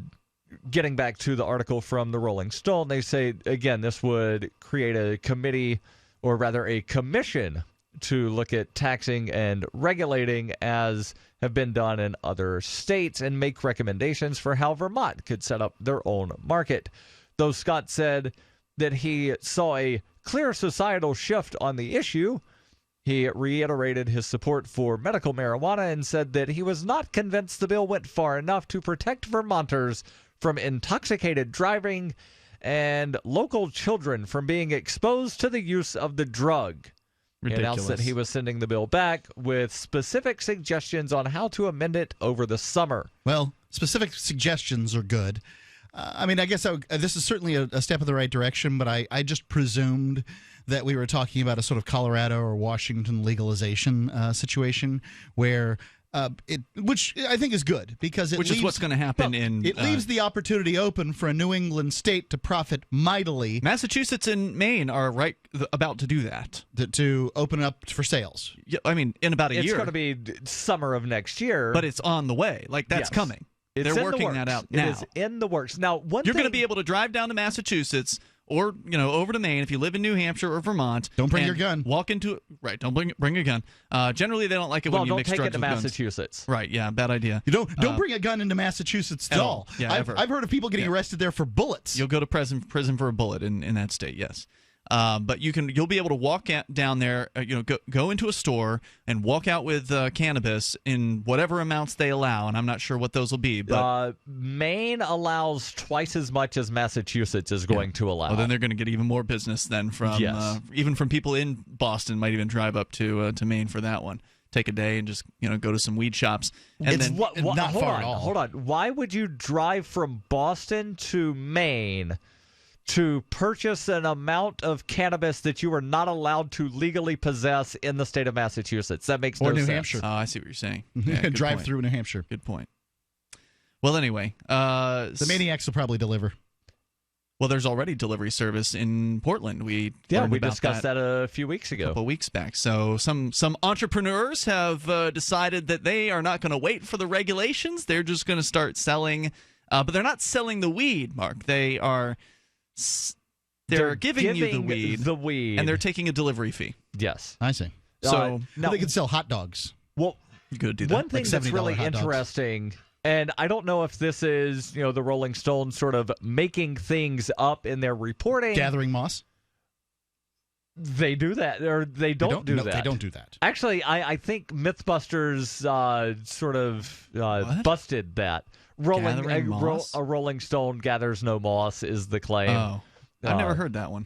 Getting back to the article from the Rolling Stone, they say, again, this would create a committee, or rather a commission, to look at taxing and regulating as have been done in other states and make recommendations for how Vermont could set up their own market. Though Scott said that he saw a clear societal shift on the issue, he reiterated his support for medical marijuana and said that he was not convinced the bill went far enough to protect Vermonters from intoxicated driving and local children from being exposed to the use of the drug. He announced that he was sending the bill back with specific suggestions on how to amend it over the summer. Well, specific suggestions are good. I guess this is certainly a step in the right direction, but I just presumed that we were talking about a sort of Colorado or Washington legalization situation where which I think is good because which is what's going to happen in. It leaves the opportunity open for a New England state to profit mightily. Massachusetts and Maine are about to do that. To open up for sales. Yeah, I mean, in about a year. It's going to be summer of next year. But it's on the way. That's coming. They're working that out now. It is in the works. Now, you're going to be able to drive down to Massachusetts or over to Maine if you live in New Hampshire or Vermont. Don't bring your gun. Walk into right. Don't bring a gun. Generally, they don't like it when you mix drugs with guns. Don't take it to Massachusetts. Right? Yeah, bad idea. You don't bring a gun into Massachusetts at all. Yeah, I've heard of people getting arrested there for bullets. You'll go to prison for a bullet in that state. Yes. But you'll be able to walk down there, go into a store and walk out with cannabis in whatever amounts they allow, and I'm not sure what those will be. But Maine allows twice as much as Massachusetts is going to allow. Well, then they're going to get even more business then from even from people in Boston might even drive up to Maine for that one. Take a day and just go to some weed shops. And not far at all. Hold on. Why would you drive from Boston to Maine to purchase an amount of cannabis that you are not allowed to legally possess in the state of Massachusetts? That makes no sense. Or New Hampshire. Oh, I see what you're saying. Yeah, drive through New Hampshire. Good point. Well, anyway. The Maniacs will probably deliver. Well, there's already delivery service in Portland. We discussed that a few weeks ago. A couple weeks back. So some entrepreneurs have decided that they are not going to wait for the regulations. They're just going to start selling. But they're not selling the weed, Mark. They're giving you the weed, and they're taking a delivery fee. Yes, I see. So now they could sell hot dogs. Well, you could do that. One thing that's really interesting, and I don't know if this is the Rolling Stones sort of making things up in their reporting, gathering moss. They do that, or they don't do that. They don't do that. Actually, I think MythBusters sort of busted that. A Rolling Stone gathers no moss is the claim. Oh, I've never heard that one.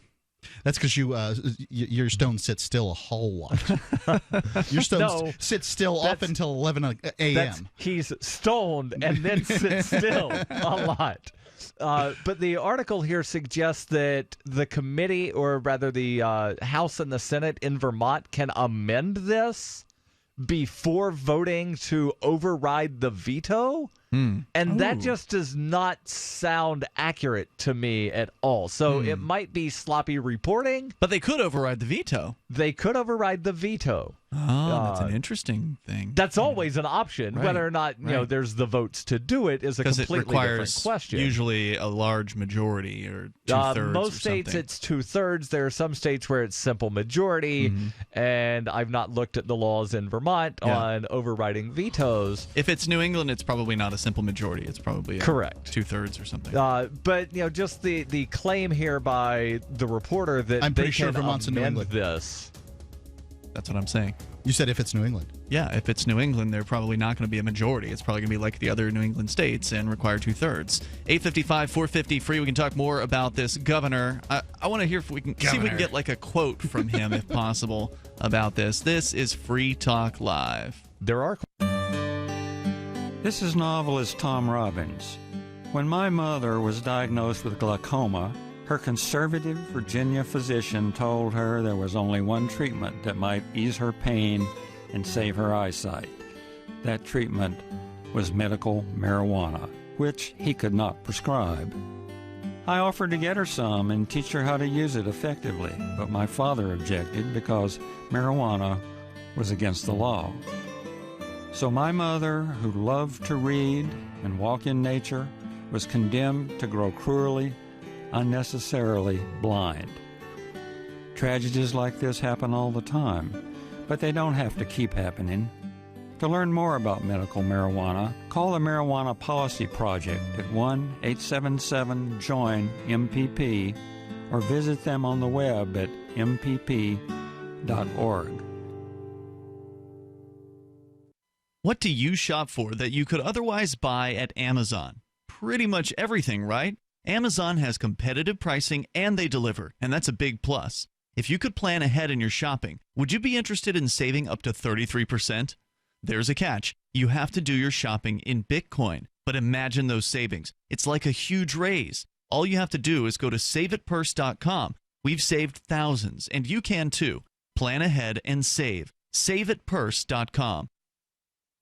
That's because your stone sits still a whole lot. Your stone sits still up until 11 a.m. He's stoned and then sits still a lot. But the article here suggests that the committee, or rather the House and the Senate in Vermont, can amend this before voting to override the veto. And that just does not sound accurate to me at all. So it might be sloppy reporting. But they could override the veto. They could override the veto. Oh, that's an interesting thing. That's always an option. Right. Whether or not there's the votes to do it is a completely different question. Usually a large majority or 2/3. Most states it's 2/3. There are some states where it's simple majority, and I've not looked at the laws in Vermont on overriding vetoes. If it's New England, it's probably not a simple majority. It's probably correct 2/3 or something. But just the claim here by the reporter that I'm pretty sure can Vermont's in New England. This. That's what I'm saying. You said if it's New England. Yeah, if it's New England, they're probably not going to be a majority. It's probably going to be like the other New England states and require 2/3. 855-450 free. We can talk more about this governor. I want to hear if we can see if we can get like a quote from him, if possible, about this. This is Free Talk Live. There are. This is novelist Tom Robbins. When my mother was diagnosed with glaucoma, her conservative Virginia physician told her there was only one treatment that might ease her pain and save her eyesight. That treatment was medical marijuana, which he could not prescribe. I offered to get her some and teach her how to use it effectively, but my father objected because marijuana was against the law. So my mother, who loved to read and walk in nature, was condemned to grow cruelly, unnecessarily blind. Tragedies like this happen all the time, but they don't have to keep happening. To learn more about medical marijuana, call the Marijuana Policy Project at 1-877-JOIN-MPP or visit them on the web at mpp.org. What do you shop for that you could otherwise buy at Amazon? Pretty much everything, right? Amazon has competitive pricing and they deliver, and that's a big plus. If you could plan ahead in your shopping, would you be interested in saving up to 33%? There's a catch. You have to do your shopping in Bitcoin. But imagine those savings. It's like a huge raise. All you have to do is go to saveatpurse.com. We've saved thousands, and you can too. Plan ahead and save. Saveatpurse.com.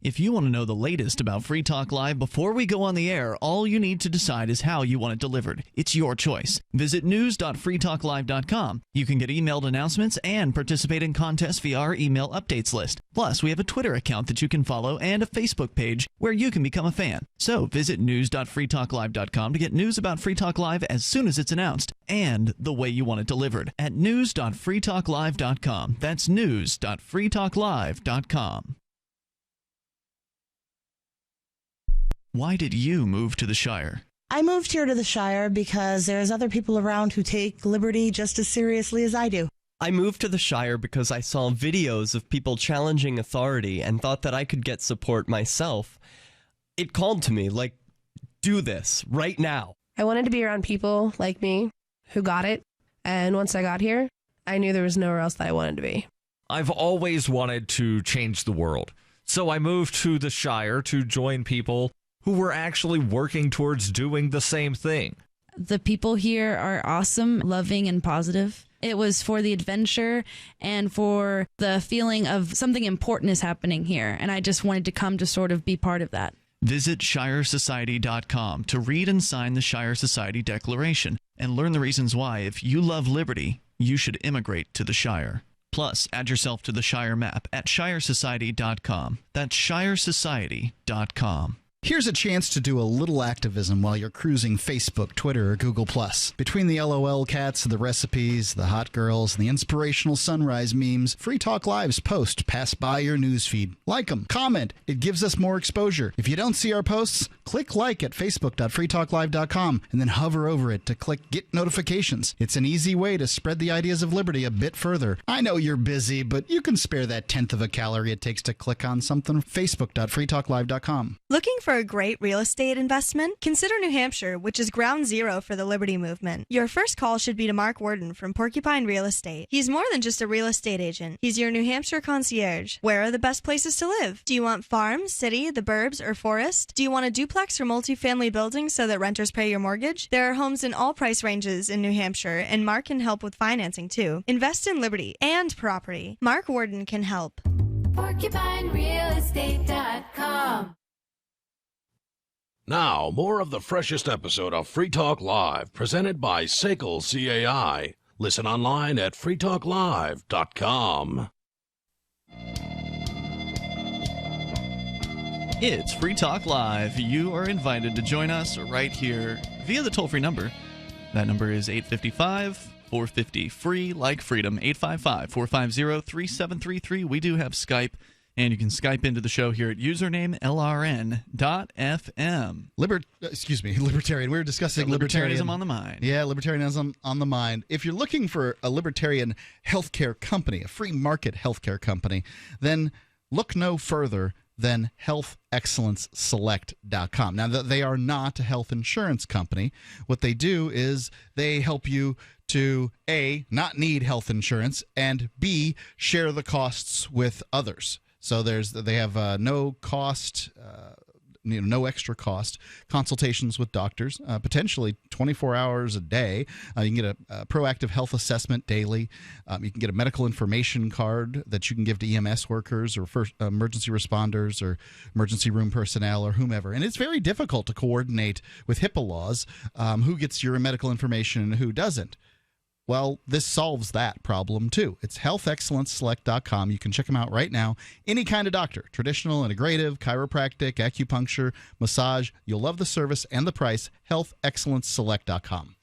If you want to know the latest about Free Talk Live before we go on the air, all you need to decide is how you want it delivered. It's your choice. Visit news.freetalklive.com. You can get emailed announcements and participate in contests via our email updates list. Plus, we have a Twitter account that you can follow and a Facebook page where you can become a fan. So visit news.freetalklive.com to get news about Free Talk Live as soon as it's announced and the way you want it delivered at news.freetalklive.com. That's news.freetalklive.com. Why did you move to the Shire? I moved here to the Shire because there's other people around who take liberty just as seriously as I do. I moved to the Shire because I saw videos of people challenging authority and thought that I could get support myself. It called to me, like, do this right now. I wanted to be around people like me who got it, and once I got here, I knew there was nowhere else that I wanted to be. I've always wanted to change the world, so I moved to the Shire to join people who were actually working towards doing the same thing. The people here are awesome, loving, and positive. It was for the adventure and for the feeling of something important is happening here, and I just wanted to come to sort of be part of that. Visit ShireSociety.com to read and sign the Shire Society Declaration and learn the reasons why, if you love liberty, you should immigrate to the Shire. Plus, add yourself to the Shire map at ShireSociety.com. That's ShireSociety.com. Here's a chance to do a little activism while you're cruising Facebook, Twitter, or Google+. Between the LOL cats, the recipes, the hot girls, and the inspirational sunrise memes, Free Talk Live's posts pass by your newsfeed. Like them, comment. It gives us more exposure. If you don't see our posts, click like at facebook.freetalklive.com and then hover over it to click Get Notifications. It's an easy way to spread the ideas of liberty a bit further. I know you're busy, but you can spare that tenth of a calorie it takes to click on something. Facebook.freetalklive.com. Looking for a great real estate investment? Consider New Hampshire, which is ground zero for the Liberty Movement. Your first call should be to Mark Worden from Porcupine Real Estate. He's more than just a real estate agent. He's your New Hampshire concierge. Where are the best places to live? Do you want farm, city, the burbs, or forest? Do you want a duplex or multifamily building so that renters pay your mortgage? There are homes in all price ranges in New Hampshire, and Mark can help with financing too. Invest in liberty and property. Mark Worden can help. PorcupineRealEstate.com. Now, more of the freshest episode of Free Talk Live, presented by SACL CAI. Listen online at freetalklive.com. It's Free Talk Live. You are invited to join us right here via the toll-free number. That number is 855-450-FREE, like freedom, 855-450-3733. We do have Skype. And you can Skype into the show here at username LRN.FM. Libertarian. We were discussing libertarianism on the mind. Yeah, libertarianism on the mind. If you're looking for a libertarian healthcare company, a free market healthcare company, then look no further than healthexcellenceselect.com. Now, they are not a health insurance company. What they do is they help you to, A, not need health insurance, and B, share the costs with others. So they have no cost, no extra cost consultations with doctors, potentially 24 hours a day. You can get a proactive health assessment daily. You can get a medical information card that you can give to EMS workers or first emergency responders or emergency room personnel or whomever. And it's very difficult to coordinate with HIPAA laws who gets your medical information and who doesn't. Well, this solves that problem, too. It's healthexcellenceselect.com. You can check them out right now. Any kind of doctor, traditional, integrative, chiropractic, acupuncture, massage. You'll love the service and the price. healthexcellenceselect.com.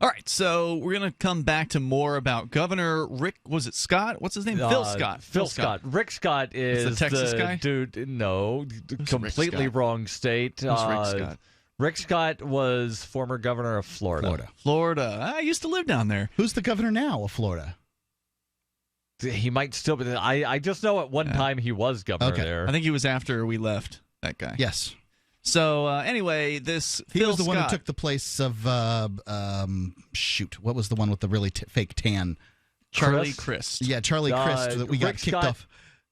All right, so we're going to come back to more about Governor Rick, was it Scott? What's his name? Phil Scott. Phil Scott. Rick Scott is the Texas guy? Dude, no, completely wrong state. Who's Rick Scott? Rick Scott was former governor of Florida. Florida. I used to live down there. Who's the governor now of Florida? He might still be. I just know at one time he was governor there. I think he was after we left, that guy. Yes. So, anyway, he Phil was the Scott, one who took the place of, what was the one with the really fake tan? Charlie Crist. Yeah, Charlie Crist that we got kicked off.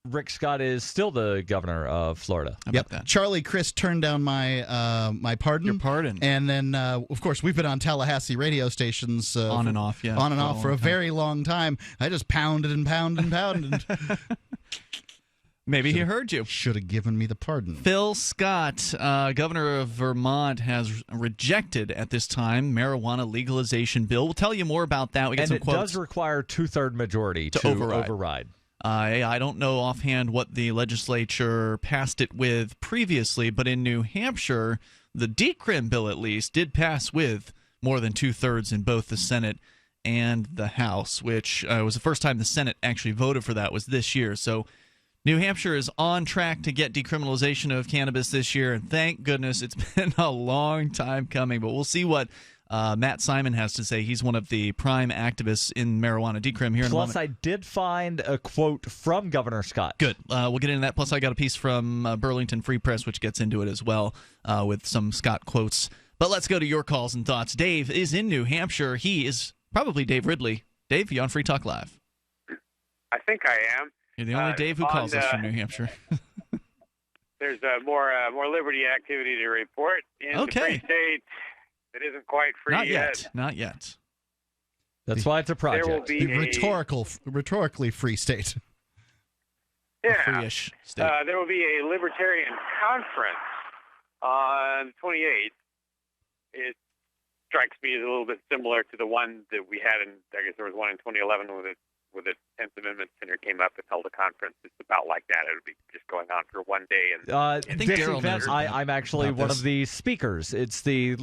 Rick Scott is still the governor of Florida. Yep. Charlie Crist turned down my my pardon. Your pardon. And then, of course, we've been on Tallahassee radio stations on and off for a very long time. I just pounded and pounded and pounded. Maybe he heard you. Should have given me the pardon. Phil Scott, governor of Vermont, has rejected at this time marijuana legalization bill. We'll tell you more about that. We got and some it quotes. does require two-third majority to override. I don't know offhand what the legislature passed it with previously, but in New Hampshire, the decrim bill at least did pass with more than two-thirds in both the Senate and the House, which was the first time the Senate actually voted for that was this year. So New Hampshire is on track to get decriminalization of cannabis this year, and thank goodness it's been a long time coming. But we'll see what Matt Simon has to say. He's one of the prime activists in marijuana decrim here in a moment. Plus, I did find a quote from Governor Scott. Good. We'll get into that. Plus, I got a piece from Burlington Free Press, which gets into it as well with some Scott quotes. But let's go to your calls and thoughts. Dave is in New Hampshire. He is probably Dave Ridley. Dave, you on Free Talk Live? I think I am. You're the only Dave who calls us from New Hampshire. There's more liberty activity to report in the free state. It isn't quite free yet. Not yet. That's why it's a project. There will be rhetorically free state. Yeah. Free-ish state. There will be a Libertarian conference on the 28th. It strikes me as a little bit similar to the one that we had in, I guess there was one in 2011 with the 10th Amendment Center came up and held a conference. It's about like that. It would be just going on for one day. And I think Darryl knows I'm actually one of the speakers. It's the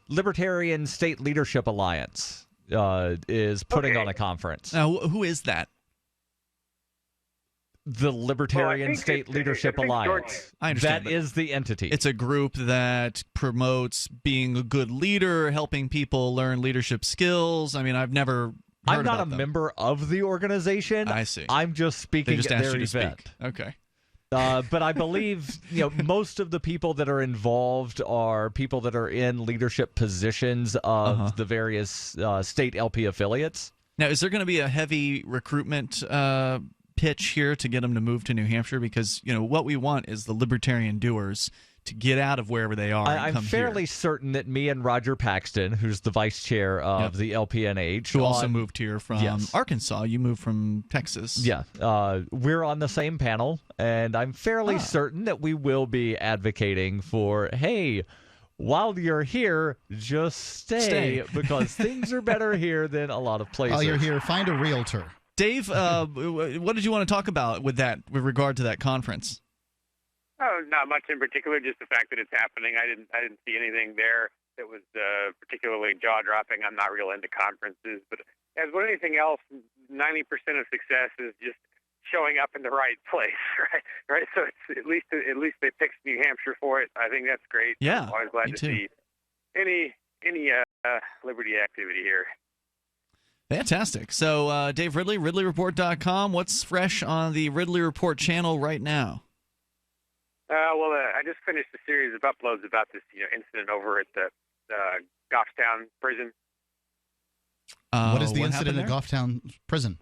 Libertarian State Leadership Alliance is putting on a conference. Now, who is that? The Libertarian State Leadership Alliance. I understand. That is the entity. It's a group that promotes being a good leader, helping people learn leadership skills. I mean, I've never I'm not a member of the organization. I see. I'm just speaking they just at asked their you to event. Speak. Okay. But I believe most of the people that are involved are people that are in leadership positions of the various state LP affiliates. Now, is there going to be a heavy recruitment pitch here to get them to move to New Hampshire? Because what we want is the libertarian doers to get out of wherever they are. I'm fairly certain that me and Roger Paxton, who's the vice chair of the LPNH, who also moved here from Arkansas. You moved from Texas. Yeah, we're on the same panel, and I'm fairly certain that we will be advocating for, hey, while you're here, just stay. Because things are better here than a lot of places. While you're here, find a realtor. Dave, what did you want to talk about with regard to that conference? Oh, not much in particular. Just the fact that it's happening. I didn't see anything there that was particularly jaw dropping. I'm not real into conferences, but as with anything else, 90% of success is just showing up in the right place, right. So it's, at least they picked New Hampshire for it. I think that's great. Yeah, I'm always glad to see any liberty activity here. Fantastic. So, Dave Ridley, RidleyReport.com. What's fresh on the Ridley Report channel right now? I just finished a series of uploads about this incident over at the Goffstown prison. What is the incident at Goffstown prison?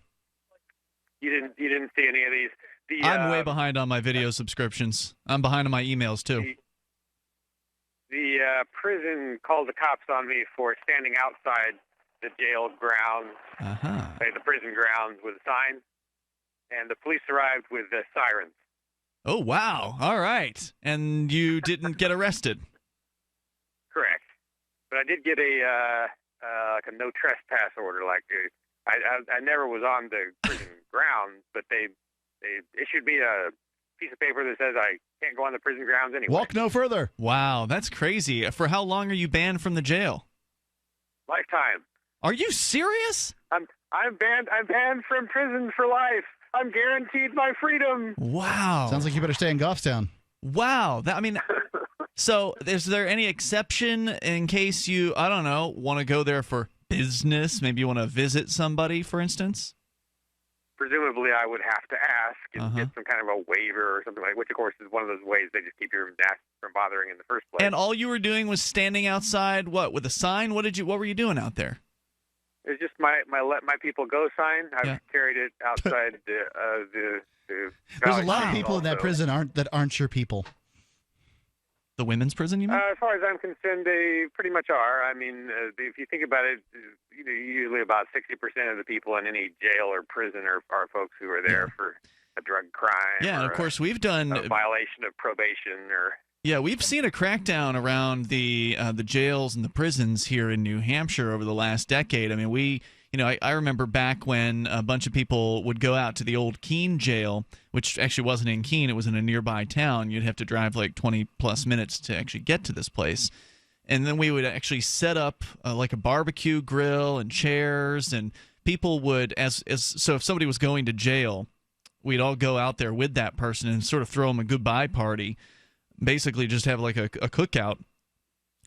You didn't see any of these? I'm way behind on my video subscriptions. I'm behind on my emails too. The prison called the cops on me for standing outside the jail grounds, the prison grounds, with a sign, and the police arrived with sirens. Oh, wow. All right. And you didn't get arrested? Correct. But I did get a no trespass order. I never was on the prison grounds, but they issued me a piece of paper that says I can't go on the prison grounds anyway. Walk no further. Wow, that's crazy. For how long are you banned from the jail? Lifetime. Are you serious? I'm banned. I'm banned from prison for life. I'm guaranteed my freedom. Wow. Sounds like you better stay in Goffstown. Wow. So is there any exception in case you, I don't know, want to go there for business? Maybe you want to visit somebody, for instance? Presumably, I would have to ask and get some kind of a waiver or something like, which of course is one of those ways they just keep you from bothering in the first place. And all you were doing was standing outside, with a sign? What were you doing out there? It was just my "Let My People Go" sign. I've carried it outside the There's a lot of people in that prison that aren't your people. The women's prison, you mean? As far as I'm concerned, they pretty much are. I mean, if you think about it, usually about 60% of the people in any jail or prison are folks who are there for a drug crime. Yeah, and of course we've done a violation of probation or. Yeah, we've seen a crackdown around the jails and the prisons here in New Hampshire over the last decade. I mean, I remember back when a bunch of people would go out to the old Keene jail, which actually wasn't in Keene, it was in a nearby town. You'd have to drive like 20-plus minutes to actually get to this place. And then we would actually set up like a barbecue grill and chairs, and people would, so if somebody was going to jail, we'd all go out there with that person and sort of throw them a goodbye party. Basically, just have like a cookout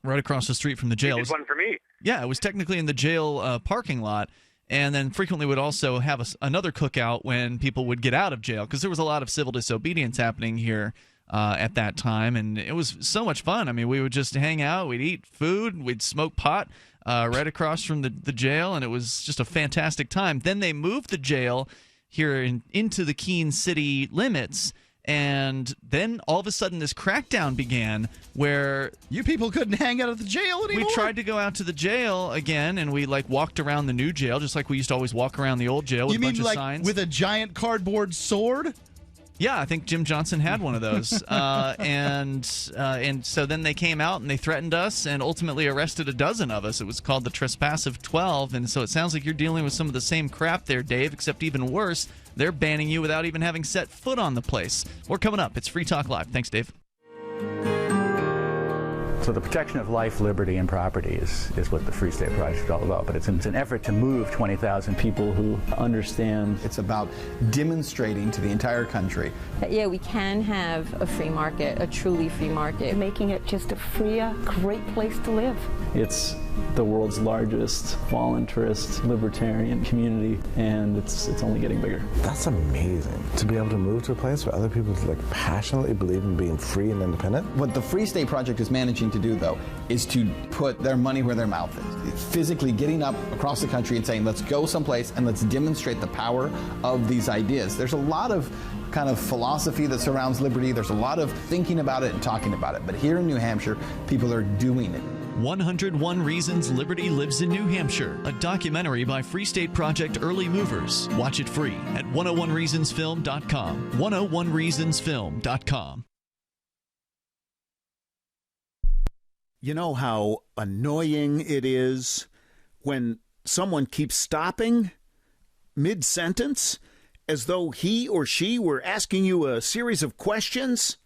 right across the street from the jail. You did one for me. Yeah, it was technically in the jail parking lot, and then frequently would also have another cookout when people would get out of jail, because there was a lot of civil disobedience happening here at that time, and it was so much fun. I mean, we would just hang out, we'd eat food, we'd smoke pot right across from the jail, and it was just a fantastic time. Then they moved the jail here into the Keene city limits. And then all of a sudden this crackdown began where you people couldn't hang out at the jail anymore. We tried to go out to the jail again, and we like walked around the new jail just like we used to always walk around the old jail with a bunch of signs. With a giant cardboard sword? Yeah, I think Jim Johnson had one of those. And so then they came out and they threatened us and ultimately arrested a dozen of us. It was called the Trespassed 12. And so it sounds like you're dealing with some of the same crap there, Dave, except even worse. They're banning you without even having set foot on the place. We're coming up. It's Free Talk Live. Thanks, Dave. So the protection of life, liberty, and property is what the Free State Project is all about. But it's an effort to move 20,000 people who understand. It's about demonstrating to the entire country that, yeah, we can have a free market, a truly free market. Making it just a freer, great place to live. It's the world's largest voluntarist libertarian community, and it's only getting bigger. That's amazing, to be able to move to a place where other people like passionately believe in being free and independent. What the Free State Project is managing to do, though, is to put their money where their mouth is. It's physically getting up across the country and saying, let's go someplace and let's demonstrate the power of these ideas. There's a lot of kind of philosophy that surrounds liberty. There's a lot of thinking about it and talking about it. But here in New Hampshire, people are doing it. 101 Reasons Liberty Lives in New Hampshire, a documentary by Free State Project early movers. Watch it free at 101reasonsfilm.com. 101reasonsfilm.com. You know how annoying it is when someone keeps stopping mid-sentence as though he or she were asking you a series of questions?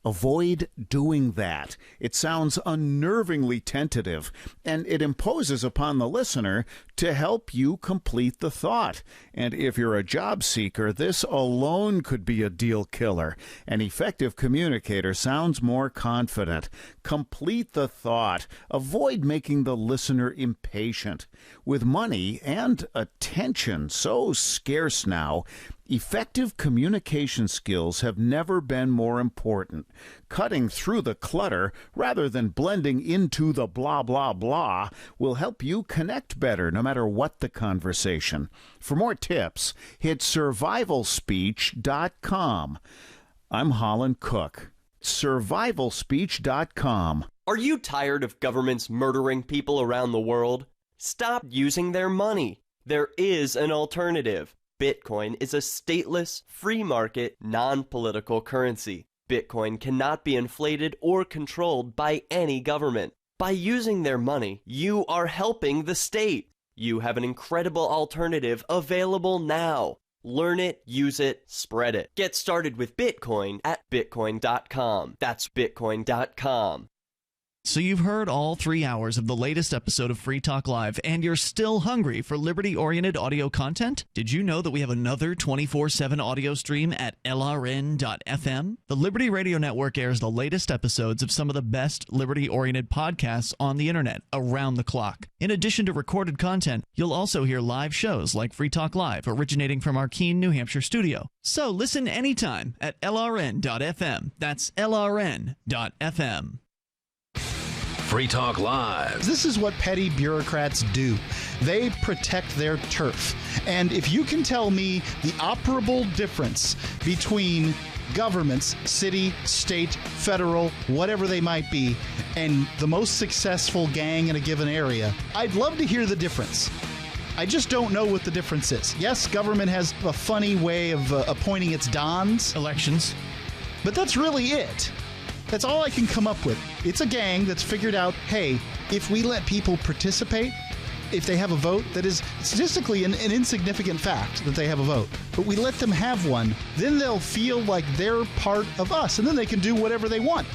Avoid doing that. It sounds unnervingly tentative, and it imposes upon the listener to help you complete the thought. And if you're a job seeker, this alone could be a deal killer. An effective communicator sounds more confident. Complete the thought. Avoid making the listener impatient. With money and attention so scarce now, effective communication skills have never been more important. Cutting through the clutter rather than blending into the blah, blah, blah will help you connect better no matter what the conversation. For more tips, hit survivalspeech.com. I'm Holland Cook. Survivalspeech.com. Are you tired of governments murdering people around the world? Stop using their money. There is an alternative. Bitcoin is a stateless, free market, non-political currency. Bitcoin cannot be inflated or controlled by any government. By using their money, you are helping the state. You have an incredible alternative available now. Learn it, use it, spread it. Get started with Bitcoin at Bitcoin.com. That's Bitcoin.com. So you've heard all 3 hours of the latest episode of Free Talk Live, and you're still hungry for liberty-oriented audio content? Did you know that we have another 24/7 audio stream at LRN.FM? The Liberty Radio Network airs the latest episodes of some of the best liberty-oriented podcasts on the internet around the clock. In addition to recorded content, you'll also hear live shows like Free Talk Live, originating from our Keene, New Hampshire studio. So listen anytime at LRN.FM. That's LRN.FM. Free Talk Live. This is what petty bureaucrats do. They protect their turf. And if you can tell me the operable difference between governments, city, state, federal, whatever they might be, and the most successful gang in a given area, I'd love to hear the difference. I just don't know what the difference is. Yes, government has a funny way of appointing its dons. Elections. But that's really it. That's all I can come up with. It's a gang that's figured out, hey, if we let people participate, if they have a vote, that is statistically an insignificant fact that they have a vote, but we let them have one, then they'll feel like they're part of us, and then they can do whatever they want.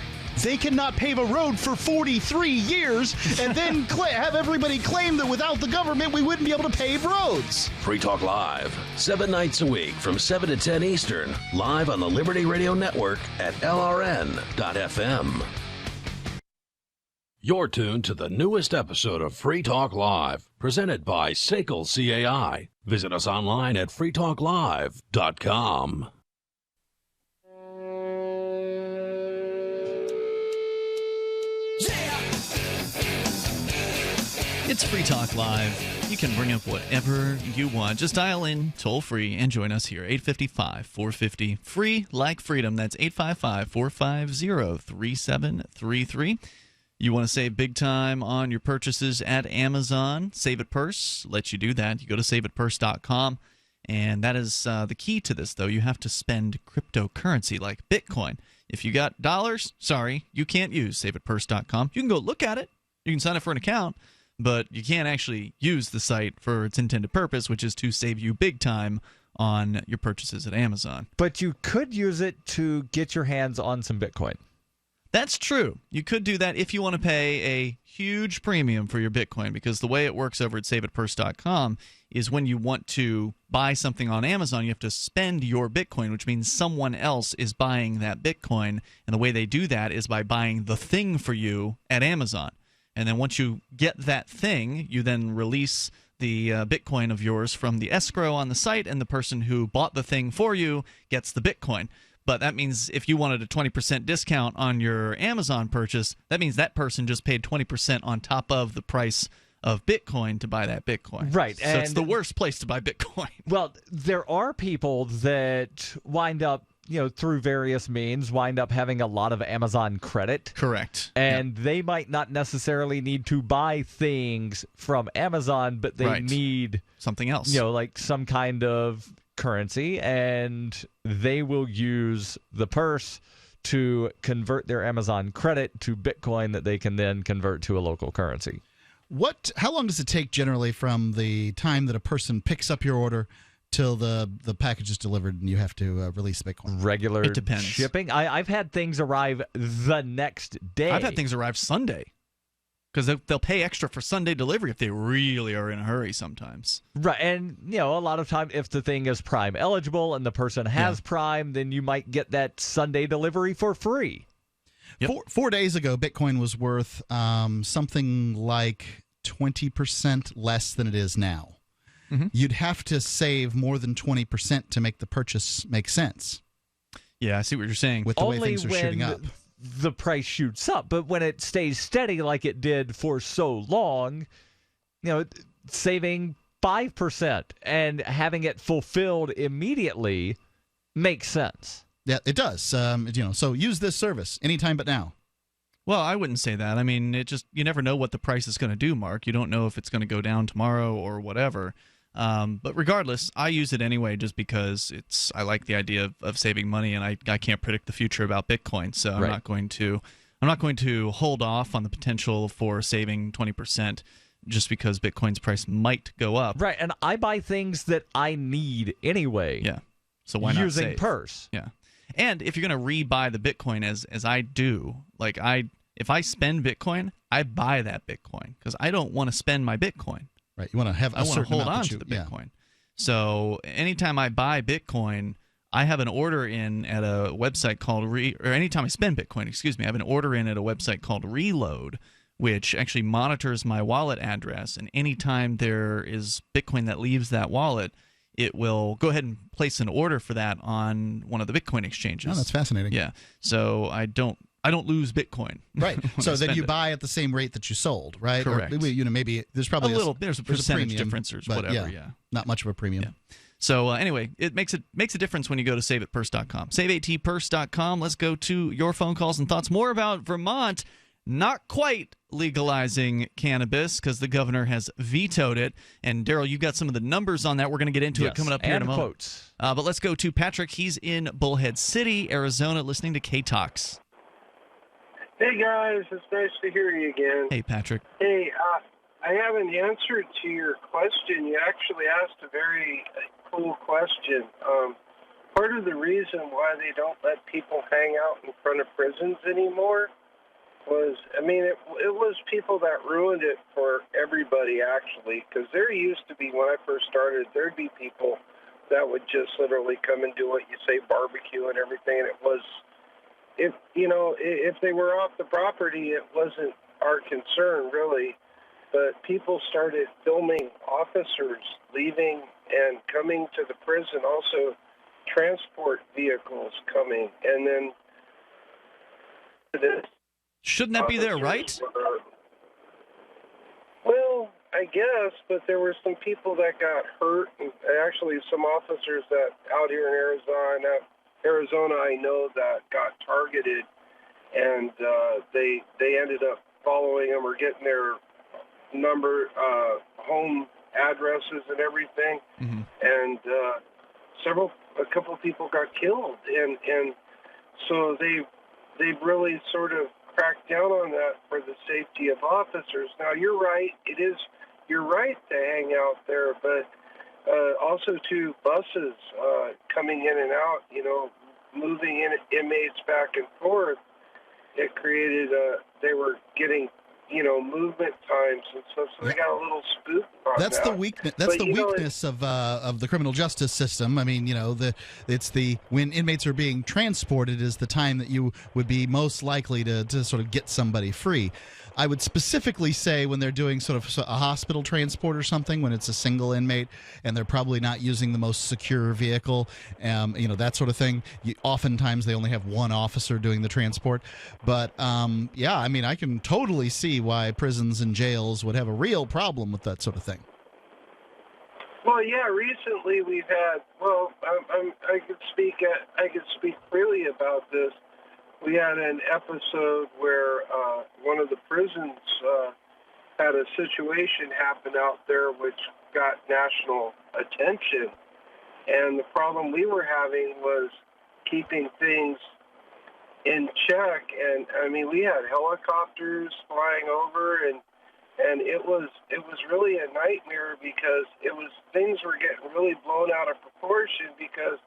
They cannot pave a road for 43 years and then have everybody claim that without the government we wouldn't be able to pave roads. Free Talk Live, 7 nights a week from 7 to 10 Eastern, live on the Liberty Radio Network at LRN.FM. You're tuned to the newest episode of Free Talk Live, presented by SACL CAI. Visit us online at freetalklive.com. It's Free Talk Live. You can bring up whatever you want. Just dial in toll free and join us here. 855-450 free like freedom. That's 855-450-3733. You want to save big time on your purchases at Amazon? Save It Purse lets you do that. You go to saveitpurse.com, and that is the key to this, though. You have to spend cryptocurrency like Bitcoin. If you got dollars, sorry, you can't use saveitpurse.com. You can go look at it. You can sign up for an account, but you can't actually use the site for its intended purpose, which is to save you big time on your purchases at Amazon. But you could use it to get your hands on some Bitcoin. That's true. You could do that if you want to pay a huge premium for your Bitcoin, because the way it works over at saveitpurse.com is when you want to buy something on Amazon, you have to spend your Bitcoin, which means someone else is buying that Bitcoin. And the way they do that is by buying the thing for you at Amazon. And then once you get that thing, you then release the Bitcoin of yours from the escrow on the site, and the person who bought the thing for you gets the Bitcoin. But that means if you wanted a 20% discount on your Amazon purchase, that means that person just paid 20% on top of the price of Bitcoin to buy that Bitcoin. Right. So it's the worst place to buy Bitcoin. Well, there are people that wind up, through various means, wind up having a lot of Amazon credit. Correct. And they might not necessarily need to buy things from Amazon, but they need something else. Like some kind of currency, and they will use the purse to convert their Amazon credit to Bitcoin that they can then convert to a local currency. How long does it take generally from the time that a person picks up your order till the package is delivered and you have to release Bitcoin? Regular It depends. shipping. I've had things arrive the next day. I've had things arrive Sunday, because they'll pay extra for Sunday delivery if they really are in a hurry sometimes. Right, and a lot of time if the thing is Prime eligible and the person has Prime, then you might get that Sunday delivery for free. Yep. 4 days ago, Bitcoin was worth something like 20% less than it is now. Mm-hmm. You'd have to save more than 20% to make the purchase make sense. Yeah, I see what you're saying. With the way things are shooting up. The price shoots up, but when it stays steady like it did for so long, saving 5% and having it fulfilled immediately makes sense. Yeah, it does. So use this service anytime but now. Well, I wouldn't say that. I mean, you never know what the price is going to do, Mark. You don't know if it's going to go down tomorrow or whatever. But regardless, I use it anyway just because I like the idea of saving money, and I can't predict the future about Bitcoin, so I'm not going to hold off on the potential for saving 20% just because Bitcoin's price might go up. Right, and I buy things that I need anyway. Yeah. So why not using save? Purse? Yeah. And if you're going to rebuy the Bitcoin as I do, if I spend Bitcoin, I buy that Bitcoin because I don't want to spend my Bitcoin. Right. You want to have I want to hold on to the Bitcoin. So anytime I buy Bitcoin, I have an order in at a website called anytime I spend Bitcoin, I have an order in at a website called Reload, which actually monitors my wallet address, and anytime there is Bitcoin that leaves that wallet, it will go ahead and place an order for that on one of the Bitcoin exchanges. Oh, that's fascinating. Yeah. So I don't lose Bitcoin. Right. So then you buy at the same rate that you sold, right? Correct. Or, maybe there's probably there's a percentage premium, difference or but whatever. Yeah. Not much of a premium. Yeah. So anyway, it makes a difference when you go to saveitpurse.com. Saveatpurse.com. Let's go to your phone calls and thoughts. More about Vermont not quite legalizing cannabis because the governor has vetoed it. And Darryl, you got some of the numbers on that. We're going to get into it coming up here in a moment. Quotes. But let's go to Patrick. He's in Bullhead City, Arizona, listening to K-Talks. Hey, guys. It's nice to hear you again. Hey, Patrick. Hey, I have an answer to your question. You actually asked a very cool question. Part of the reason why they don't let people hang out in front of prisons anymore was, it was people that ruined it for everybody, actually, because there used to be, when I first started, there'd be people that would just literally come and do what you say, barbecue and everything, and it was, if they were off the property, it wasn't our concern, really, but people started filming officers leaving and coming to the prison, also transport vehicles coming, and then shouldn't that be their right? Well, I guess, but there were some people that got hurt, and actually some officers that out here in Arizona, I know that got targeted, and they ended up following them or getting their number, home addresses and everything, and a couple of people got killed, and so they've really sort of cracked down on that for the safety of officers. Now, you're right. You're right to hang out there, but also to buses coming in and out, moving inmates back and forth, it created, they were getting, movement times and stuff, so they got a little spooked on That's that. the weakness. That's the weakness of the criminal justice system. I mean, when inmates are being transported is the time that you would be most likely to sort of get somebody free. I would specifically say when they're doing sort of a hospital transport or something, when it's a single inmate and they're probably not using the most secure vehicle, that sort of thing. Oftentimes they only have one officer doing the transport. But, I can totally see why prisons and jails would have a real problem with that sort of thing. Well, yeah. Recently, we've had. Well, I could speak freely about this. We had an episode where one of the prisons had a situation happen out there which got national attention, and the problem we were having was keeping things in check. And we had helicopters flying over, and it was really a nightmare because things were getting really blown out of proportion because,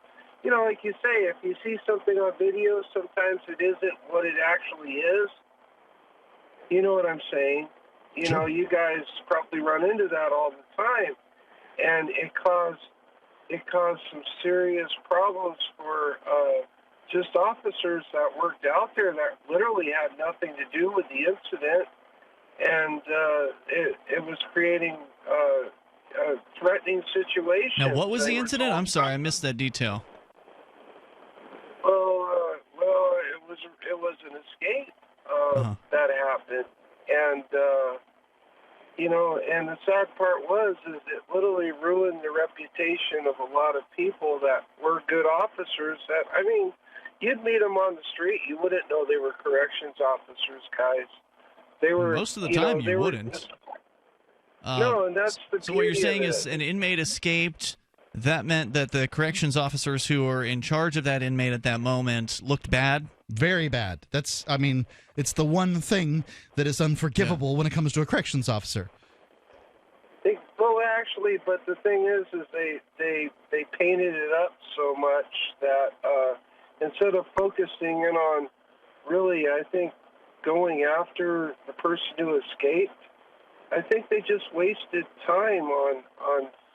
like you say, if you see something on video, sometimes it isn't what it actually is. You know what I'm saying? Sure. You guys probably run into that all the time, and it caused some serious problems for just officers that worked out there that literally had nothing to do with the incident, and it was creating a threatening situation. Now, what was the incident? I'm sorry, I missed that detail. It was an escape that happened, and and the sad part is it literally ruined the reputation of a lot of people that were good officers. That you'd meet them on the street, you wouldn't know they were corrections officers, guys. They were most of the time you wouldn't. No, and that's the. So what you're saying beauty of is it. an inmate escaped. That meant that the corrections officers who were in charge of that inmate at that moment looked bad? Very bad. It's the one thing that is unforgivable when it comes to a corrections officer. Well, actually, but the thing is they painted it up so much that instead of focusing in on really, I think, going after the person who escaped, I think they just wasted time on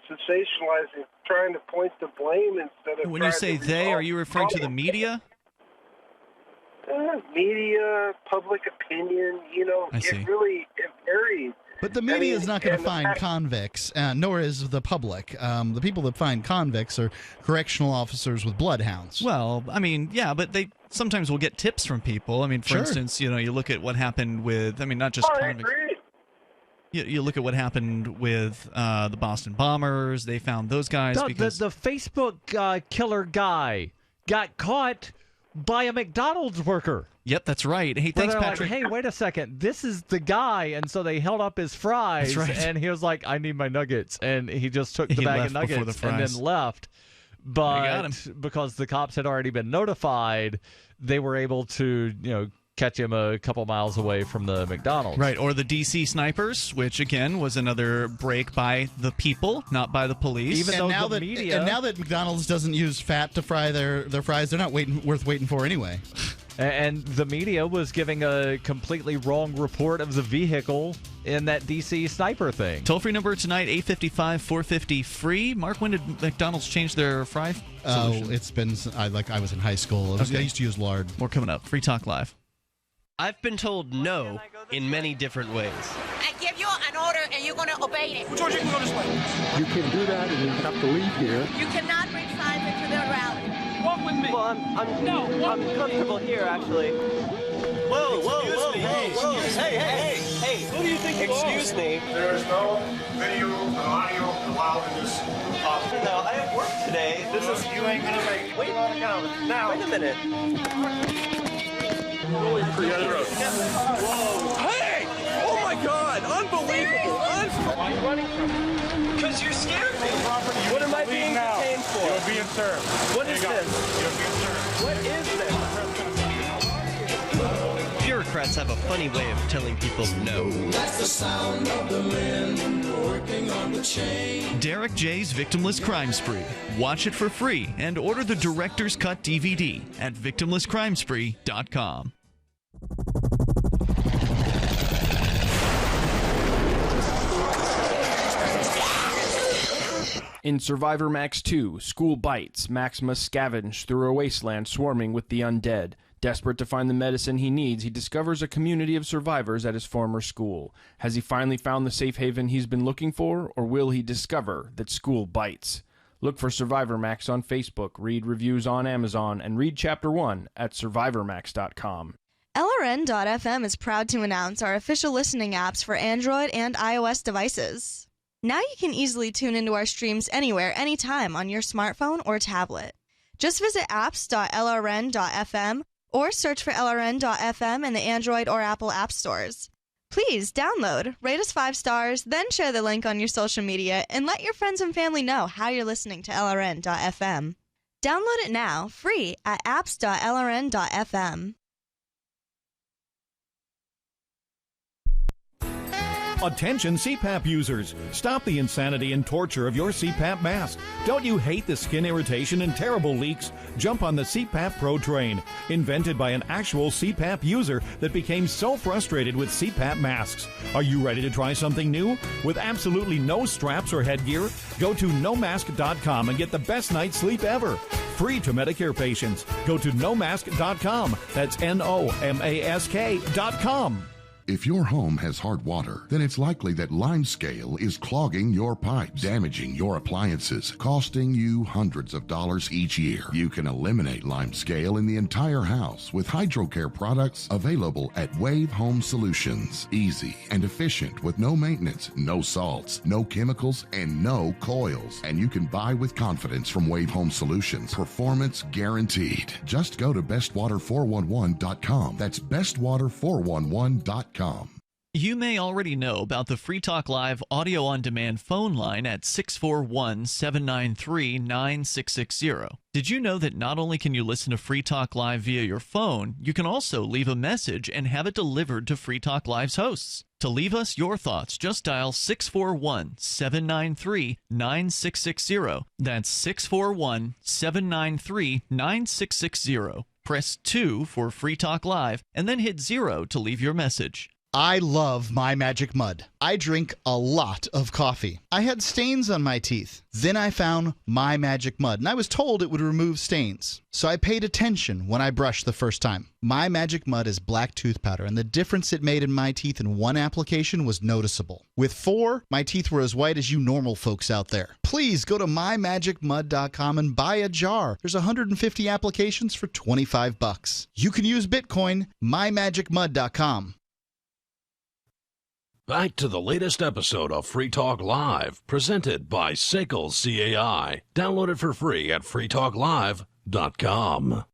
sensationalizing, trying to point the blame instead of. When you say they, are you referring to the media? Media, public opinion, it varies. But the media is not going to find convicts, nor is the public. The people that find convicts are correctional officers with bloodhounds. Well, but they sometimes will get tips from people. For instance, you look at what happened with, not just convicts. You look at what happened with the Boston bombers. They found those guys because the Facebook killer guy got caught by a McDonald's worker. Yep, that's right. Hey, Where thanks, they're Patrick. Like, hey, wait a second. This is the guy. And so they held up his fries. That's right. And he was like, I need my nuggets. And he just took the bag of left before the nuggets and fries. then left. got But because the cops had already been notified, they were able to, catch him a couple miles away from the McDonald's. Right, or the DC snipers, which again was another break by the people, not by the police. Even though the media... And now that McDonald's doesn't use fat to fry their fries, they're not worth waiting for anyway. And the media was giving a completely wrong report of the vehicle in that DC sniper thing. Toll-free number tonight, 855-450-FREE. Mark, when did McDonald's change their fry solution? Oh, it's been, I was in high school. I used to use lard. More coming up. Free Talk Live. I've been told no in many different ways. I give you an order and you're going to obey it. George, you can go this way. You can do that and you have to leave here. You cannot bring signs into the rally. Walk with me. Well, I'm comfortable here, actually. Whoa, hey. Who do you think you are? Excuse me. There is no video and audio allowed in this office. No, I have work today. You ain't gonna make it. Wait a minute. Hey! Oh my God! Unbelievable! Why are you running from me? Because you scared me. What am I being detained for? You're being served. What is this? You're being served. What is this? Bureaucrats have a funny way of telling people no. That's the sound of the men working on the chain. Derek J's Victimless Crime Spree. Watch it for free and order the Director's Cut DVD at victimlesscrimespree.com. In Survivor Max 2, School Bites, Max must scavenge through a wasteland swarming with the undead. Desperate to find the medicine he needs, he discovers a community of survivors at his former school. Has he finally found the safe haven he's been looking for, or will he discover that school bites? Look for Survivor Max on Facebook, read reviews on Amazon, and read Chapter 1 at survivormax.com. LRN.FM is proud to announce our official listening apps for Android and iOS devices. Now you can easily tune into our streams anywhere, anytime on your smartphone or tablet. Just visit apps.lrn.fm or search for LRN.FM in the Android or Apple app stores. Please download, rate us 5 stars, then share the link on your social media and let your friends and family know how you're listening to LRN.FM. Download it now, free at apps.lrn.fm. Attention CPAP users. Stop the insanity and torture of your CPAP mask. Don't you hate the skin irritation and terrible leaks? Jump on the CPAP Pro train. Invented by an actual CPAP user that became so frustrated with CPAP masks. Are you ready to try something new? With absolutely no straps or headgear? Go to nomask.com and get the best night's sleep ever. Free to Medicare patients. Go to nomask.com. That's NOMASK.com. If your home has hard water, then it's likely that limescale is clogging your pipes, damaging your appliances, costing you hundreds of dollars each year. You can eliminate limescale in the entire house with HydroCare products available at Wave Home Solutions. Easy and efficient with no maintenance, no salts, no chemicals, and no coils. And you can buy with confidence from Wave Home Solutions. Performance guaranteed. Just go to bestwater411.com. That's bestwater411.com. You may already know about the Free Talk Live audio-on-demand phone line at 641-793-9660. Did you know that not only can you listen to Free Talk Live via your phone, you can also leave a message and have it delivered to Free Talk Live's hosts? To leave us your thoughts, just dial 641-793-9660. That's 641-793-9660. Press 2 for Free Talk Live, and then hit 0 to leave your message. I love My Magic Mud. I drink a lot of coffee. I had stains on my teeth. Then I found My Magic Mud, and I was told it would remove stains. So I paid attention when I brushed the first time. My Magic Mud is black tooth powder, and the difference it made in my teeth in one application was noticeable. With 4, my teeth were as white as you normal folks out there. Please go to mymagicmud.com and buy a jar. There's 150 applications for $25. You can use Bitcoin, mymagicmud.com. Back to the latest episode of Free Talk Live, presented by Sekel CAI. Download it for free at freetalklive.com.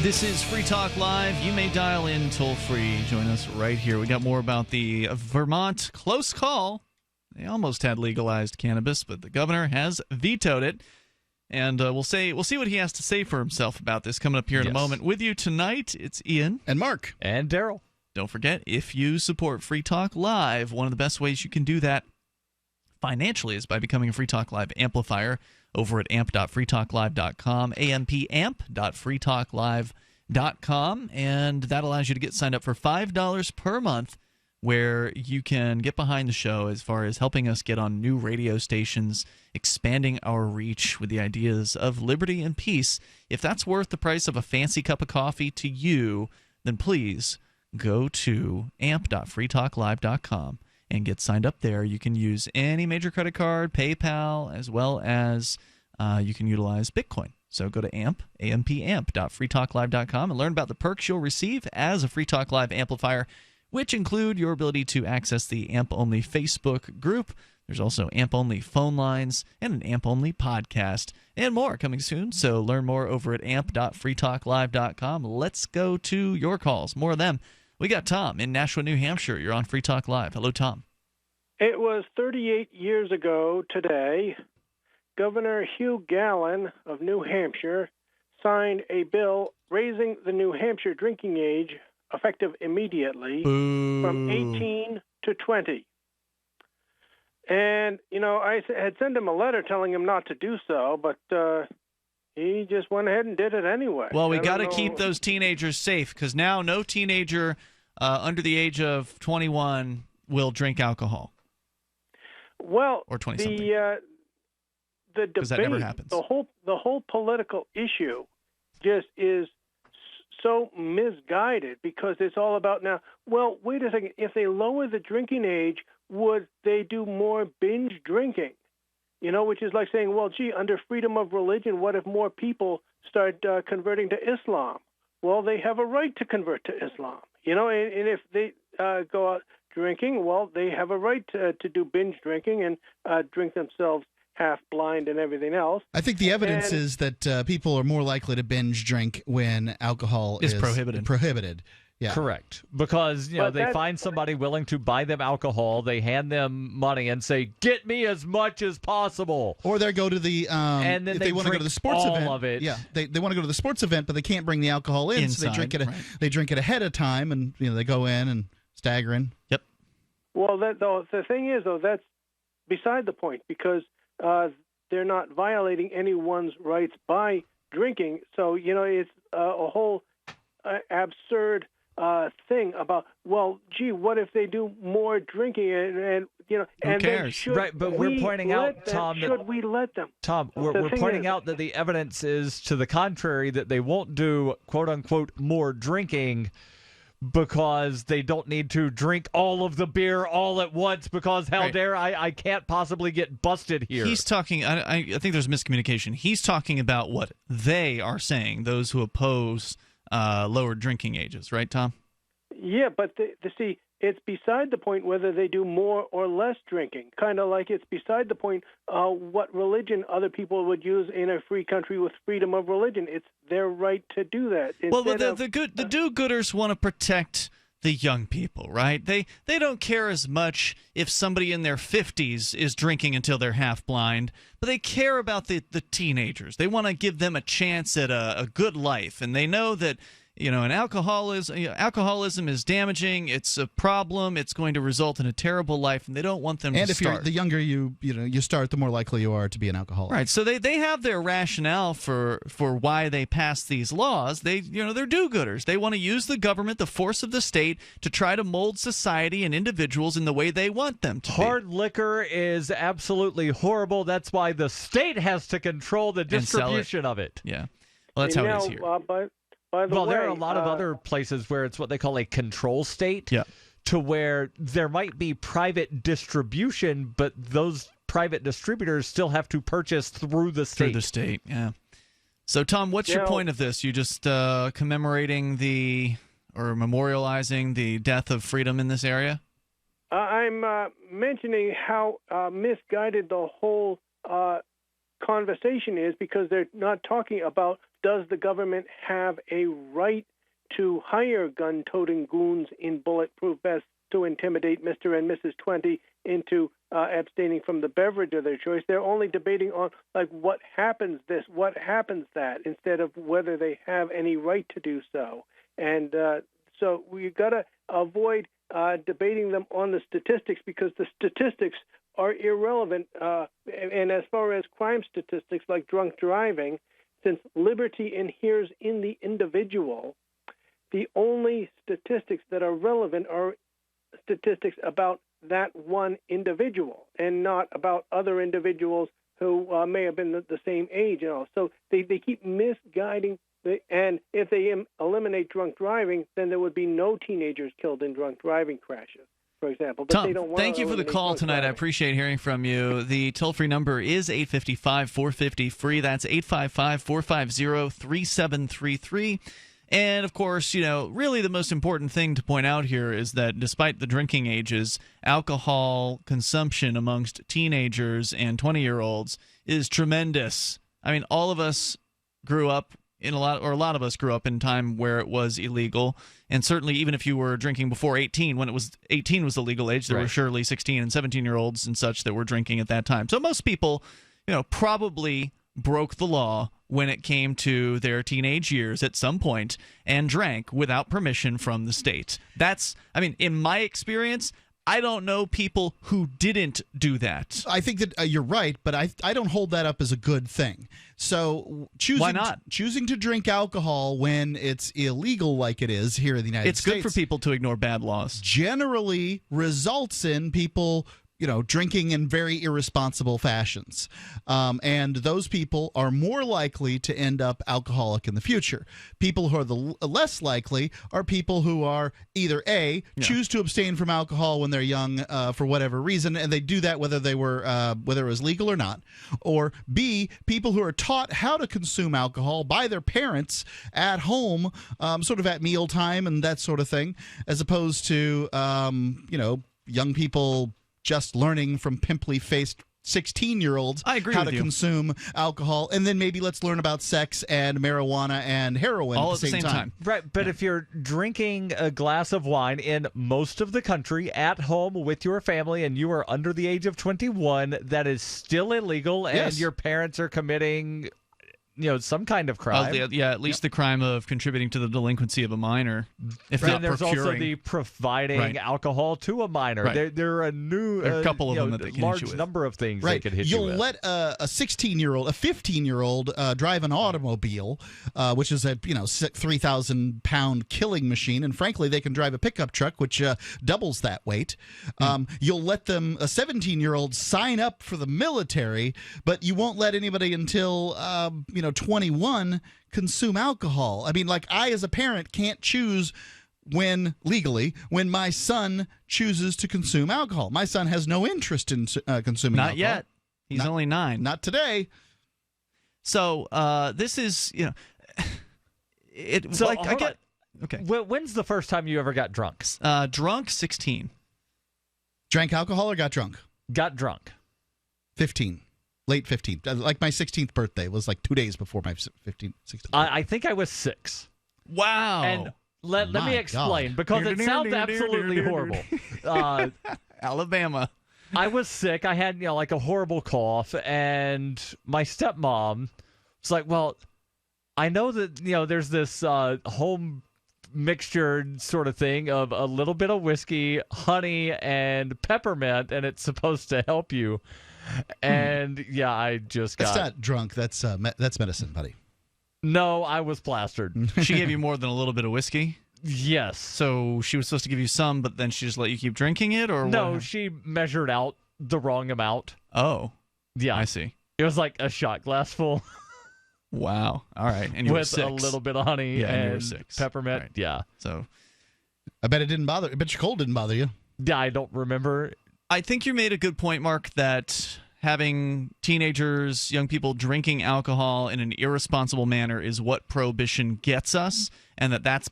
This is Free Talk Live. You may dial in toll-free. Join us right here. We got more about the Vermont close call. They almost had legalized cannabis, but the governor has vetoed it. And we'll see what he has to say for himself about this coming up here in a moment. With you tonight, it's Ian. And Mark. And Darryl. Don't forget, if you support Free Talk Live, one of the best ways you can do that financially is by becoming a Free Talk Live amplifier over at amp.freetalklive.com, ampamp.freetalklive.com, and that allows you to get signed up for $5 per month, where you can get behind the show as far as helping us get on new radio stations, expanding our reach with the ideas of liberty and peace. If that's worth the price of a fancy cup of coffee to you, then please go to amp.freetalklive.com and get signed up there. You can use any major credit card, PayPal, as well as you can utilize Bitcoin. So go to ampamp.freetalklive.com and learn about the perks you'll receive as a Free Talk Live amplifier, which include your ability to access the AMP-only Facebook group. There's also AMP-only phone lines and an AMP-only podcast and more coming soon. So learn more over at amp.freetalklive.com. Let's go to your calls. More of them. We got Tom in Nashua, New Hampshire. You're on Free Talk Live. Hello, Tom. It was 38 years ago today, Governor Hugh Gallen of New Hampshire signed a bill raising the New Hampshire drinking age effective immediately from 18 to 20. And, I had sent him a letter telling him not to do so, but he just went ahead and did it anyway. Well, we got to keep those teenagers safe, because now no teenager under the age of 21 will drink alcohol. Well, or 20-something. The debate, that never happens. the whole political issue just is so misguided, because it's all about now, well, wait a second, if they lower the drinking age, would they do more binge drinking? Which is like saying, well, gee, under freedom of religion, what if more people start converting to Islam? Well, they have a right to convert to Islam. And if they go out drinking, well, they have a right to do binge drinking and drink themselves half blind and everything else. I think the evidence is that people are more likely to binge drink when alcohol is prohibited. Yeah. Correct. Because, they find somebody willing to buy them alcohol, they hand them money and say, get me as much as possible. Or they go to the, and then if they want to go to the sports all event. Of it. Yeah, they want to go to the sports event, but they can't bring the alcohol in, inside, so they drink it ahead of time, and they go in and stagger in. Yep. Well, the thing is, though, that's beside the point, because they're not violating anyone's rights by drinking. So, it's a whole absurd thing about, well, gee, what if they do more drinking and who cares? Then right, but we're pointing out, Tom, should we let them? Tom, we're pointing out that the evidence is to the contrary, that they won't do quote unquote more drinking because they don't need to drink all of the beer all at once, because how dare I can't possibly get busted here. He's talking, I think there's miscommunication. He's talking about what they are saying, those who oppose lower drinking ages, right, Tom? Yeah, but see, it's beside the point whether they do more or less drinking. Kind of like it's beside the point what religion other people would use in a free country with freedom of religion. It's their right to do that. Well, the do-gooders want to protect the young people, right? They don't care as much if somebody in their 50s is drinking until they're half blind, but they care about the teenagers. They want to give them a chance at a good life, and they know that and alcoholism is damaging. It's a problem. It's going to result in a terrible life, and they don't want them to start. And if the younger you start, the more likely you are to be an alcoholic. Right. So they have their rationale for why they passed these laws. They're do-gooders. They want to use the government, the force of the state, to try to mold society and individuals in the way they want them to. Hard liquor is absolutely horrible. That's why the state has to control the distribution of it. Yeah. Well, that's how it is here. By the way, there are a lot of other places where it's what they call a control state, to where there might be private distribution, but those private distributors still have to purchase through the state. Through the state, yeah. So, Tom, what's your point of this? You just commemorating or memorializing the death of freedom in this area? I'm mentioning how misguided the whole conversation is, because they're not talking about does the government have a right to hire gun-toting goons in bulletproof vests to intimidate Mr. and Mrs. 20 into abstaining from the beverage of their choice? They're only debating on what happens that, instead of whether they have any right to do so. And so we've got to avoid debating them on the statistics, because the statistics are irrelevant. And as far as crime statistics like drunk driving, since liberty inheres in the individual, the only statistics that are relevant are statistics about that one individual and not about other individuals who may have been the same age and all. So they keep misguiding. And if they eliminate drunk driving, then there would be no teenagers killed in drunk driving crashes, for example. But Tom, they don't want thank you for the call tonight. Driving. I appreciate hearing from you. The toll-free number is 855-450-FREE. That's 855-450-3733. And, of course, really the most important thing to point out here is that despite the drinking ages, alcohol consumption amongst teenagers and 20-year-olds is tremendous. I mean, all of us grew up a lot of us grew up in a time where it was illegal. And certainly even if you were drinking before 18, when 18 was the legal age, there were surely 16 and 17-year-olds and such that were drinking at that time. So most people, probably broke the law when it came to their teenage years at some point and drank without permission from the state. In my experience, I don't know people who didn't do that. I think that you're right, but I don't hold that up as a good thing. So why not? Choosing to drink alcohol when it's illegal like it is here in the United States. It's good for people to ignore bad laws. Generally results in people drinking in very irresponsible fashions. And those people are more likely to end up alcoholic in the future. People who are the less likely are people who are either A, choose to abstain from alcohol when they're young for whatever reason, and they do that whether it was legal or not, or B, people who are taught how to consume alcohol by their parents at home, sort of at mealtime and that sort of thing, as opposed to, young people just learning from pimply-faced 16-year-olds how to consume alcohol, and then maybe let's learn about sex and marijuana and heroin all at the same time. Right, but if you're drinking a glass of wine in most of the country at home with your family and you are under the age of 21, that is still illegal, and your parents are committing some kind of crime. At least the crime of contributing to the delinquency of a minor. If and not there's procuring. also the providing alcohol to a minor. Right. There are a couple of them that they can large hit you with. number of things they could hit you with. You'll let a 16-year-old, a 15-year-old drive an automobile, which is a 3,000-pound killing machine, and frankly, they can drive a pickup truck, which doubles that weight. You'll let them, a 17-year-old, sign up for the military, but you won't let anybody until 21 consume alcohol. I mean, I as a parent can't choose when my son chooses to consume alcohol. My son has no interest in consuming alcohol. Not yet. He's only 9. Not today. So this is, Okay. When's the first time you ever got drunk? Drunk, 16. Drank alcohol or got drunk? Got drunk. 15. Late 15. Like my 16th birthday was 2 days before my 16th. I think I was 6. Wow. And let me explain, because it sounds absolutely horrible. Alabama. I was sick. I had, a horrible cough, and my stepmom was like, well, I know that, there's this home mixture sort of thing of a little bit of whiskey, honey, and peppermint, and it's supposed to help you. And I just got. That's not drunk. That's medicine, buddy. No, I was plastered. She gave you more than a little bit of whiskey? Yes. So she was supposed to give you some, but then she just let you keep drinking it, or no? what? She measured out the wrong amount. Oh, yeah, I see. It was like a shot glass full. Wow. All right, and you were with 6. a little bit of honey and you were and 6. peppermint. Right. Yeah. So I bet it didn't bother. I bet your cold didn't bother you. Yeah, I don't remember. I think you made a good point, Mark, that having teenagers, young people drinking alcohol in an irresponsible manner is what prohibition gets us, and that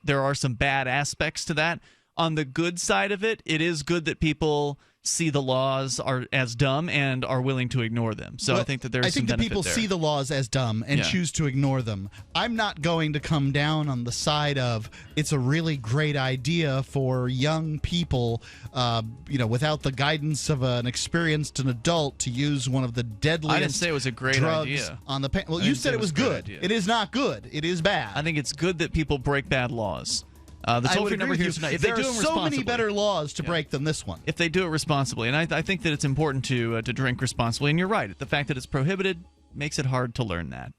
there are some bad aspects to that. On the good side of it, it is good that people see the laws are as dumb and are willing to ignore them. So I think that there's some benefit there. I think that people see the laws as dumb and choose to ignore them. I'm not going to come down on the side of it's a really great idea for young people, without the guidance of an experienced adult to use one of the deadliest I didn't say it was a great drugs idea. on the Well, you said it was good. It is not good. It is bad. I think it's good that people break bad laws. The toll-free number here tonight. There are so many better laws to break than this one. If they do it responsibly, and I think that it's important to drink responsibly. And you're right, the fact that it's prohibited makes it hard to learn that.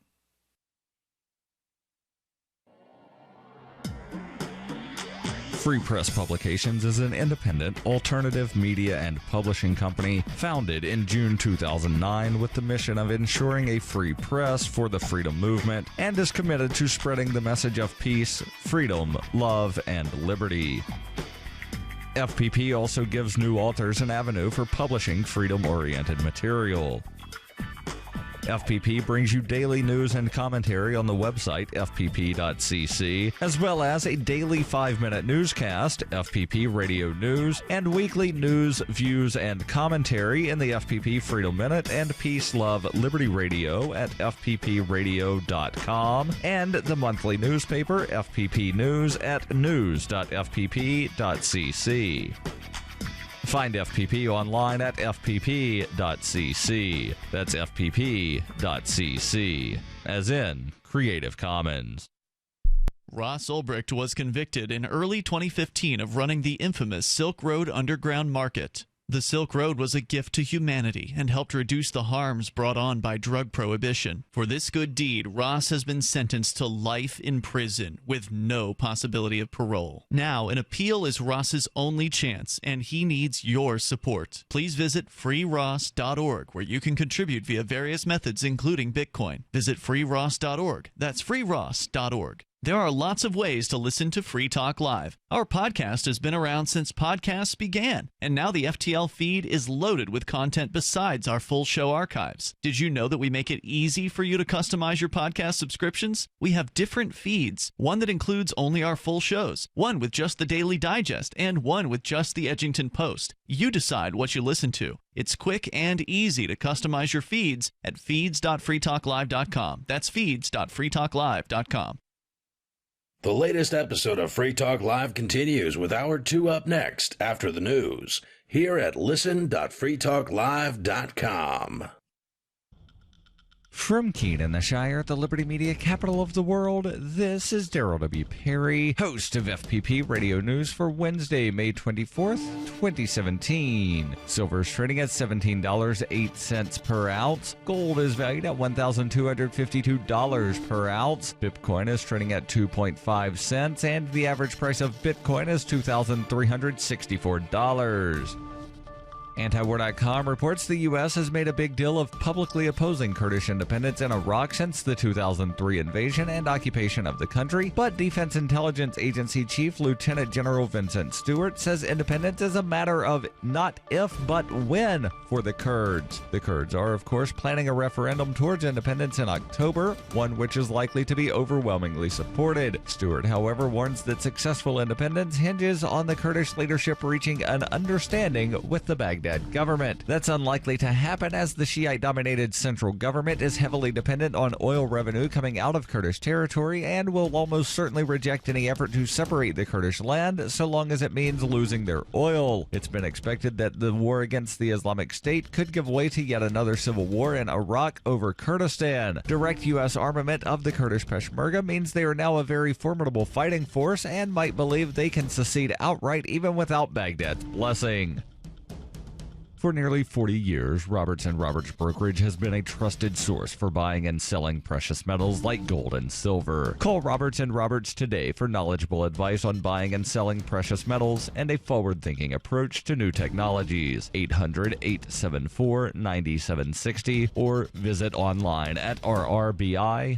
Free Press Publications is an independent, alternative media and publishing company founded in June 2009 with the mission of ensuring a free press for the freedom movement and is committed to spreading the message of peace, freedom, love, and liberty. FPP also gives new authors an avenue for publishing freedom-oriented material. FPP brings you daily news and commentary on the website fpp.cc, as well as a daily 5-minute newscast, FPP Radio News, and weekly news, views, and commentary in the FPP Freedom Minute and Peace, Love, Liberty Radio at fppradio.com, and the monthly newspaper FPP News at news.fpp.cc. Find FPP online at fpp.cc. That's fpp.cc, as in Creative Commons. Ross Ulbricht was convicted in early 2015 of running the infamous Silk Road Underground Market. The Silk Road was a gift to humanity and helped reduce the harms brought on by drug prohibition. For this good deed, Ross has been sentenced to life in prison with no possibility of parole. Now, an appeal is Ross's only chance, and he needs your support. Please visit freeross.org, where you can contribute via various methods, including Bitcoin. Visit freeross.org. That's freeross.org. There are lots of ways to listen to Free Talk Live. Our podcast has been around since podcasts began, and now the FTL feed is loaded with content besides our full show archives. Did you know that we make it easy for you to customize your podcast subscriptions? We have different feeds, one that includes only our full shows, one with just the Daily Digest, and one with just the Edgington Post. You decide what you listen to. It's quick and easy to customize your feeds at feeds.freetalklive.com. That's feeds.freetalklive.com. The latest episode of Free Talk Live continues with Hour 2 up next after the news here at listen.freetalklive.com. From Keene in the Shire, the Liberty Media capital of the world, this is Darryl W. Perry, host of FPP Radio News for Wednesday, May 24th, 2017. Silver is trading at $17.08 per ounce. Gold is valued at $1,252 per ounce. Bitcoin is trading at 2.5 cents, and the average price of Bitcoin is $2,364. Antiwar.com reports the U.S. has made a big deal of publicly opposing Kurdish independence in Iraq since the 2003 invasion and occupation of the country, but Defense Intelligence Agency Chief Lieutenant General Vincent Stewart says independence is a matter of not if, but when for the Kurds. The Kurds are, of course, planning a referendum towards independence in October, one which is likely to be overwhelmingly supported. Stewart, however, warns that successful independence hinges on the Kurdish leadership reaching an understanding with the Baghdad government. That's unlikely to happen as the Shiite-dominated central government is heavily dependent on oil revenue coming out of Kurdish territory and will almost certainly reject any effort to separate the Kurdish land so long as it means losing their oil. It's been expected that the war against the Islamic State could give way to yet another civil war in Iraq over Kurdistan. Direct U.S. armament of the Kurdish Peshmerga means they are now a very formidable fighting force and might believe they can secede outright even without Baghdad's blessing. For nearly 40 years, Roberts & Roberts Brokerage has been a trusted source for buying and selling precious metals like gold and silver. Call Roberts & Roberts today for knowledgeable advice on buying and selling precious metals and a forward-thinking approach to new technologies. 800-874-9760 or visit online at rrbi.co.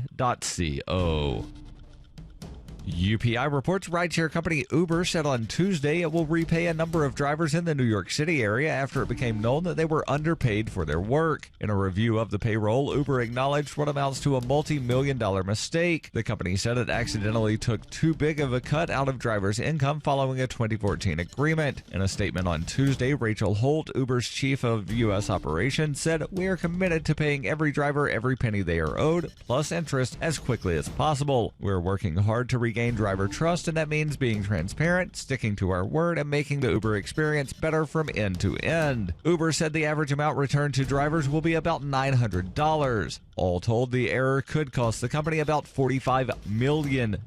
UPI reports rideshare company Uber said on Tuesday it will repay a number of drivers in the New York City area after it became known that they were underpaid for their work. In a review of the payroll, Uber acknowledged what amounts to a multi-million-dollar mistake. The company said it accidentally took too big of a cut out of drivers' income following a 2014 agreement. In a statement on Tuesday, Rachel Holt, Uber's chief of U.S. operations, said, "We are committed to paying every driver every penny they are owed, plus interest, as quickly as possible. We're working hard to regain driver trust, and that means being transparent, sticking to our word, and making the Uber experience better from end to end." Uber said the average amount returned to drivers will be about $900. All told, the error could cost the company about $45 million.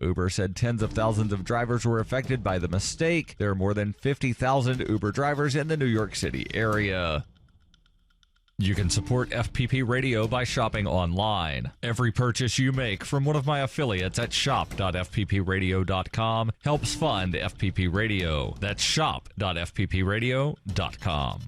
Uber said tens of thousands of drivers were affected by the mistake. There are more than 50,000 Uber drivers in the New York City area. You can support FPP Radio by shopping online. Every purchase you make from one of my affiliates at shop.fppradio.com helps fund FPP Radio. That's shop.fppradio.com.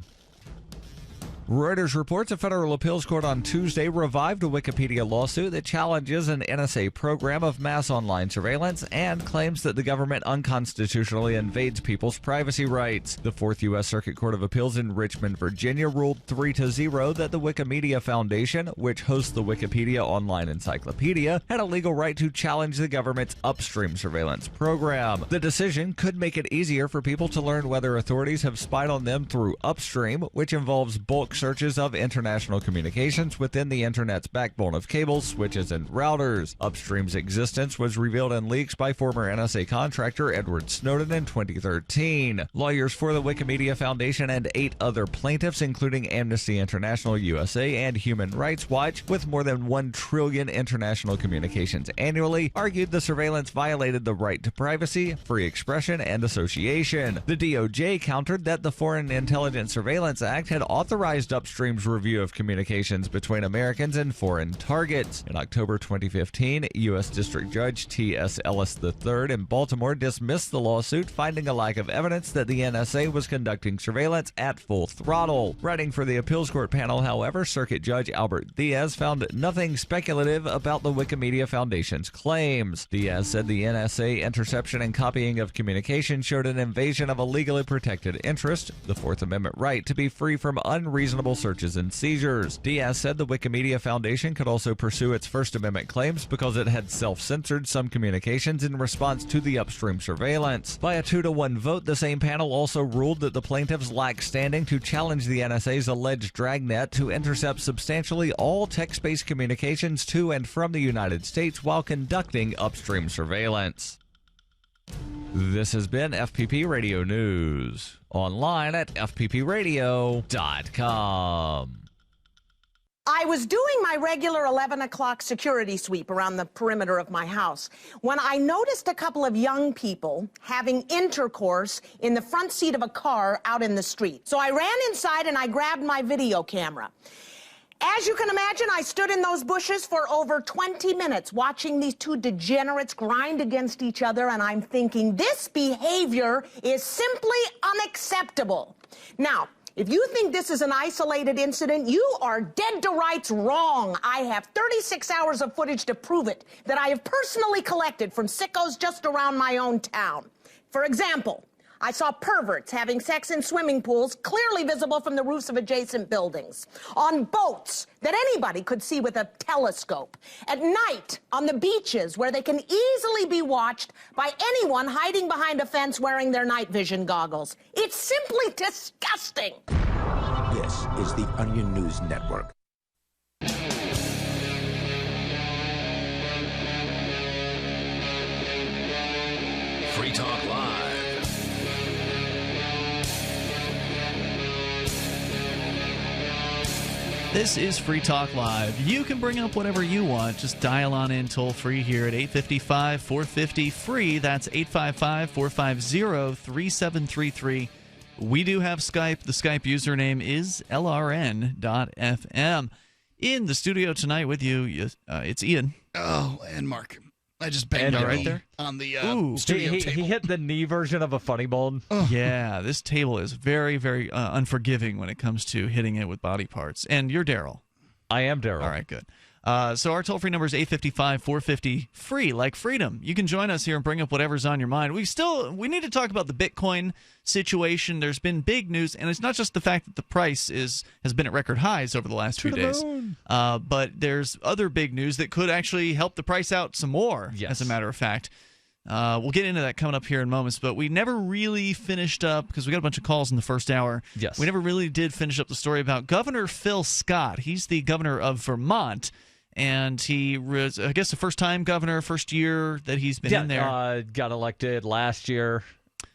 Reuters reports a federal appeals court on Tuesday revived a Wikipedia lawsuit that challenges an NSA program of mass online surveillance and claims that the government unconstitutionally invades people's privacy rights. The Fourth U.S. Circuit Court of Appeals in Richmond, Virginia ruled 3-0 that the Wikimedia Foundation, which hosts the Wikipedia Online Encyclopedia, had a legal right to challenge the government's upstream surveillance program. The decision could make it easier for people to learn whether authorities have spied on them through upstream, which involves bulk searches of international communications within the Internet's backbone of cables, switches, and routers. Upstream's existence was revealed in leaks by former NSA contractor Edward Snowden in 2013. Lawyers for the Wikimedia Foundation and 8 other plaintiffs, including Amnesty International USA and Human Rights Watch, with more than 1 trillion international communications annually, argued the surveillance violated the right to privacy, free expression, and association. The DOJ countered that the Foreign Intelligence Surveillance Act had authorized Upstream's review of communications between Americans and foreign targets. In October 2015, U.S. District Judge T.S. Ellis III in Baltimore dismissed the lawsuit, finding a lack of evidence that the NSA was conducting surveillance at full throttle. Writing for the appeals court panel, however, Circuit Judge Albert Diaz found nothing speculative about the Wikimedia Foundation's claims. Diaz said the NSA interception and copying of communication showed an invasion of a legally protected interest, the Fourth Amendment right to be free from unreasonable searches and seizures. Diaz said the Wikimedia Foundation could also pursue its First Amendment claims because it had self-censored some communications in response to the upstream surveillance. By a 2-1 vote, the same panel also ruled that the plaintiffs lack standing to challenge the NSA's alleged dragnet to intercept substantially all text-based communications to and from the United States while conducting upstream surveillance. This has been FPP Radio News. Online at fppradio.com. I was doing my regular 11 o'clock security sweep around the perimeter of my house when I noticed a couple of young people having intercourse in the front seat of a car out in the street. So I ran inside and I grabbed my video camera. As you can imagine, I stood in those bushes for over 20 minutes watching these two degenerates grind against each other, and I'm thinking, this behavior is simply unacceptable. Now, if you think this is an isolated incident, you are dead to rights wrong. I have 36 hours of footage to prove it that I have personally collected from sickos just around my own town. For example, I saw perverts having sex in swimming pools clearly visible from the roofs of adjacent buildings, on boats that anybody could see with a telescope, at night on the beaches where they can easily be watched by anyone hiding behind a fence wearing their night vision goggles. It's simply disgusting. This is the Onion News Network. Free Talk Live. This is Free Talk Live. You can bring up whatever you want. Just dial on in toll free here at 855-450-FREE. That's 855-450-3733. We do have Skype. The Skype username is LRN.FM. In the studio tonight with you, it's Ian. Oh, and Mark. I just banged it right there on the studio table. He hit the knee version of a funny bone. Yeah, this table is very, very unforgiving when it comes to hitting it with body parts. And you're Darryl. I am Darryl. All right, good. So our toll-free number is 855-450-FREE, like freedom. You can join us here and bring up whatever's on your mind. We need to talk about the Bitcoin situation. There's been big news, and it's not just the fact that the price has been at record highs over the last few days, but there's other big news that could actually help the price out some more, as a matter of fact. We'll get into that coming up here in moments, but we never really finished up, because we got a bunch of calls in the first hour. Yes. We never really did finish up the story about Governor Phil Scott. He's the governor of Vermont, and he was, I guess, the first-time governor, first year that he's been in there. Got elected last year.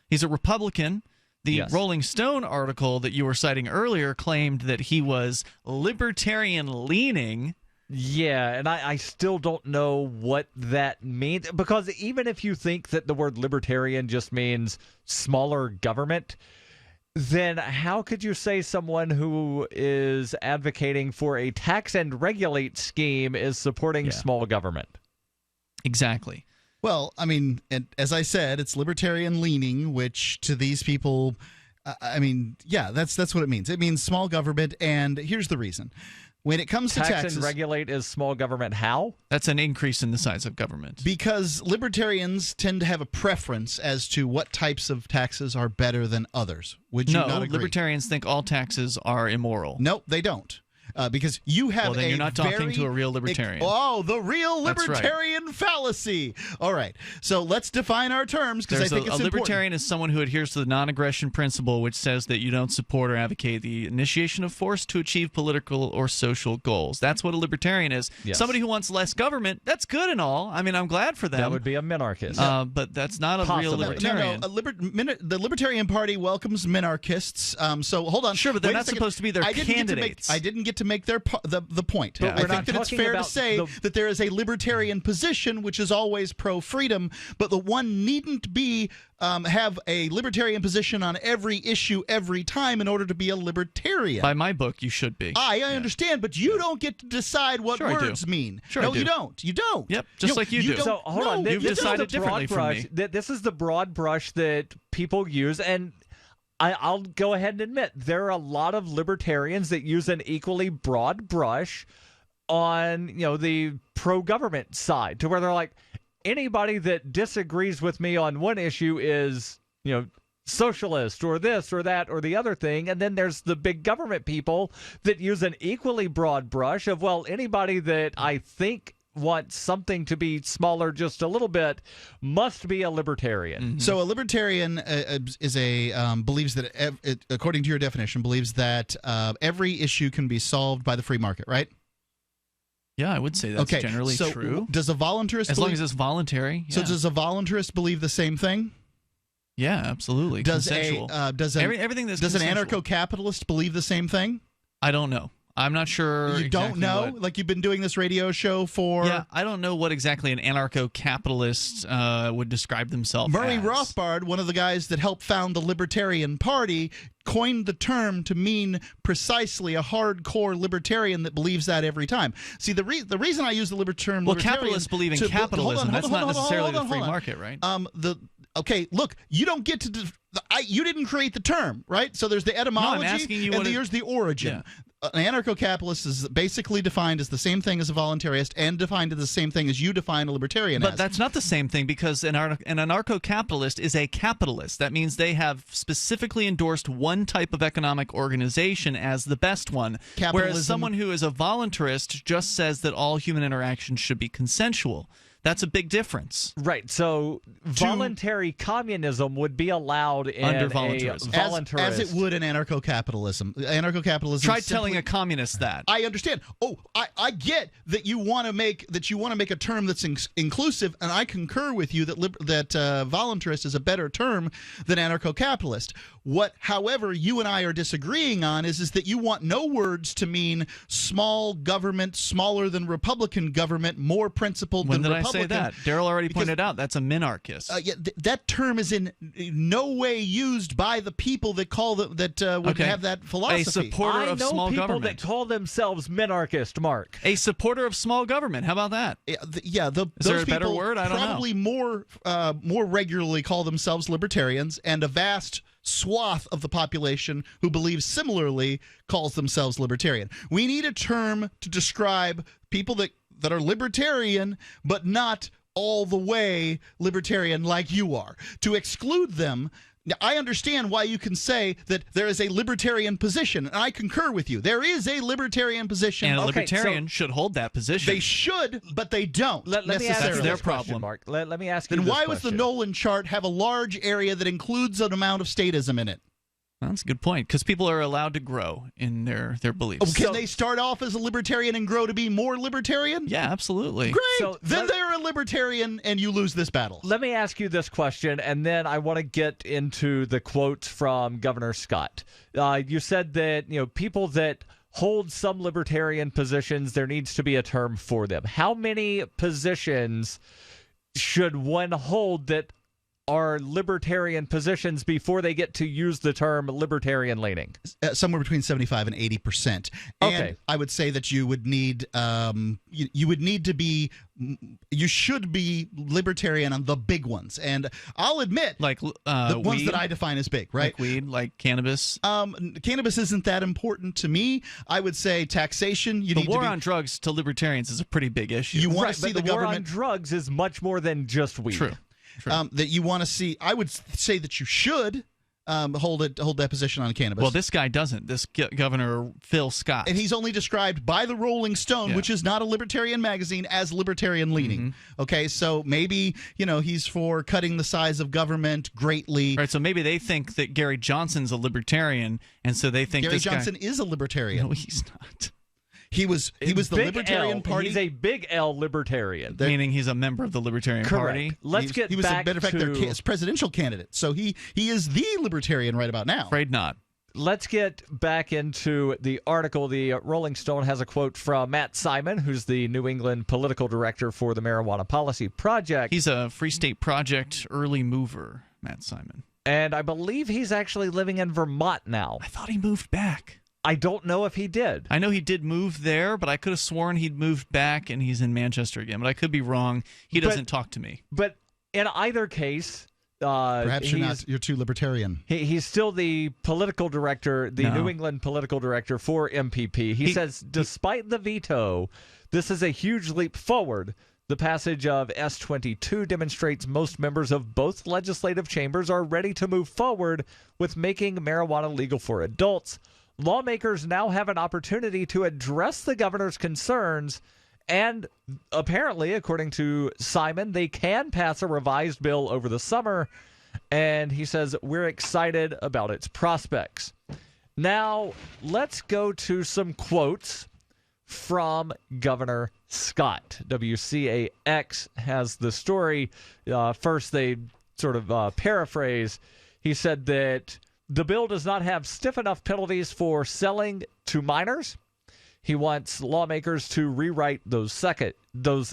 He's a Republican. The Rolling Stone article that you were citing earlier claimed that he was libertarian-leaning. Yeah, and I still don't know what that means, because even if you think that the word libertarian just means smaller government, then how could you say someone who is advocating for a tax and regulate scheme is supporting small government? Exactly. Well, I mean, and as I said, it's libertarian leaning, which to these people, that's what it means. It means small government, and here's the reason. When it comes to taxes, and regulate is small government. How? That's an increase in the size of government. Because libertarians tend to have a preference as to what types of taxes are better than others. Would you not agree? Libertarians think all taxes are immoral. No, they don't. Because you have then you're not talking to a real libertarian. The real libertarian fallacy. All right. So let's define our terms, because I think it's important. A libertarian is someone who adheres to the non-aggression principle, which says that you don't support or advocate the initiation of force to achieve political or social goals. That's what a libertarian is. Yes. Somebody who wants less government, that's good and all. I mean, I'm glad for them. That would be a minarchist. But that's not a real libertarian. No, the Libertarian Party welcomes minarchists. So hold on. Sure, but they're not supposed to be their candidates. I didn't get to make the point. Yeah. I think that it's fair to say that there is a libertarian position which is always pro-freedom, but the one needn't be have a libertarian position on every issue every time in order to be a libertarian. By my book, you should be. I understand, but you don't get to decide what words mean. Sure, no, I do. you don't. You don't. Yep, just like you do. So hold on. You've decided differently from me. This is the broad brush that people use, and I'll go ahead and admit there are a lot of libertarians that use an equally broad brush on the pro-government side, to where they're like, anybody that disagrees with me on one issue is socialist or this or that or the other thing. And then there's the big government people that use an equally broad brush of, well, anybody that I think wants something to be smaller just a little bit must be a libertarian. Mm-hmm. So a libertarian is believes that, according to your definition, believes that every issue can be solved by the free market, right? Yeah, I would say that's generally true. Does a voluntarist as long as it's voluntary? So does a voluntarist believe the same thing? Yeah, absolutely. Consensual. Everything that's does an anarcho-capitalist believe the same thing? I don't know. I'm not sure. You don't know? Like, you've been doing this radio show for... Yeah, I don't know what exactly an anarcho-capitalist would describe themselves Murray as. Rothbard, one of the guys that helped found the Libertarian Party, coined the term to mean precisely a hardcore libertarian that believes that every time. See, the reason I use the term libertarian... Well, capitalists believe in capitalism. That's not necessarily the free market, right? Okay, look, you don't get to... you didn't create the term, right? So there's the etymology, I'm asking you and here's the origin. Yeah. An anarcho-capitalist is basically defined as the same thing as a voluntarist, and defined as the same thing as you define a libertarian as. But that's not the same thing, because an anarcho-capitalist is a capitalist. That means they have specifically endorsed one type of economic organization as the best one, whereas someone who is a voluntarist just says that all human interactions should be consensual. That's a big difference. Right. So voluntary communism would be allowed in under a voluntarism. voluntarist. As it would in anarcho-capitalism. Anarcho-capitalism. Try telling a communist that. I understand. Oh, I get that you want to make a term that's inclusive, and I concur with you that voluntarist is a better term than anarcho-capitalist. However, you and I are disagreeing on is that you want no words to mean small government, smaller than Republican government, more principled than Republican. When did I say that? Darryl already pointed out that's a minarchist. That term is in no way used by the people that would have that philosophy. A supporter of small government. I know people that call themselves minarchist, Mark. A supporter of small government. How about that? Is there a better word? I don't know. Probably more regularly call themselves libertarians, and a vast swath of the population who believes similarly calls themselves libertarian. We need a term to describe people that are libertarian, but not all the way libertarian like you are. To exclude them, now, I understand why you can say that there is a libertarian position, and I concur with you. There is a libertarian position. And a libertarian should hold that position. They should, but they don't. Let me ask necessarily. you their this question, problem. Mark. Let me ask you Then this why was the question. Nolan chart have a large area that includes an amount of statism in it? Well, that's a good point, because people are allowed to grow in their beliefs. Oh, can they start off as a libertarian and grow to be more libertarian? Yeah, absolutely. Great. Then they're a libertarian, and you lose this battle. Let me ask you this question, and then I want to get into the quotes from Governor Scott. You said that people that hold some libertarian positions, there needs to be a term for them. How many positions should one hold that are libertarian positions before they get to use the term libertarian leaning? Somewhere between 75 and 80%. Okay. And I would say that you would need you should be libertarian on the big ones. And I'll admit, like the ones weed, that I define as big, right? Like weed, like cannabis. Cannabis isn't that important to me. I would say taxation. The war on drugs to libertarians is a pretty big issue. You want to see but the war on government. drugs is much more than just weed. True. That you want to see. I would say that you should hold that position on cannabis. Well, this guy doesn't. This Governor Phil Scott. And he's only described by the Rolling Stone, which is not a libertarian magazine, as libertarian leaning. Okay, so maybe he's for cutting the size of government greatly. Right, so maybe they think that Gary Johnson's a libertarian, and so they think Gary this Johnson guy... is a libertarian. No, he's not. He was the Big Libertarian L. Party. He's a big L libertarian. Meaning he's a member of the Libertarian Party. Let's get he was, back a matter of fact, to their presidential candidate. So he is the libertarian right about now. Afraid not. Let's get back into the article. The Rolling Stone has a quote from Matt Simon, who's the New England political director for the Marijuana Policy Project. He's a Free State Project early mover, Matt Simon. And I believe he's actually living in Vermont now. I thought he moved back. I don't know if he did. I know he did move there, but I could have sworn he'd moved back and he's in Manchester again. But I could be wrong. He doesn't talk to me. But in either case, perhaps you're too libertarian. He's still the political director, New England political director for MPP. He says, despite the veto, this is a huge leap forward. The passage of S-22 demonstrates most members of both legislative chambers are ready to move forward with making marijuana legal for adults. Lawmakers now have an opportunity to address the governor's concerns, and apparently, according to Simon, they can pass a revised bill over the summer, and he says, we're excited about its prospects. Now, let's go to some quotes from Governor Scott. WCAX has the story. First, they sort of paraphrase. He said that the bill does not have stiff enough penalties for selling to minors. He wants lawmakers to rewrite those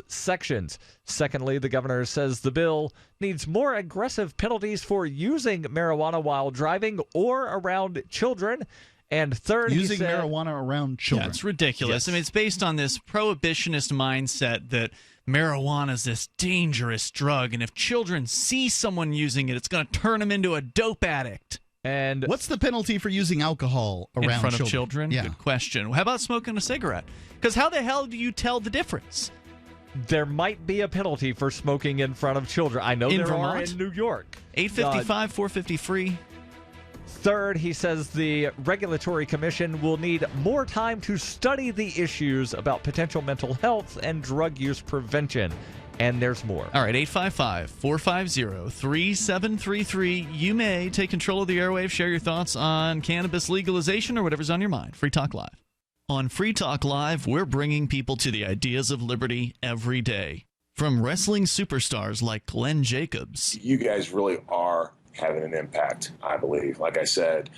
sections. Secondly, the governor says the bill needs more aggressive penalties for using marijuana while driving or around children. And third, using he said, marijuana around children. Yeah, it's ridiculous. Yes. I mean, it's based on this prohibitionist mindset that marijuana is this dangerous drug, and if children see someone using it, it's going to turn them into a dope addict. And what's the penalty for using alcohol around in front children? of children? Yeah. Good question. How about smoking a cigarette? Because how the hell do you tell the difference? There might be a penalty for smoking in front of children. I know there are in New York. 855, 450 free. Third, he says the Regulatory Commission will need more time to study the issues about potential mental health and drug use prevention. And there's more. All right, 855-450-3733. You may take control of the airwaves, share your thoughts on cannabis legalization or whatever's on your mind. Free Talk Live. On Free Talk Live, we're bringing people to the ideas of liberty every day. From wrestling superstars like Glenn Jacobs. You guys really are having an impact, I believe. Like I said,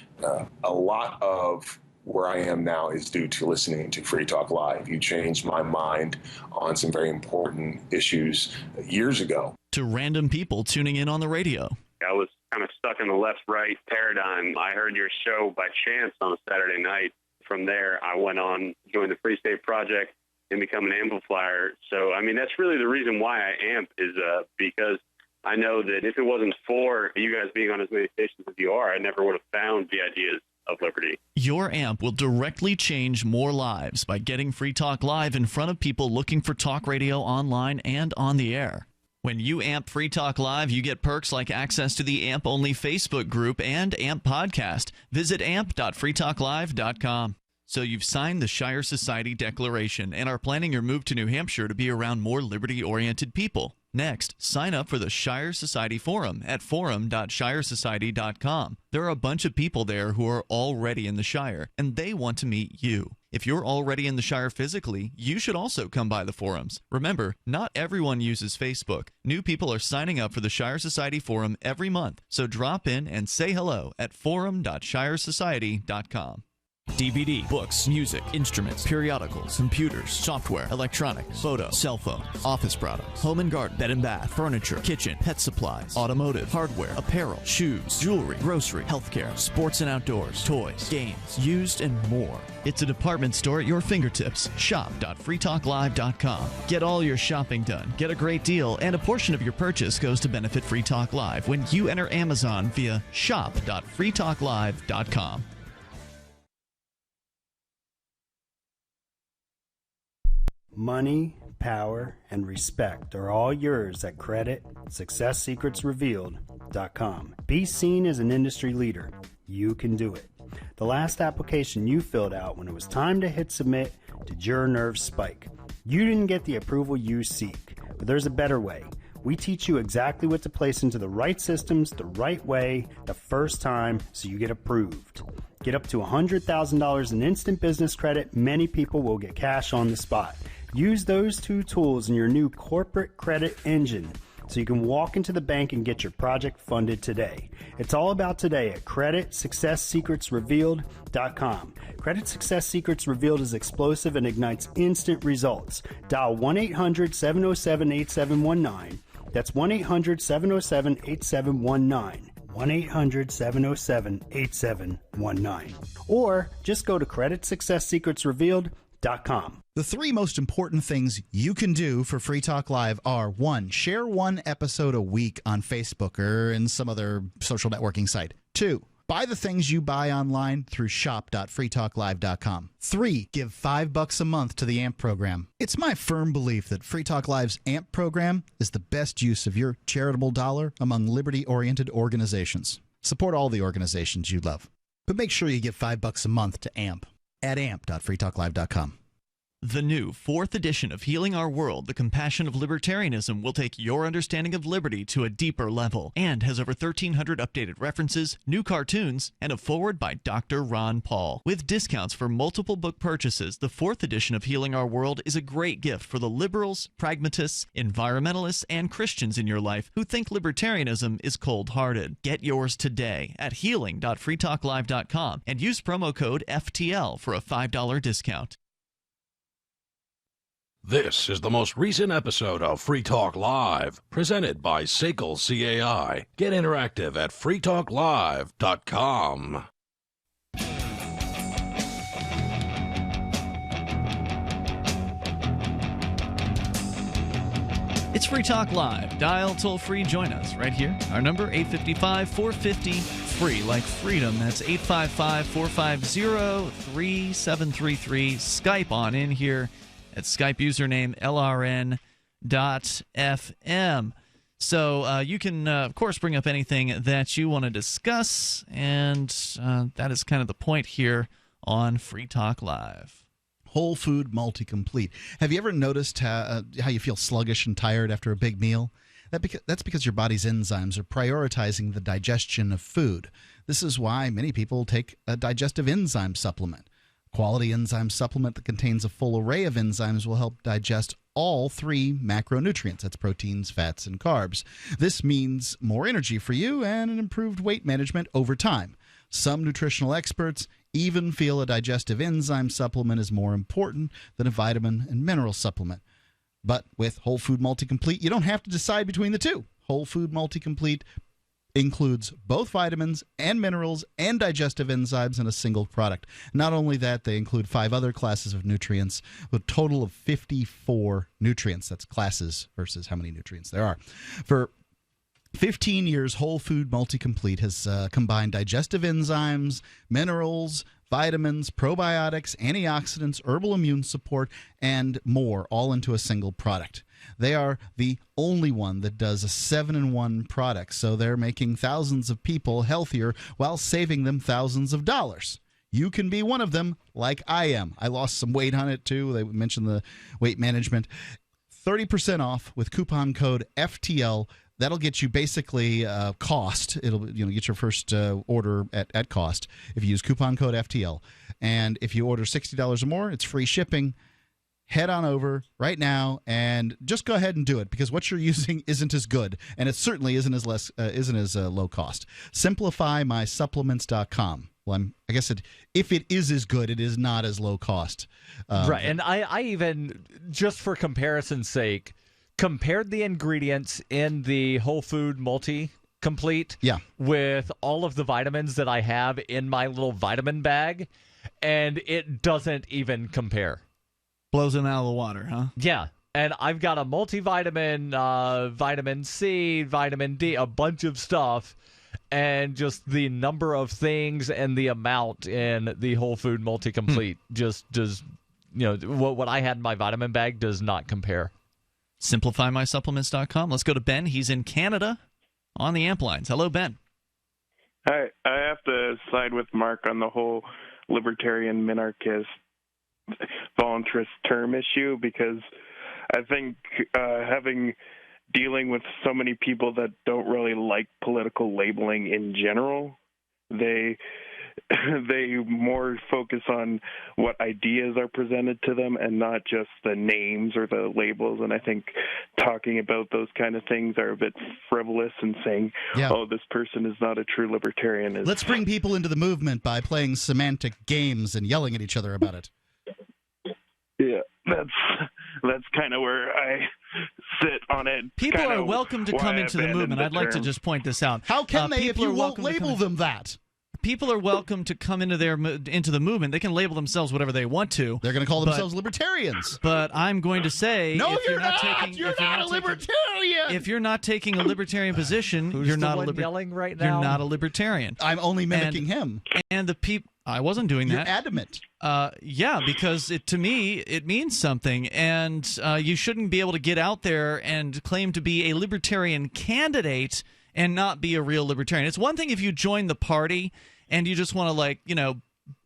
a lot of where I am now is due to listening to Free Talk Live. You changed my mind on some very important issues years ago. To random people tuning in on the radio. I was kind of stuck in the left-right paradigm. I heard your show by chance on a Saturday night. From there, I went on, joined the Free State Project, and become an amplifier. So, I mean, that's really the reason why I amp is because I know that if it wasn't for you guys being on as many stations as you are, I never would have found the ideas of liberty. Your AMP will directly change more lives by getting Free Talk Live in front of people looking for talk radio online and on the air. When you AMP Free Talk Live, you get perks like access to the AMP-only Facebook group and AMP podcast. Visit amp.freetalklive.com. So you've signed the Shire Society Declaration and are planning your move to New Hampshire to be around more liberty-oriented people. Next, sign up for the Shire Society Forum at forum.shiresociety.com. There are a bunch of people there who are already in the Shire, and they want to meet you. If you're already in the Shire physically, you should also come by the forums. Remember, not everyone uses Facebook. New people are signing up for the Shire Society Forum every month, so drop in and say hello at forum.shiresociety.com. DVD, books, music, instruments, periodicals, computers, software, electronics, photo, cell phones, office products, home and garden, bed and bath, furniture, kitchen, pet supplies, automotive, hardware, apparel, shoes, jewelry, grocery, healthcare, sports and outdoors, toys, games, used, and more. It's a department store at your fingertips. Shop.freetalklive.com. Get all your shopping done, get a great deal, and a portion of your purchase goes to benefit Free Talk Live when you enter Amazon via shop.freetalklive.com. Money, power, and respect are all yours at creditsuccesssecretsrevealed.com. Be seen as an industry leader. You can do it. The last application you filled out when it was time to hit submit, did your nerves spike? You didn't get the approval you seek, but there's a better way. We teach you exactly what to place into the right systems the right way the first time so you get approved. Get up to $100,000 in instant business credit. Many people will get cash on the spot. Use those two tools in your new corporate credit engine so you can walk into the bank and get your project funded today. It's all about today at creditsuccesssecretsrevealed.com. Credit Success Secrets Revealed is explosive and ignites instant results. Dial 1-800-707-8719. That's 1-800-707-8719. 1-800-707-8719. Or just go to creditsuccesssecretsrevealed.com. The three most important things you can do for Free Talk Live are: 1, share one episode a week on Facebook or in some other social networking site. 2, buy the things you buy online through shop.freetalklive.com. 3, give $5 a month to the AMP program. It's my firm belief that Free Talk Live's AMP program is the best use of your charitable dollar among liberty-oriented organizations. Support all the organizations you love, but make sure you give $5 a month to AMP at amp.freetalklive.com. The new 4th edition of Healing Our World, The Compassion of Libertarianism, will take your understanding of liberty to a deeper level and has over 1,300 updated references, new cartoons, and a foreword by Dr. Ron Paul. With discounts for multiple book purchases, the 4th edition of Healing Our World is a great gift for the liberals, pragmatists, environmentalists, and Christians in your life who think libertarianism is cold-hearted. Get yours today at healing.freetalklive.com and use promo code FTL for a $5 discount. This is the most recent episode of Free Talk Live, presented by SACL CAI. Get interactive at freetalklive.com. It's Free Talk Live. Dial toll-free. Join us right here. Our number, 855-450-FREE, like freedom. That's 855-450-3733. Skype on in here at Skype username LRN.FM. So you can, of course, bring up anything that you want to discuss, and that is kind of the point here on Free Talk Live. Whole food multi-complete. Have you ever noticed how you feel sluggish and tired after a big meal? That's because your body's enzymes are prioritizing the digestion of food. This is why many people take a digestive enzyme supplement. Quality enzyme supplement that contains a full array of enzymes will help digest all 3 macronutrients. That's proteins, fats, and carbs. This means more energy for you and an improved weight management over time. Some nutritional experts even feel a digestive enzyme supplement is more important than a vitamin and mineral supplement. But with Whole Food Multi-Complete, you don't have to decide between the two. Whole Food Multi-Complete includes both vitamins and minerals and digestive enzymes in a single product. Not only that, they include 5 other classes of nutrients, with a total of 54 nutrients. That's classes versus how many nutrients there are. For 15 years, Whole Food Multi-Complete has combined digestive enzymes, minerals, vitamins, probiotics, antioxidants, herbal immune support, and more, all into a single product. They are the only one that does a 7-in-1 product, so they're making thousands of people healthier while saving them thousands of dollars. You can be one of them, like I am. I lost some weight on it, too. They mentioned the weight management. 30% off with coupon code FTL. That'll get you basically cost. It'll get your first order at cost if you use coupon code FTL. And if you order $60 or more, it's free shipping. Head on over right now and just go ahead and do it, because what you're using isn't as good, and it certainly isn't as low cost. SimplifyMySupplements.com. Well, I guess if it is as good, it is not as low cost. Right, and I even, just for comparison's sake, compared the ingredients in the Whole Food Multi-Complete with all of the vitamins that I have in my little vitamin bag, and it doesn't even compare. Blows them out of the water, huh? Yeah, and I've got a multivitamin, vitamin C, vitamin D, a bunch of stuff, and just the number of things and the amount in the Whole Food Multi-Complete just does, what I had in my vitamin bag does not compare. SimplifyMySupplements.com. Let's go to Ben. He's in Canada on the amp lines. Hello, Ben. Hi. I have to side with Mark on the whole libertarian minarchist voluntarist term issue, because I think dealing with so many people that don't really like political labeling in general, they more focus on what ideas are presented to them and not just the names or the labels. And I think talking about those kind of things are a bit frivolous, and saying, oh, this person is not a true libertarian. Let's bring people into the movement by playing semantic games and yelling at each other about it. Yeah, that's kind of where I sit on it. People are welcome to come into the movement. I'd like to just point this out. How can they if you won't label them that? People are welcome to come into the movement. They can label themselves whatever they want to. They're going to call themselves libertarians. But I'm going to say, no, if you're not. You're not a libertarian. If you're not taking a libertarian position, you're not a libertarian. Yelling right now? You're not a libertarian. I'm only mimicking him. And the people. I wasn't doing that. You're adamant. Yeah, because to me, it means something, and you shouldn't be able to get out there and claim to be a libertarian candidate and not be a real libertarian. It's one thing if you join the party and you just want to,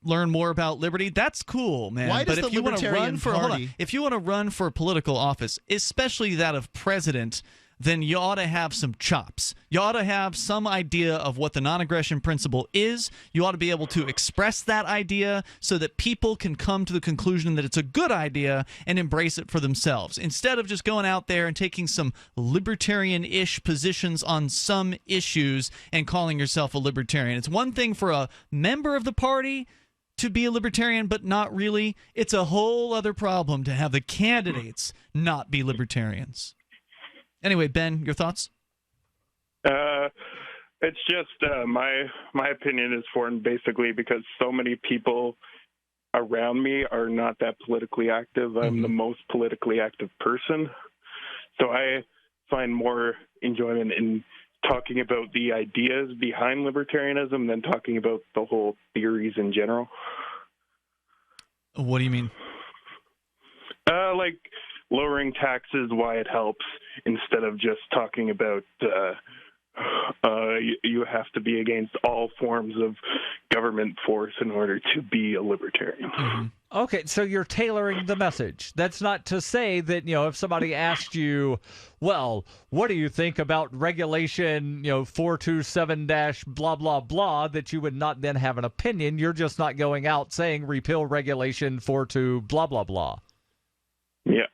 learn more about liberty. That's cool, man. Why does but if the you want to Libertarian run for Party... if you want to run for political office, especially that of president, then you ought to have some chops. You ought to have some idea of what the non-aggression principle is. You ought to be able to express that idea so that people can come to the conclusion that it's a good idea and embrace it for themselves, instead of just going out there and taking some libertarian-ish positions on some issues and calling yourself a libertarian. It's one thing for a member of the party to be a libertarian, but not really. It's a whole other problem to have the candidates not be libertarians. Anyway, Ben, your thoughts? It's just my opinion is formed basically because so many people around me are not that politically active. I'm the most politically active person. So I find more enjoyment in talking about the ideas behind libertarianism than talking about the whole theories in general. What do you mean? Like lowering taxes, why it helps, instead of just talking about you have to be against all forms of government force in order to be a libertarian. Mm-hmm. Okay, so you're tailoring the message. That's not to say that, if somebody asked you, well, what do you think about regulation, 427- blah, blah, blah, that you would not then have an opinion. You're just not going out saying repeal regulation 42 blah, blah, blah. Yeah.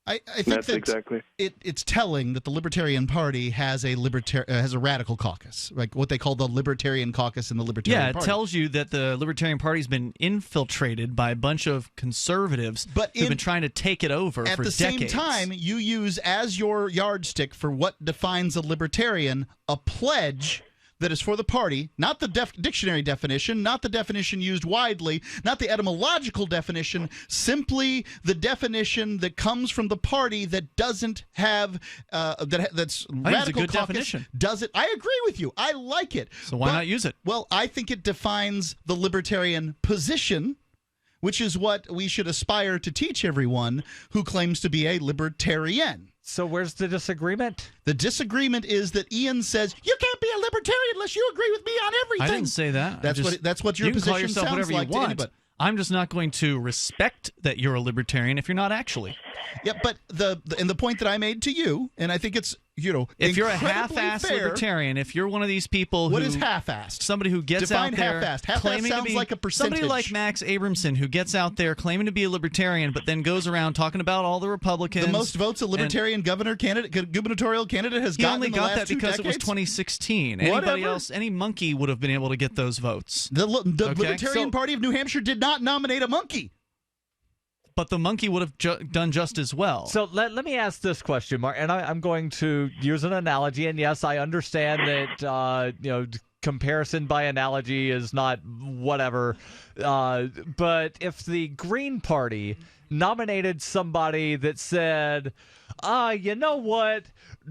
I think that's exactly. It's telling that the Libertarian Party has a radical caucus, like what they call the Libertarian Caucus in the Libertarian Party. Yeah, it tells you that the Libertarian Party's been infiltrated by a bunch of conservatives who've been trying to take it over for decades. At the same time, you use as your yardstick for what defines a libertarian a pledge that is for the party, not the dictionary definition, not the definition used widely, not the etymological definition, simply the definition that comes from the party that doesn't have that's radical good caucus definition. Does it? I agree with you. I like it. So why not use it? Well, I think it defines the libertarian position, which is what we should aspire to teach everyone who claims to be a libertarian. So where's the disagreement? The disagreement is that Ian says, you can't be a libertarian unless you agree with me on everything. I didn't say that. That's what your you can call position yourself sounds whatever like you to want. anybody. I'm just not going to respect that you're a libertarian if you're not actually. Yeah, but the point that I made to you, and I think it's, if you're a incredibly half-assed fair, libertarian, if you're one of these people who... What is half-assed? Somebody who gets Define out there... half-assed. Half-assed sounds like a percentage. Somebody like Max Abramson who gets out there claiming to be a libertarian but then goes around talking about all the Republicans... The most votes a libertarian gubernatorial candidate has gotten in the last 2 decades? He only got that because it was 2016. Anybody else, any monkey would have been able to get those votes. The Libertarian Party of New Hampshire did not nominate a monkey. But the monkey would have done just as well. So let me ask this question, Mark, and I'm going to use an analogy. And yes, I understand that comparison by analogy is not whatever. But if the Green Party nominated somebody that said, you know what?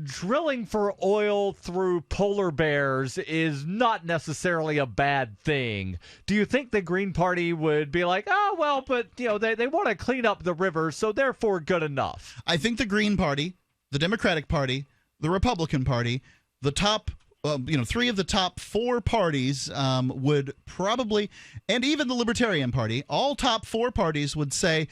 Drilling for oil through polar bears is not necessarily a bad thing. Do you think the Green Party would be like, but they want to clean up the river, so therefore good enough? I think the Green Party, the Democratic Party, the Republican Party, the top 3 of the top 4 parties would probably, and even the Libertarian Party, all top 4 parties would say,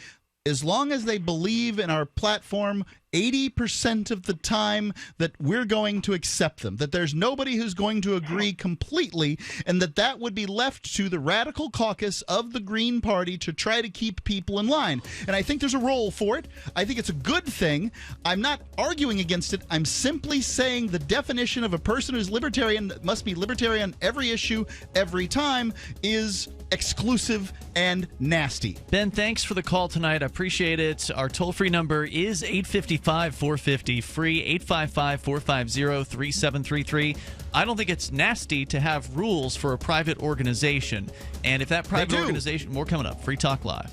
as long as they believe in our platform 80% of the time, that we're going to accept them, that there's nobody who's going to agree completely, and that would be left to the radical caucus of the Green Party to try to keep people in line. And I think there's a role for it. I think it's a good thing. I'm not arguing against it. I'm simply saying the definition of a person who's libertarian, that must be libertarian every issue, every time, is exclusive and nasty. Ben, thanks for the call tonight. I appreciate it. Our toll-free number is 855-450, free, 855-450-3733. I don't think it's nasty to have rules for a private organization. And if that private organization... More coming up. Free Talk Live.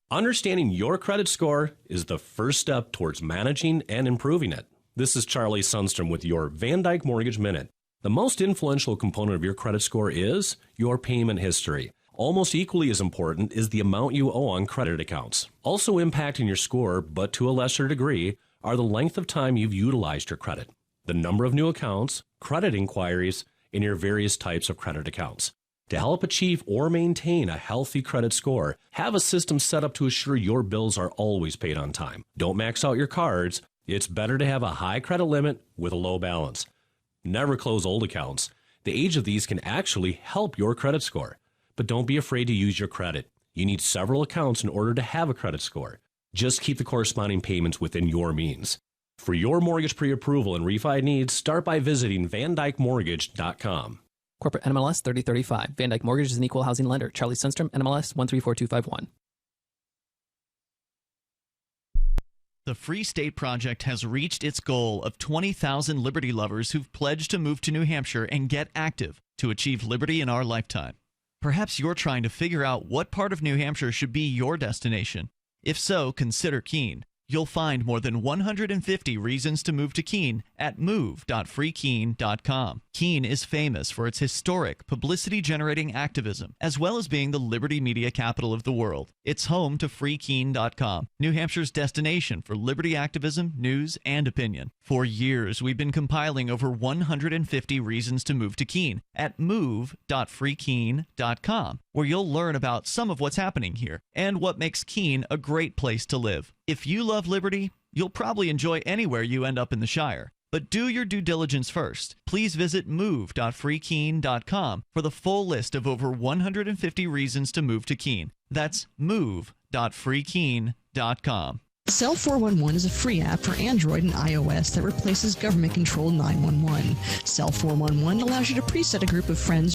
Understanding your credit score is the first step towards managing and improving it. This is Charlie Sundstrom with your Van Dyke Mortgage Minute. The most influential component of your credit score is your payment history. Almost equally as important is the amount you owe on credit accounts. Also impacting your score, but to a lesser degree, are the length of time you've utilized your credit, the number of new accounts, credit inquiries, and your various types of credit accounts. To help achieve or maintain a healthy credit score, have a system set up to assure your bills are always paid on time. Don't max out your cards. It's better to have a high credit limit with a low balance. Never close old accounts. The age of these can actually help your credit score. But don't be afraid to use your credit. You need several accounts in order to have a credit score. Just keep the corresponding payments within your means. For your mortgage pre-approval and refi needs, start by visiting VanDykeMortgage.com. Corporate NMLS 3035. Van Dyke Mortgage is an equal housing lender. Charlie Sundstrom, NMLS 134251. The Free State Project has reached its goal of 20,000 liberty lovers who've pledged to move to New Hampshire and get active to achieve liberty in our lifetime. Perhaps you're trying to figure out what part of New Hampshire should be your destination. If so, consider Keene. You'll find more than 150 reasons to move to Keene at move.freekeene.com. Keene is famous for its historic, publicity-generating activism, as well as being the liberty media capital of the world. It's home to freekeene.com, New Hampshire's destination for liberty activism, news, and opinion. For years, we've been compiling over 150 reasons to move to Keene at move.freekeene.com, where you'll learn about some of what's happening here and what makes Keene a great place to live. If you love liberty, you'll probably enjoy anywhere you end up in the Shire. But do your due diligence first. Please visit move.freekeene.com for the full list of over 150 reasons to move to Keene. That's move.freekeene.com. Cell 411 is a free app for Android and iOS that replaces government-controlled 911. Cell 411 allows you to preset a group of friends